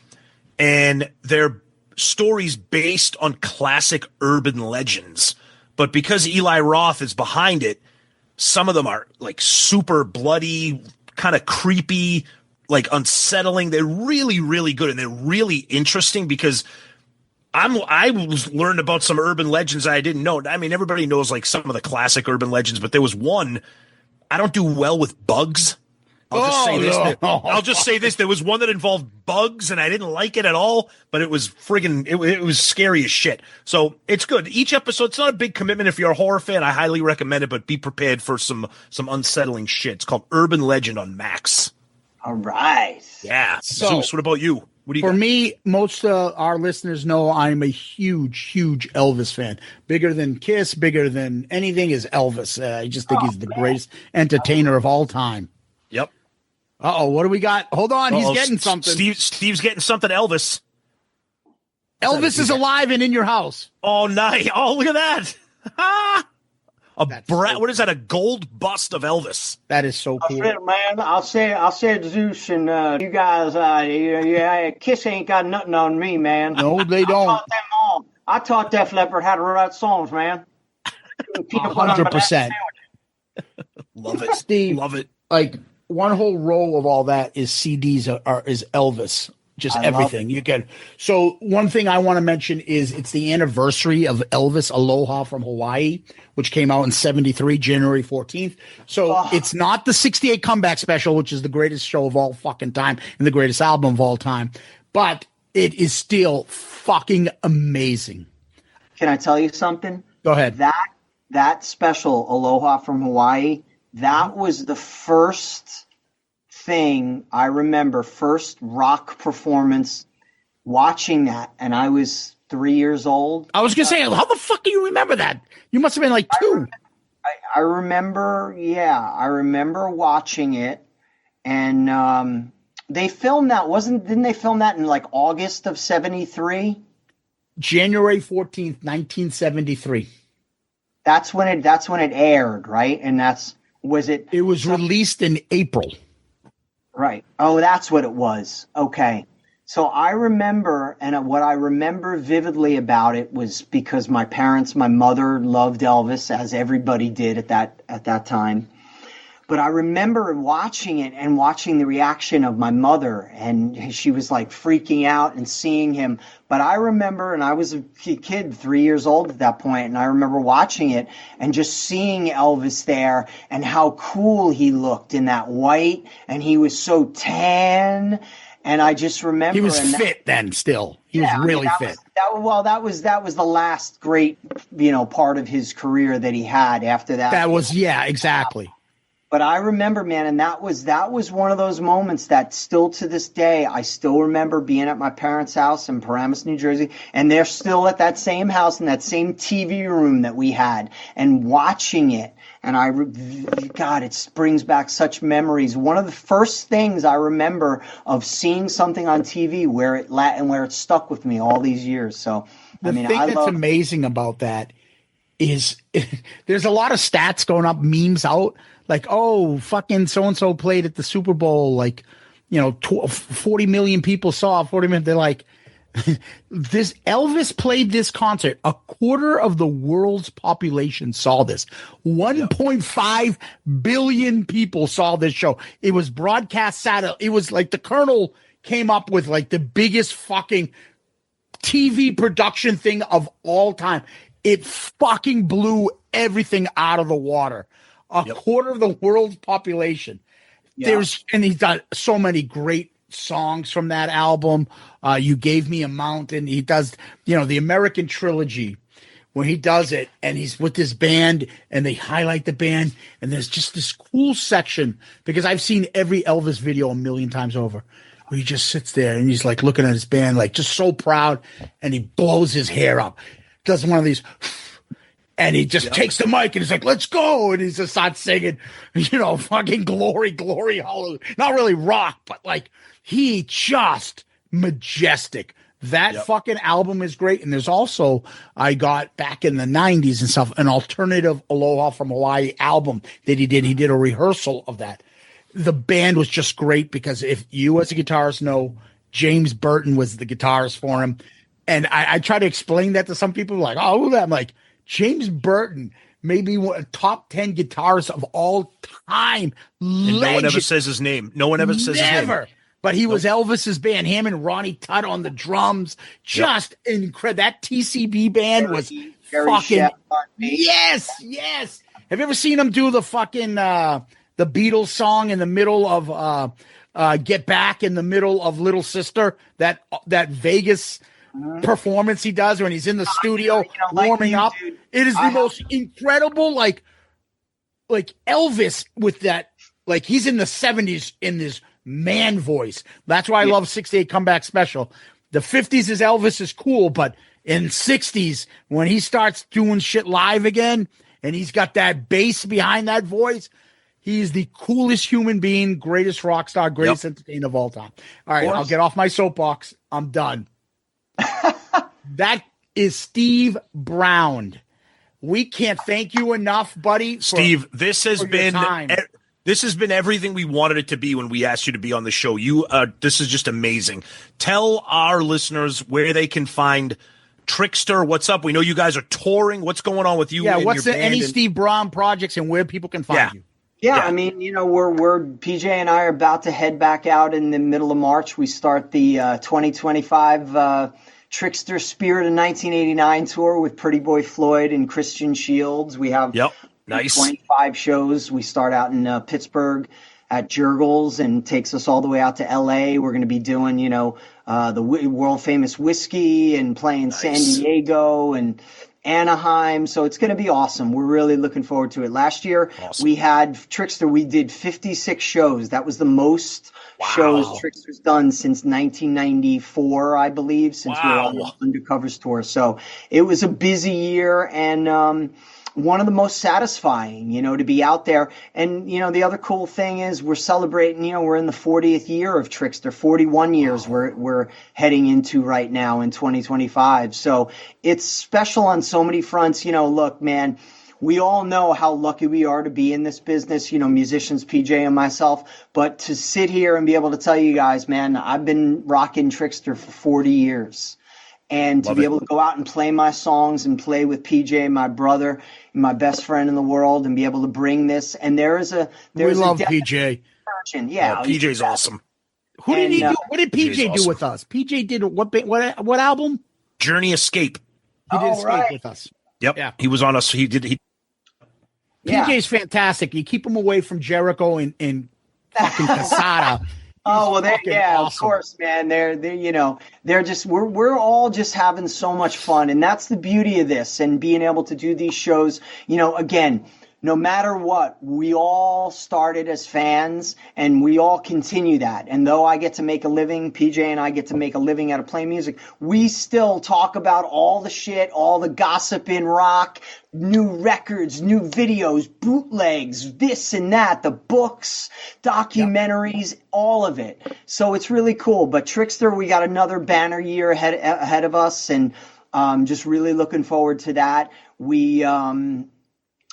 and they're stories based on classic urban legends. But because Eli Roth is behind it, some of them are like super bloody, kind of creepy, like unsettling. They're really, really good, and they're really interesting because I learned about some urban legends I didn't know. I mean, everybody knows like some of the classic urban legends, but there was one. I don't do well with bugs. I'll just say this. There was one that involved bugs, and I didn't like it at all, but it was friggin' it was scary as shit. So it's good. Each episode, it's not a big commitment. If you're a horror fan, I highly recommend it, but be prepared for some unsettling shit. It's called Urban Legend on Max. All right. Yeah. So, Zeus, what about you? What do you got? Me, most of our listeners know I'm a huge, huge Elvis fan. Bigger than Kiss, bigger than anything is Elvis. I just think he's the greatest entertainer of all time. Yep. Uh-oh, what do we got? Hold on, he's getting something. Steve's getting something, Elvis. Elvis is alive and in your house. Oh, nice. Oh, look at that. What is that? A gold bust of Elvis. That is so cool. Man, I'll say Zeus and you guys, Kiss ain't got nothing on me, man. No, they don't. I taught Def Leppard how to write songs, man. 100%. Love it. Steve, love it. Like one whole row of all that is CDs is Elvis. Just everything you can. So one thing I want to mention is it's the anniversary of Elvis Aloha from Hawaii, which came out in 73, January 14th. So it's not the 68 comeback special, which is the greatest show of all fucking time and the greatest album of all time, but it is still fucking amazing. Can I tell you something? Go ahead. That special Aloha from Hawaii, that was the first thing I remember, first rock performance, watching that, and I was 3 years old. I was gonna say, how the fuck do you remember that? You must have been like 2. I remember, I remember watching it, and they filmed that. Didn't they film that in like August of 73? January 14th, 1973. That's when it aired, right? And it was released in April. Right. Oh, that's what it was. Okay. So I remember, and what I remember vividly about it was because my mother loved Elvis, as everybody did at that time. But I remember watching it and watching the reaction of my mother, and she was like freaking out and seeing him. But I remember, and I was a kid, 3 years old at that point, and I remember watching it and just seeing Elvis there and how cool he looked in that white, and he was so tan. And I just remember he was fit then. Still, he was really fit. That was the last great, part of his career that he had after that. That was exactly. But I remember, man, and that was one of those moments that still to this day, I still remember being at my parents' house in Paramus, New Jersey, and they're still at that same house in that same TV room that we had, and watching it. And God, it brings back such memories. One of the first things I remember of seeing something on TV where it stuck with me all these years. So, the thing that's amazing about that is there's a lot of stats going up, memes out. Like, oh, fucking so-and-so played at the Super Bowl. Like, 40 million people saw 40 million. They're like, this Elvis played this concert. A quarter of the world's population saw this. 1.5 billion people saw this show. It was broadcast satellite. It was like the Colonel came up with like the biggest fucking TV production thing of all time. It fucking blew everything out of the water. A quarter of the world's population. And he's got so many great songs from that album. You Gave Me a Mountain. He does, the American Trilogy when he does it, and he's with this band and they highlight the band, and there's just this cool section because I've seen every Elvis video a million times over. where he just sits there and he's like looking at his band, like just so proud, and he blows his hair up, does one of these, and he just takes the mic and he's like, let's go. And he just starts singing, fucking glory, glory, hallelujah. Not really rock, but like he just majestic. That fucking album is great. And there's also, I got back in the 90s and stuff, an alternative Aloha from Hawaii album that he did. He did a rehearsal of that. The band was just great because if you as a guitarist know, James Burton was the guitarist for him. And I try to explain that to some people like, oh, who that? I'm like, James Burton, maybe one top 10 guitarists of all time. And no one ever says his name. No one ever says his name. But he was Elvis's band, him and Ronnie Tutt on the drums. Just incredible. That TCB band was fucking yes. Have you ever seen him do the fucking the Beatles song in the middle of Get Back, in the middle of Little Sister? That Vegas performance he does when he's in the studio warming up. Dude. It is the most incredible, like Elvis with that, like he's in the 70s in this man voice. That's why I love 68 Comeback Special. The 50s is Elvis is cool, but in 60s, when he starts doing shit live again, and he's got that bass behind that voice, he's the coolest human being, greatest rock star, greatest entertainer of all time. All right, I'll get off my soapbox. I'm done. That is Steve Brown. We can't thank you enough, buddy. Steve, this has been everything we wanted it to be when we asked you to be on the show. This is just amazing. Tell our listeners where they can find Trixter. What's up? We know you guys are touring. What's going on with you? Yeah, what's any Steve Brown projects and where people can find you? Yeah, I mean, we're PJ and I are about to head back out in the middle of March. We start the 2025 Trixter Spirit of 1989 tour with Pretty Boy Floyd and Christian Shields. We have 25 shows. We start out in Pittsburgh at Jurgles and takes us all the way out to LA. We're going to be doing, the world famous Whiskey and playing San Diego and Anaheim. So it's going to be awesome. We're really looking forward to it. Last year we had Trixter. We did 56 shows. That was the most shows Trixter's done since 1994, I believe, since we were on the Undercovers tour. So it was a busy year and, one of the most satisfying, to be out there. And, the other cool thing is we're celebrating, we're in the 40th year of Trixter, 41 years we're heading into right now in 2025. So it's special on so many fronts. Look, man, we all know how lucky we are to be in this business, musicians, PJ and myself. But to sit here and be able to tell you guys, man, I've been rocking Trixter for 40 years. And to be able to go out and play my songs and play with PJ, my brother, my best friend in the world, and be able to bring this. And we love PJ. Yeah, PJ's awesome. Who did he do? What did PJ do with us? PJ did what album? Journey Escape. He did Escape with us. Yep. Yeah. He was on us. PJ's fantastic. You keep him away from Jericho and fucking Casada. Oh, well, awesome. Of course, man. They're just, we're all just having so much fun. And that's the beauty of this and being able to do these shows, again, no matter what, we all started as fans and we all continue that. And though I get to make a living, PJ and I get to make a living out of playing music, we still talk about all the shit, all the gossip in rock, new records, new videos, bootlegs, this and that, the books, documentaries, all of it. So it's really cool. But Trixter, we got another banner year ahead of us, and just really looking forward to that.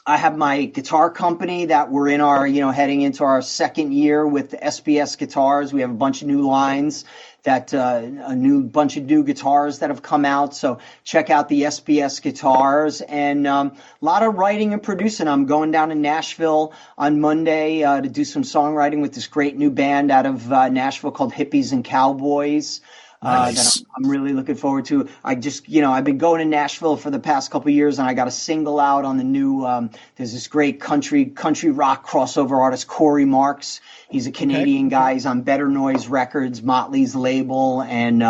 I have my guitar company that we're in our, heading into our second year with the SBS guitars. We have a bunch of new lines that, a bunch of new guitars that have come out. So check out the SBS guitars and, a lot of writing and producing. I'm going down to Nashville on Monday, to do some songwriting with this great new band out of, Nashville called Hippies and Cowboys. That I'm really looking forward to. I've been going to Nashville for the past couple of years, and I got a single out on the new, there's this great country rock crossover artist, Corey Marks. He's a Canadian guy. He's on Better Noise Records, Motley's label. And,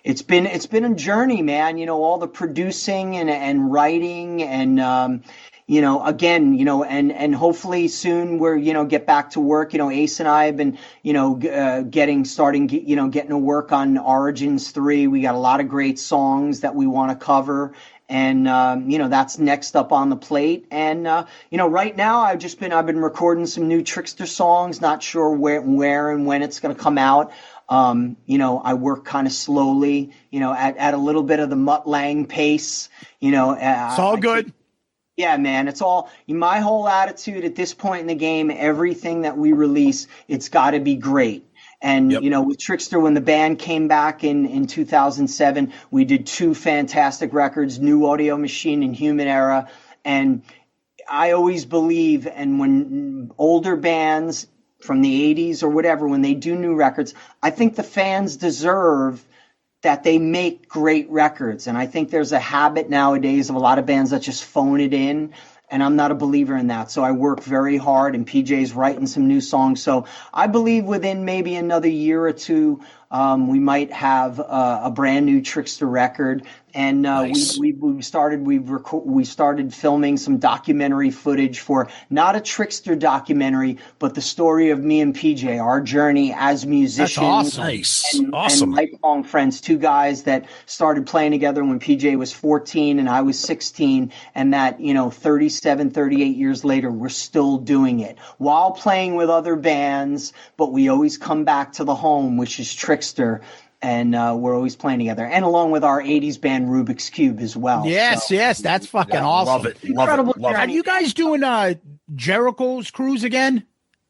it's been a journey, man. All the producing and writing and, again, and hopefully soon we're, get back to work. Ace and I have been, getting to work on Origins 3. We got a lot of great songs that we want to cover. And, that's next up on the plate. And, right now I've been recording some new Trixter songs, not sure where and when it's going to come out. I work kind of slowly, at a little bit of the Mutt Lange pace, It's all good. Yeah, man, it's all my whole attitude at this point in the game. Everything that we release, it's got to be great. And, with Trixter, when the band came back in 2007, we did 2 fantastic records, New Audio Machine and Human Era. And I always believe, and when older bands from the 80s or whatever, when they do new records, I think the fans deserve that they make great records. And I think there's a habit nowadays of a lot of bands that just phone it in. And I'm not a believer in that. So I work very hard, and PJ's writing some new songs. So I believe within maybe another year or two, we might have a brand new Trixter record. And Nice. we started filming some documentary footage for not a Trixter documentary, but the story of me and PJ, our journey as musicians. That's awesome. Nice. And Awesome. lifelong friends, 2 guys that started playing together when PJ was 14 and I was 16, and that, 37, 38 years later, we're still doing it while playing with other bands, but we always come back to the home, which is Trixter, and we're always playing together, and along with our 80s band Rubik's Cube as well. Yes, So, yes, that's fucking awesome. Love it. Love Incredible it. Love Are it. you guys doing Jericho's cruise again?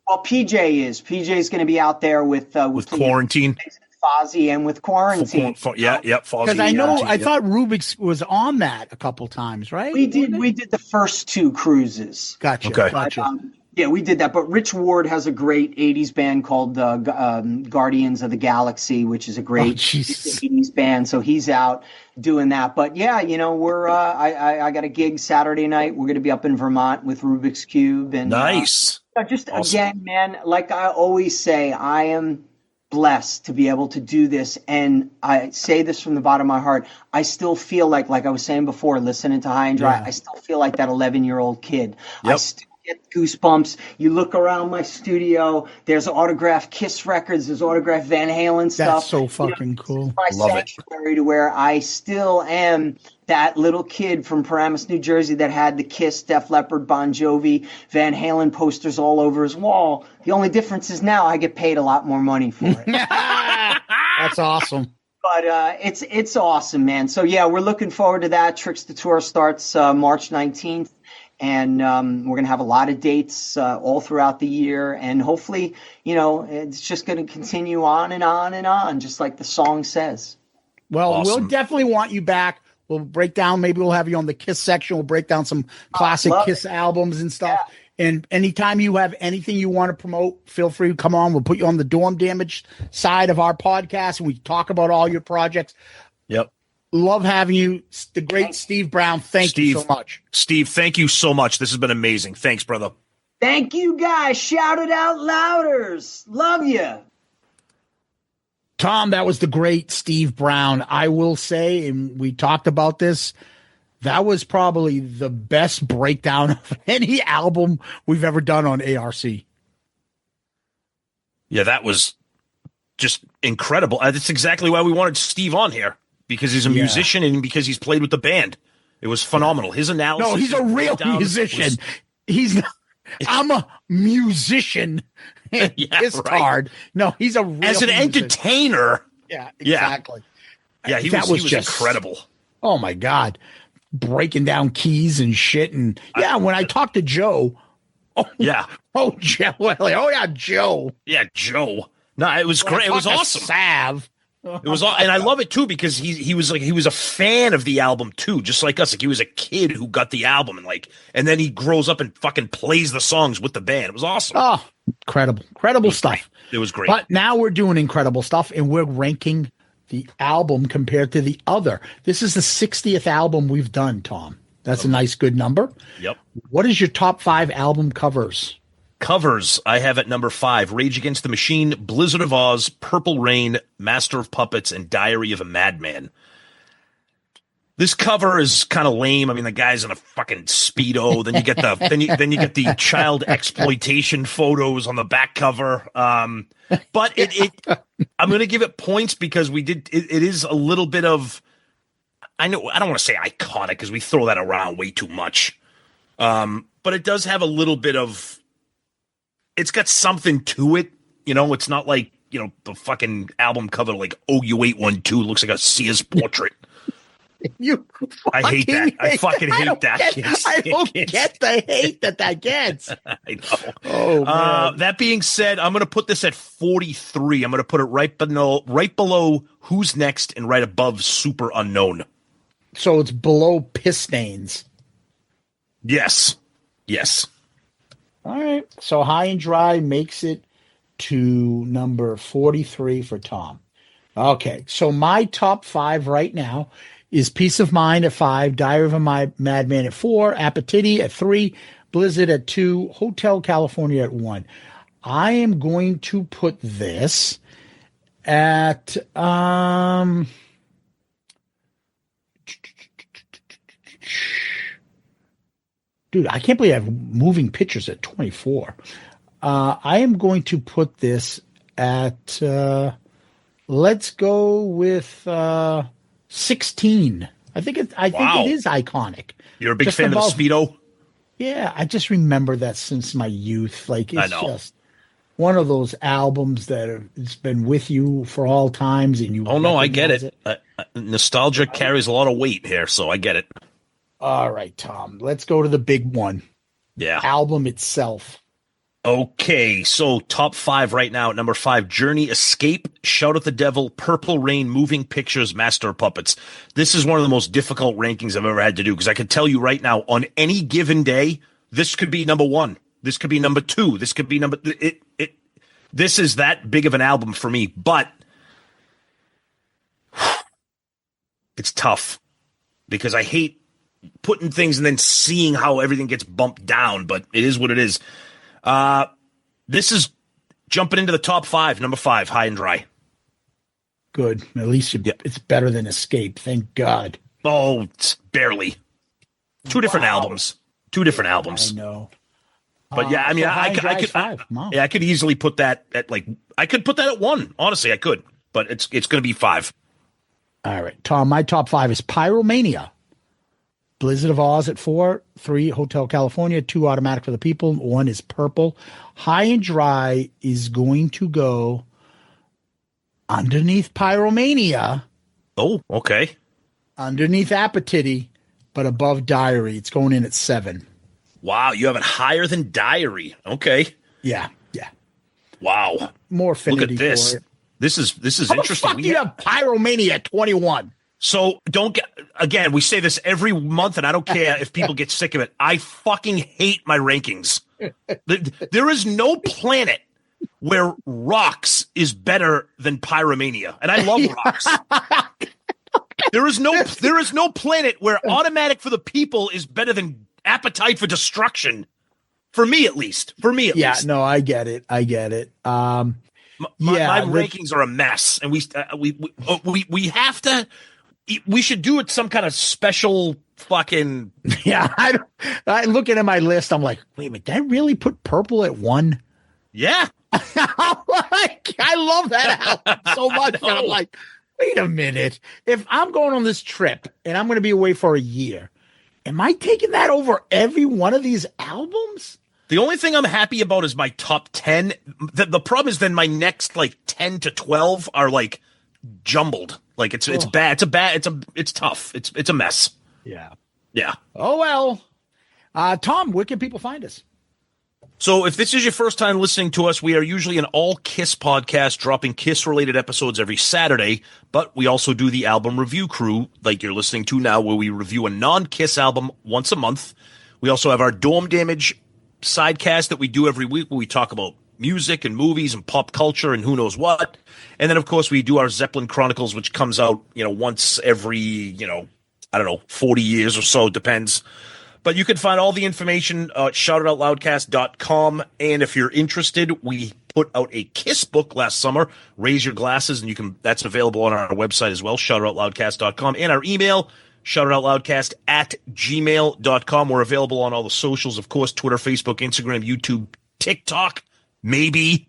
well, PJ's going to be out there with Quarantine. Fozzy and with Quarantine. Fozzy. Because I know Quarantine, I yep. thought Rubik's was on that a couple times, right? We did the first 2 cruises. Gotcha. Okay. Gotcha. Yeah, we did that. But Rich Ward has a great 80s band called Guardians of the Galaxy, which is a great Jesus. 80s band. So he's out doing that. But yeah, we're I got a gig Saturday night. We're going to be up in Vermont with Rubik's Cube. And Nice. just Awesome. again, man, like I always say, I am blessed to be able to do this, and I say this from the bottom of my heart. I still feel like I was saying before, listening to High and Dry, Yeah. I still feel like that 11-year-old kid. I Yep. still get goosebumps. You look around my studio, there's autographed Kiss records, there's autographed Van Halen stuff. That's so fucking cool. My Love it. sanctuary to where I still am that little kid from Paramus, New Jersey that had the Kiss, Def Leppard, Bon Jovi, Van Halen posters all over his wall. The only difference is now I get paid a lot more money for it. That's awesome. But it's awesome, man. So yeah, we're looking forward to that. Trixter Tour starts March 19th. And we're going to have a lot of dates all throughout the year. And hopefully, it's just going to continue on and on and on, just like the song says. Well, Awesome. we'll definitely want you back. We'll break down. Maybe we'll have you on the Kiss section. We'll break down some classic love Kiss albums and stuff. And anytime you have anything you want to promote, feel free to come on. We'll put you on the Dorm Damage side of our podcast, and we talk about all your projects. Yep. Love having you, the great Steve Brown. Thank you Steve. so much. Steve, thank you so much. This has been amazing. Thanks, brother. Thank you, guys. Shout it out louders. Love you. Tom, that was the great Steve Brown. I will say, and we talked about this, that was probably the best breakdown of any album we've ever done on ARC. Yeah, that was just incredible. That's exactly why we wanted Steve on here, because he's a musician and because he's played with the band. It was phenomenal. His analysis. No, he's a his real breakdown musician. was- He's not, I'm a musician. Yeah, It's right. hard. No, he's a real as an musician. entertainer. Yeah, Yeah. exactly. Yeah, he That was was just- incredible. Oh my God. Breaking down keys and shit. And yeah, when I talked to Joe, Yeah. Joe, oh yeah, Joe. Yeah, Joe. No, it was great. It was Talked to awesome. Sav. It was and I love it too because he was a fan of the album too, just like us. Like he was a kid who got the album and then he grows up and fucking plays the songs with the band. It was awesome. Oh, incredible stuff. It was great. But now we're doing incredible stuff, and we're ranking the album compared to the other. This is the 60th album we've done, Tom. That's a nice, good number. Yep. What is your top 5 album covers? Covers, I have at number 5, Rage Against the Machine, Blizzard of Oz, Purple Rain, Master of Puppets, and Diary of a Madman. This cover is kind of lame. I mean, the guy's in a fucking Speedo. Then you get the then you get the child exploitation photos on the back cover. But I'm going to give it points because it is a little bit of, I know I don't want to say iconic because we throw that around way too much. But it does have a little bit of, it's got something to it. You know, it's not like, you know, the fucking album cover like OU812 looks like a Sears portrait. I hate that. I fucking hate that. I don't get the hate that gets. I know. Oh, man. That being said, I'm going to put this at 43. I'm going to put it right below Who's Next and right above Super Unknown. So it's below Piss Stains. Yes. All right. So High and Dry makes it to number 43 for Tom. Okay. So my top 5 right now is Peace of Mind at 5, Diary of a Madman at 4, Appetiti at 3, Blizzard at 2, Hotel California at 1. I am going to put this at dude, I can't believe I have moving pictures at 24. I am going to put this at let's go with 16. I think it is iconic. You're a big fan of the Speedo? Yeah, I just remember that since my youth. Like, it's just one of those albums that it's been with you for all times, and you. Oh no, I get it. Nostalgia carries a lot of weight here, so I get it. All right, Tom. Let's go to the big one. Yeah, album itself. Okay, so top 5 right now. At number 5, Journey, Escape, Shout at the Devil, Purple Rain, Moving Pictures, Master of Puppets. This is one of the most difficult rankings I've ever had to do because I can tell you right now, on any given day, this could be number 1. This could be number 2. This could be number. This is that big of an album for me, but it's tough because I hate putting things and then seeing how everything gets bumped down. But it is what it is. This is jumping into the top 5. Number 5, High and Dry. Good. At least it's better than Escape. Thank God. Oh, it's barely. Two different albums. I know. But yeah, I mean, I could easily put that at I could put that at 1. Honestly, I could, but it's going to be 5. All right, Tom. My top 5 is Pyromania, Blizzard of Oz at 4, 3 Hotel California, 2 Automatic for the People, 1 is Purple. High and Dry is going to go underneath Pyromania. Oh, okay. Underneath Appetiti, but above Diary. It's going in at 7. Wow, you have it higher than Diary. Okay. Yeah. Wow. More affinity. Look at this. For it. This is How interesting. The fuck you have Pyromania at 21? So we say this every month, and I don't care if people get sick of it. I fucking hate my rankings. There is no planet where Rocks is better than Pyromania, and I love Rocks. There is no planet where Automatic for the People is better than Appetite for Destruction. For me, at least. Yeah, no, I get it. My rankings are a mess, and we have to. We should do it some kind of special fucking. Yeah, I looking at my list. I'm like, wait a minute, did I really put Purple at 1? Yeah, I love that album so much. And I'm like, wait a minute. If I'm going on this trip and I'm going to be away for a year, am I taking that over every one of these albums? The only thing I'm happy about is my top 10. The problem is then my next 10 to 12 are jumbled. It's bad. It's tough. It's a mess. Yeah. Oh well. Tom, where can people find us? So if this is your first time listening to us, we are usually an all Kiss podcast, dropping Kiss related episodes every Saturday, but we also do the album review crew like you're listening to now, where we review a non-Kiss album once a month. We also have our Dorm Damage sidecast that we do every week, where we talk about music and movies and pop culture and who knows what. And then of course we do our Zeppelin Chronicles, which comes out, once every, 40 years or so, depends. But you can find all the information at shoutitoutloudcast.com. And if you're interested, we put out a Kiss book last summer, Raise Your Glasses, and that's available on our website as well, shoutitoutloudcast.com. And our email, shoutitoutloudcast at gmail.com. We're available on all the socials, of course, Twitter, Facebook, Instagram, YouTube, TikTok, maybe.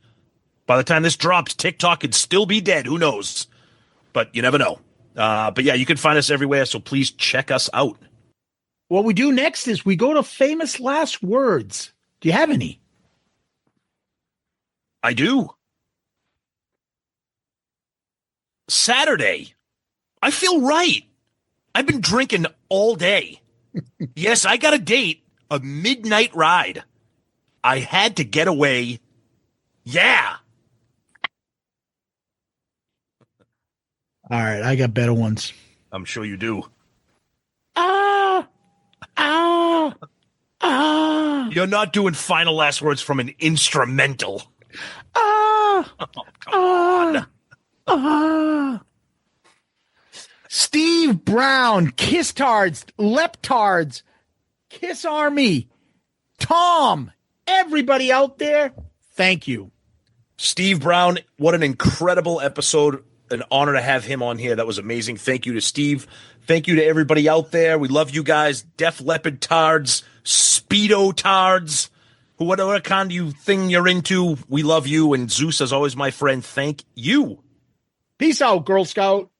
By the time this drops, TikTok could still be dead. Who knows? But you never know. But yeah, you can find us everywhere, so please check us out. What we do next is we go to famous last words. Do you have any? I do. Saturday. I feel right. I've been drinking all day. Yes, I got a date, a midnight ride. I had to get away. Yeah. All right, I got better ones. I'm sure you do. You're not doing final last words from an instrumental. Oh, come on. Steve Brown, Kiss Tards, Leptards, Kiss Army, Tom, everybody out there, thank you. Steve Brown, what an incredible episode. An honor to have him on here. That was amazing. Thank you to Steve. Thank you to everybody out there. We love you guys. Def Leppard tards, Speedo tards, whatever kind of thing you're into, we love you. And Zeus, as always, my friend, thank you. Peace out, Girl Scout.